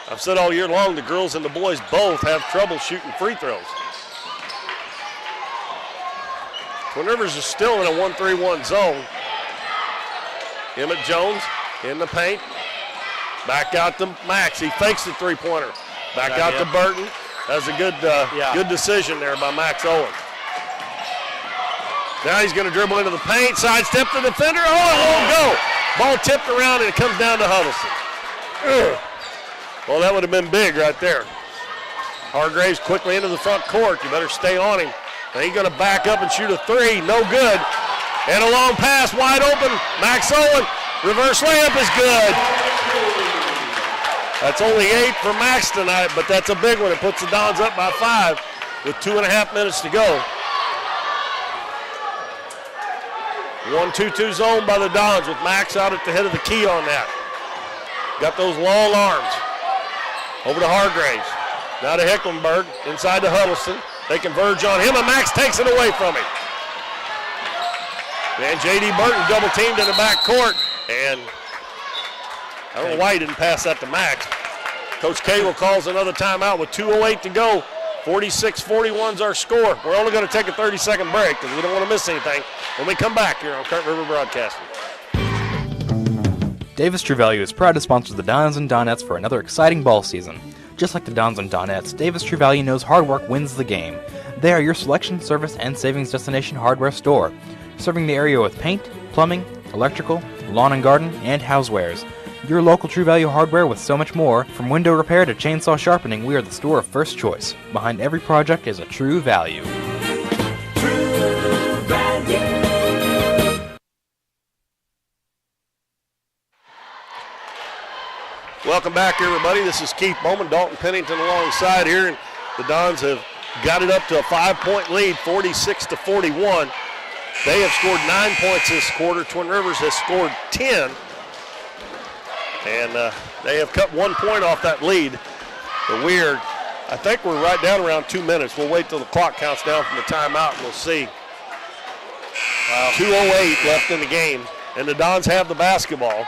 I've said all year long the girls and the boys both have trouble shooting free throws. Twin Rivers is still in a 1-3-1 zone. Emmett Jones in the paint. Back out to Max. He fakes the three-pointer. Back out to Burton. That's a good decision there by Max Owen. Now he's going to dribble into the paint, sidestep the defender. Oh, it won't go. Ball tipped around and it comes down to Huddleston. Well, that would have been big right there. Hargraves quickly into the front court. You better stay on him. Now he's going to back up and shoot a 3. No good. And a long pass, wide open. Max Owen, reverse layup is good. That's only 8 for Max tonight, but that's a big one. It puts the Dons up by 5 with 2.5 minutes to go. 1-2-2 zone by the Dons with Max out at the head of the key on that. Got those long arms. Over to Hargraves. Now to Hecklenberg, inside to Huddleston. They converge on him, and Max takes it away from him. And J.D. Burton double teamed in the back court, and I don't know why he didn't pass that to Max. Coach Cagle calls another timeout with 2:08 to go. 46-41's our score. We're only going to take a 30-second break because we don't want to miss anything when we come back here on Current River Broadcasting. Davis True Value is proud to sponsor the Dons and Donettes for another exciting ball season. Just like the Dons and Donettes, Davis True Value knows hard work wins the game. They are your selection, service, and savings destination hardware store, serving the area with paint, plumbing, electrical, lawn and garden, and housewares. Your local True Value hardware with so much more. From window repair to chainsaw sharpening, we are the store of first choice. Behind every project is a True Value. True Value. Welcome back, everybody. This is Keith Bowman, Dalton Pennington alongside here, and the Dons have got it up to a 5-point lead, 46-41. They have scored 9 points this quarter. Twin Rivers has scored 10. And they have cut 1 point off that lead. But I think we're right down around 2 minutes. We'll wait till the clock counts down from the timeout and we'll see. 2:08 left in the game, and the Dons have the basketball.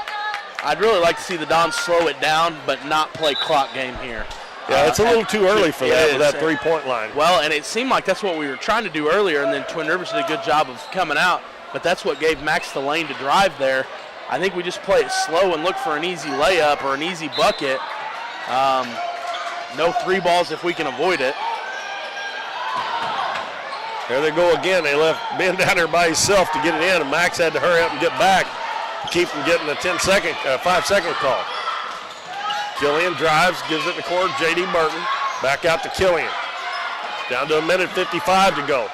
I'd really like to see the Dons slow it down, but not play clock game here. Yeah, it's a little too early for that with that 3-point line. Well, and it seemed like that's what we were trying to do earlier, and then Twin Rivers did a good job of coming out, but that's what gave Max the lane to drive there. I think we just play it slow and look for an easy layup or an easy bucket. No 3 balls if we can avoid it. There they go again. They left Ben down there by himself to get it in, and Max had to hurry up and get back to keep from getting a 5-second call. Killian drives, gives it to court. J.D. Burton back out to Killian. Down to 1:55 to go.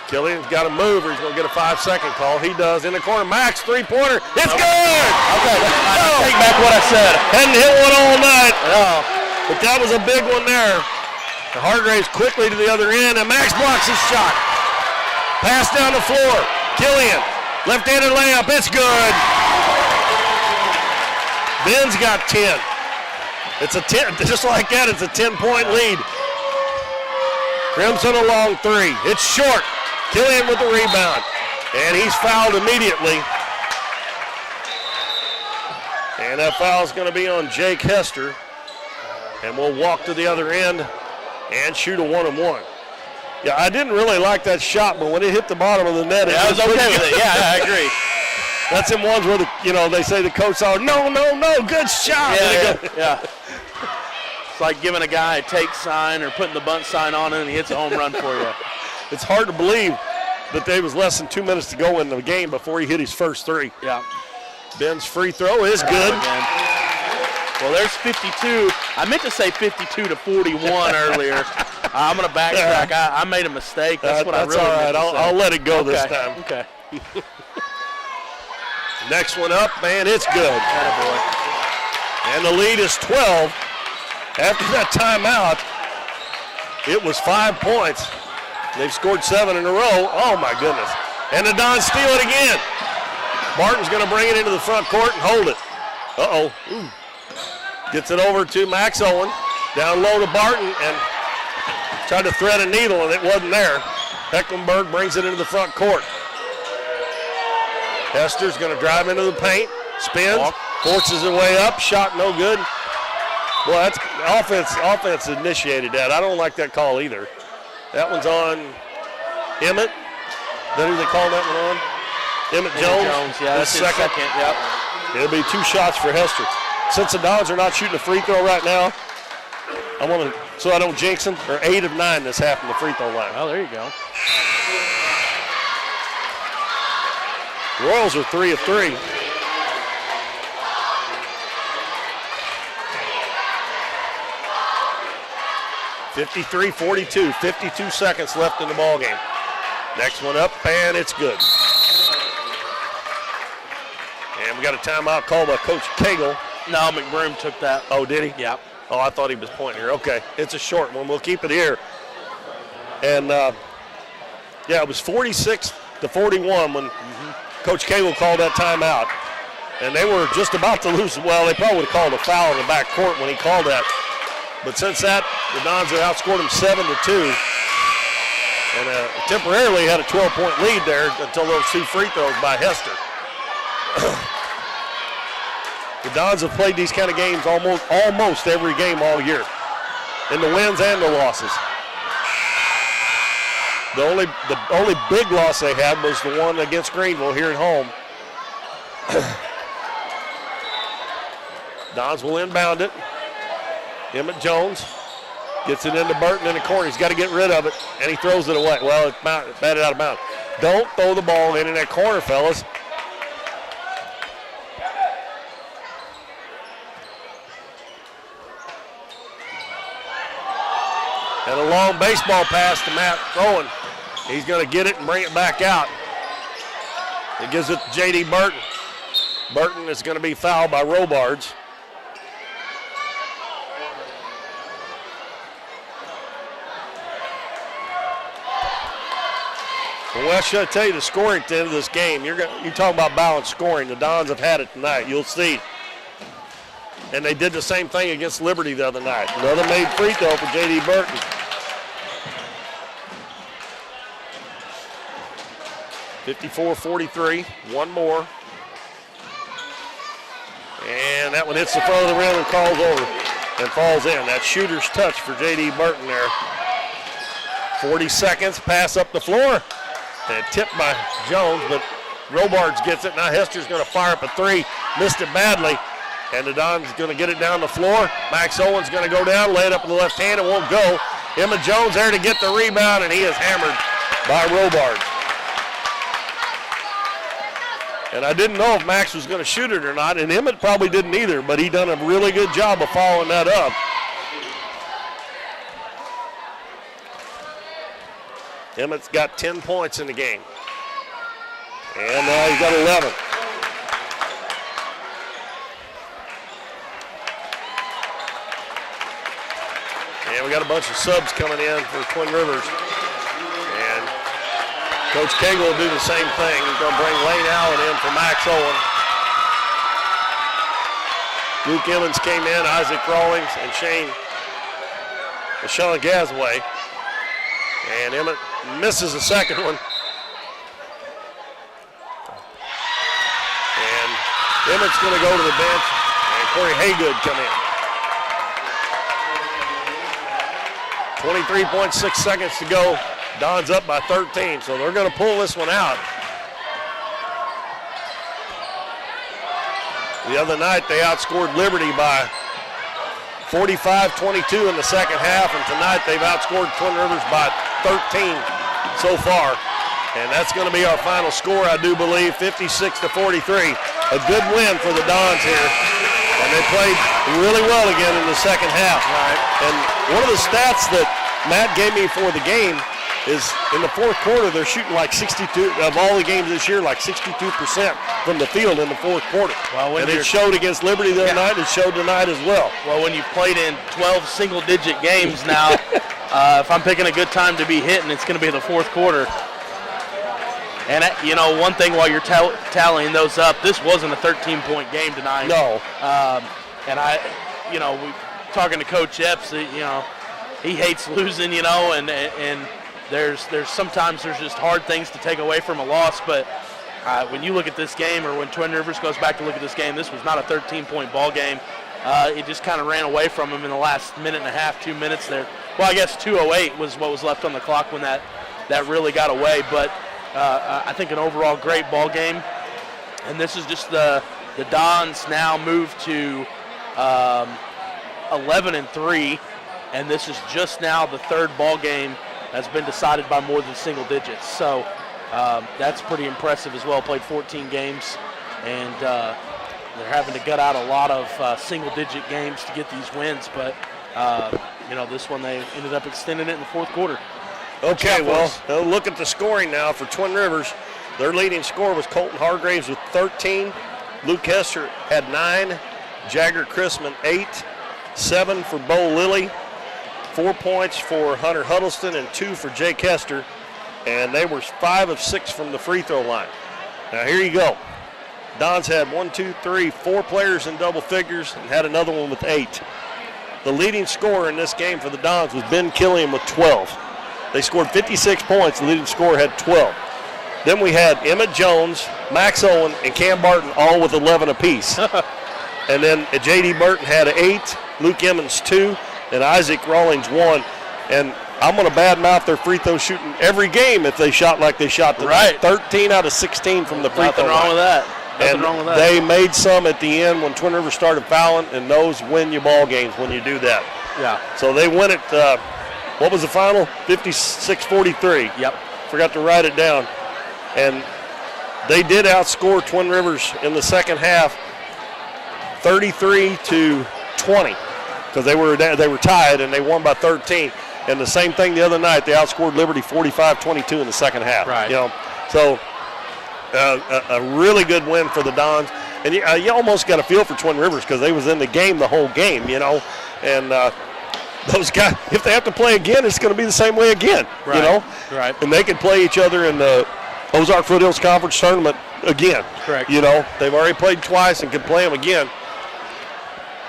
Killian's got to move or he's going to get a 5-second call. He does in the corner. Max, 3-pointer. It's good! Okay, I take back what I said. Hadn't hit one all night. No. But that was a big one there. The Hargraves quickly to the other end, and Max blocks his shot. Pass down the floor. Killian, left-handed layup. It's good. Ben's got 10. It's a 10, just like that, it's a 10-point lead. Crimson a long 3. It's short. Killian with the rebound, and he's fouled immediately. And that foul is going to be on Jake Hester, and we'll walk to the other end and shoot a 1-and-1. Yeah, I didn't really like that shot, but when it hit the bottom of the net, I was okay with it. Yeah, I agree. That's in ones where they say the coach saw, no, good shot. Yeah. It's like giving a guy a take sign or putting the bunt sign on him and he hits a home run for you. It's hard to believe that there was less than 2 minutes to go in the game before he hit his first 3. Yeah. Ben's free throw is good. Well, there's 52. I meant to say 52-41 earlier. I'm going to backtrack. I made a mistake. That's what I really meant to say. I'll let it go this time. Okay. Next one up, man, it's good. Attaboy. And the lead is 12. After that timeout, it was 5 points. They've scored 7 in a row. Oh, my goodness. And the Dons steal it again. Barton's going to bring it into the front court and hold it. Uh-oh. Ooh. Gets it over to Max Owen. Down low to Barton and tried to thread a needle and it wasn't there. Hecklenberg brings it into the front court. Hester's going to drive into the paint. Spins. Forces it way up. Shot no good. Well, that's offense initiated that. I don't like that call either. That one's on Emmett. Is that who they call that one on? Emmett Jones. Yeah, that's his second. Yep. It'll be 2 shots for Hester. Since the Dons are not shooting a free throw right now, I want to, so I don't jinx them, or 8 of 9 this half from the free throw line. Oh, there you go. Royals are 3 of 3. (53-42), 52 seconds left in the ball game. Next one up, and it's good. And we got a timeout called by Coach Cagle. No, McBroom took that. Oh, did he? Yeah. Oh, I thought he was pointing here. Okay, it's a short one. We'll keep it here. And, it was 46-41 when Coach Cagle called that timeout. And they were just about to lose. Well, they probably would have called a foul in the back court when he called that. But since that, the Dons have outscored them 7-2. And temporarily had a 12-point lead there until those 2 free throws by Hester. The Dons have played these kind of games almost every game all year, in the wins and the losses. The only big loss they had was the one against Greenville here at home. Dons will inbound it. Emmett Jones gets it into Burton in the corner. He's got to get rid of it, and he throws it away. Well, it's batted out of bounds. Don't throw the ball in that corner, fellas. And a long baseball pass to Matt Owen. He's going to get it and bring it back out. He gives it to J.D. Burton. Burton is going to be fouled by Robards. Well, I should tell you the scoring at the end of this game. You're talking about balanced scoring. The Dons have had it tonight. You'll see. And they did the same thing against Liberty the other night. Another made free throw for J.D. Burton. (54-43), one more. And that one hits the front of the rim and calls over and falls in. That shooter's touch for J.D. Burton there. 40 seconds, pass up the floor. And tipped by Jones, but Robards gets it. Now Hester's going to fire up a 3. Missed it badly. And the Dons going to get it down the floor. Max Owen's going to go down, lay it up in the left hand. It won't go. Emma Jones there to get the rebound, and he is hammered by Robards. And I didn't know if Max was going to shoot it or not, and Emmett probably didn't either, but he done a really good job of following that up. Emmett's got 10 points in the game. And now he's got 11. And we got a bunch of subs coming in for Twin Rivers. And Coach Cagle will do the same thing. He's going to bring Lane Allen in for Max Owen. Luke Emmons came in, Isaac Rawlings, and Sean Gasway. And Emmett misses the second one. And Emmett's going to go to the bench, and Corey Haygood come in. 23.6 seconds to go. Dons up by 13, so they're going to pull this one out. The other night they outscored Liberty by 45-22 in the second half, and tonight they've outscored Twin Rivers by 13 so far. And that's going to be our final score, I do believe, 56-43. A good win for the Dons here. And they played really well again in the second half. Right. And one of the stats that Matt gave me for the game is in the fourth quarter, they're shooting like 62, of all the games this year, like 62% from the field in the fourth quarter. Well, and it showed against Liberty the other night, it showed tonight as well. Well, when you've played in 12 single-digit games now, if I'm picking a good time to be hitting, it's going to be the fourth quarter. And, one thing while you're tallying those up, this wasn't a 13-point game tonight. No. And talking to Coach Epps, he hates losing, and there's sometimes there's just hard things to take away from a loss. But when you look at this game, or when Twin Rivers goes back to look at this game, this was not a 13-point ball game. It just kind of ran away from him in the last minute and a half, 2 minutes there. Well, I guess 2:08 was what was left on the clock when that really got away. But I think an overall great ball game. And this is just the Dons now move to 11-3, and this is just now the third ball game that's been decided by more than single digits. So that's pretty impressive as well. Played 14 games, and they're having to gut out a lot of single-digit games to get these wins. But this one they ended up extending it in the fourth quarter. Okay, well, look at the scoring now for Twin Rivers. Their leading scorer was Colton Hargraves with 13. Luke Hester had 9. Jagger Chrisman 8. 7 for Bo Lilly. 4 points for Hunter Huddleston and 2 for Jake Hester. And they were 5 of 6 from the free throw line. Now here you go. Dons had 4 players in double figures and had another one with 8. The leading scorer in this game for the Dons was Ben Killian with 12. They scored 56 points. The leading scorer had 12. Then we had Emmett Jones, Max Owen, and Cam Barton all with 11 apiece. And then J.D. Burton had 8, Luke Emmons 2, and Isaac Rawlings 1. And I'm going to badmouth their free throw shooting every game if they shot like they shot tonight. Right. 13 out of 16 from the free throw line. Nothing wrong with that. And they made some at the end when Twin Rivers started fouling, and those win you ball games when you do that. Yeah. So they win it, what was the final? 56-43. Yep. Forgot to write it down. And they did outscore Twin Rivers in the second half 33-20 because they were tied and they won by 13. And the same thing the other night, they outscored Liberty 45-22 in the second half. Right. So a really good win for the Dons. And you almost got a feel for Twin Rivers because they was in the game the whole game, And those guys, if they have to play again, it's going to be the same way again, Right. Right. And they could play each other in the Ozark Foothills Conference Tournament again. Correct. They've already played twice and could play them again.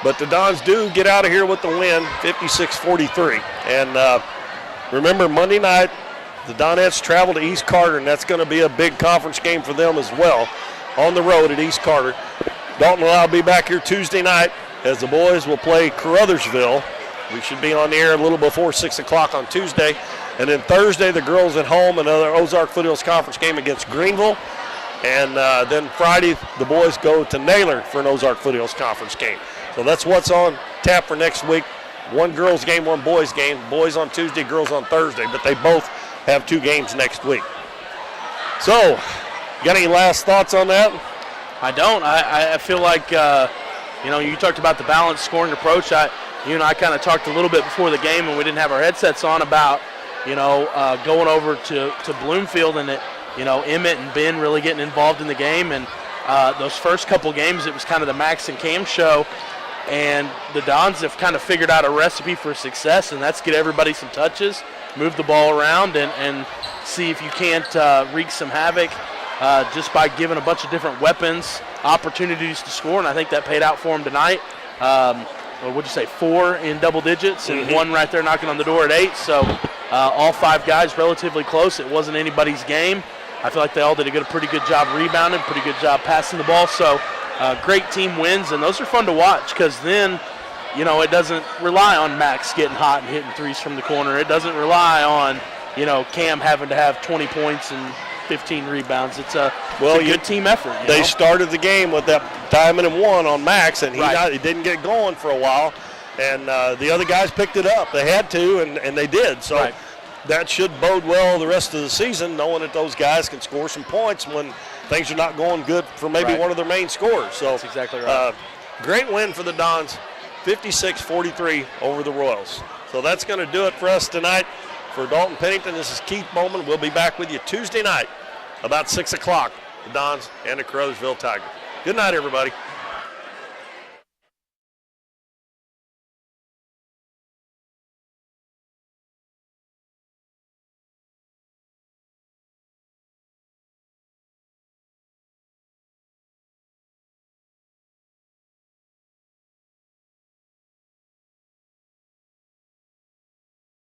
But the Dons do get out of here with the win, 56-43. And remember, Monday night, the Donettes travel to East Carter, and that's going to be a big conference game for them as well, on the road at East Carter. Dalton and I will be back here Tuesday night as the boys will play Caruthersville. We should be on the air a little before 6 o'clock on Tuesday. And then Thursday, the girls at home, another Ozark Foothills Conference game against Greenville. And then Friday, the boys go to Naylor for an Ozark Foothills Conference game. So that's what's on tap for next week. One girls game, one boys game. Boys on Tuesday, girls on Thursday. But they both have 2 games next week. So, you got any last thoughts on that? I don't. I feel like, you talked about the balanced scoring approach. I kind of talked a little bit before the game when we didn't have our headsets on about, going over to Bloomfield and Emmett and Ben really getting involved in the game. And those first couple games, it was kind of the Max and Cam show. And the Dons have kind of figured out a recipe for success, and that's get everybody some touches, move the ball around, and see if you can't wreak some havoc just by giving a bunch of different weapons opportunities to score. And I think that paid out for them tonight. What'd you say, 4 in double digits and 1 right there knocking on the door at 8. So all 5 guys relatively close. It wasn't anybody's game. I feel like they all did a pretty good job rebounding, pretty good job passing the ball. So great team wins, and those are fun to watch because then, it doesn't rely on Max getting hot and hitting threes from the corner. It doesn't rely on, Cam having to have 20 points and 15 rebounds. It's a good team effort. They started the game with that diamond and 1 on Max, and he didn't get going for a while. And the other guys picked it up. They had to, and they did. So that should bode well the rest of the season, knowing that those guys can score some points when things are not going good for maybe one of their main scorers. So that's exactly right. Great win for the Dons, 56-43 over the Royals. So that's going to do it for us tonight. For Dalton Pennington, this is Keith Bowman. We'll be back with you Tuesday night about 6 o'clock, the Dons and the Caruthersville Tigers. Good night, everybody.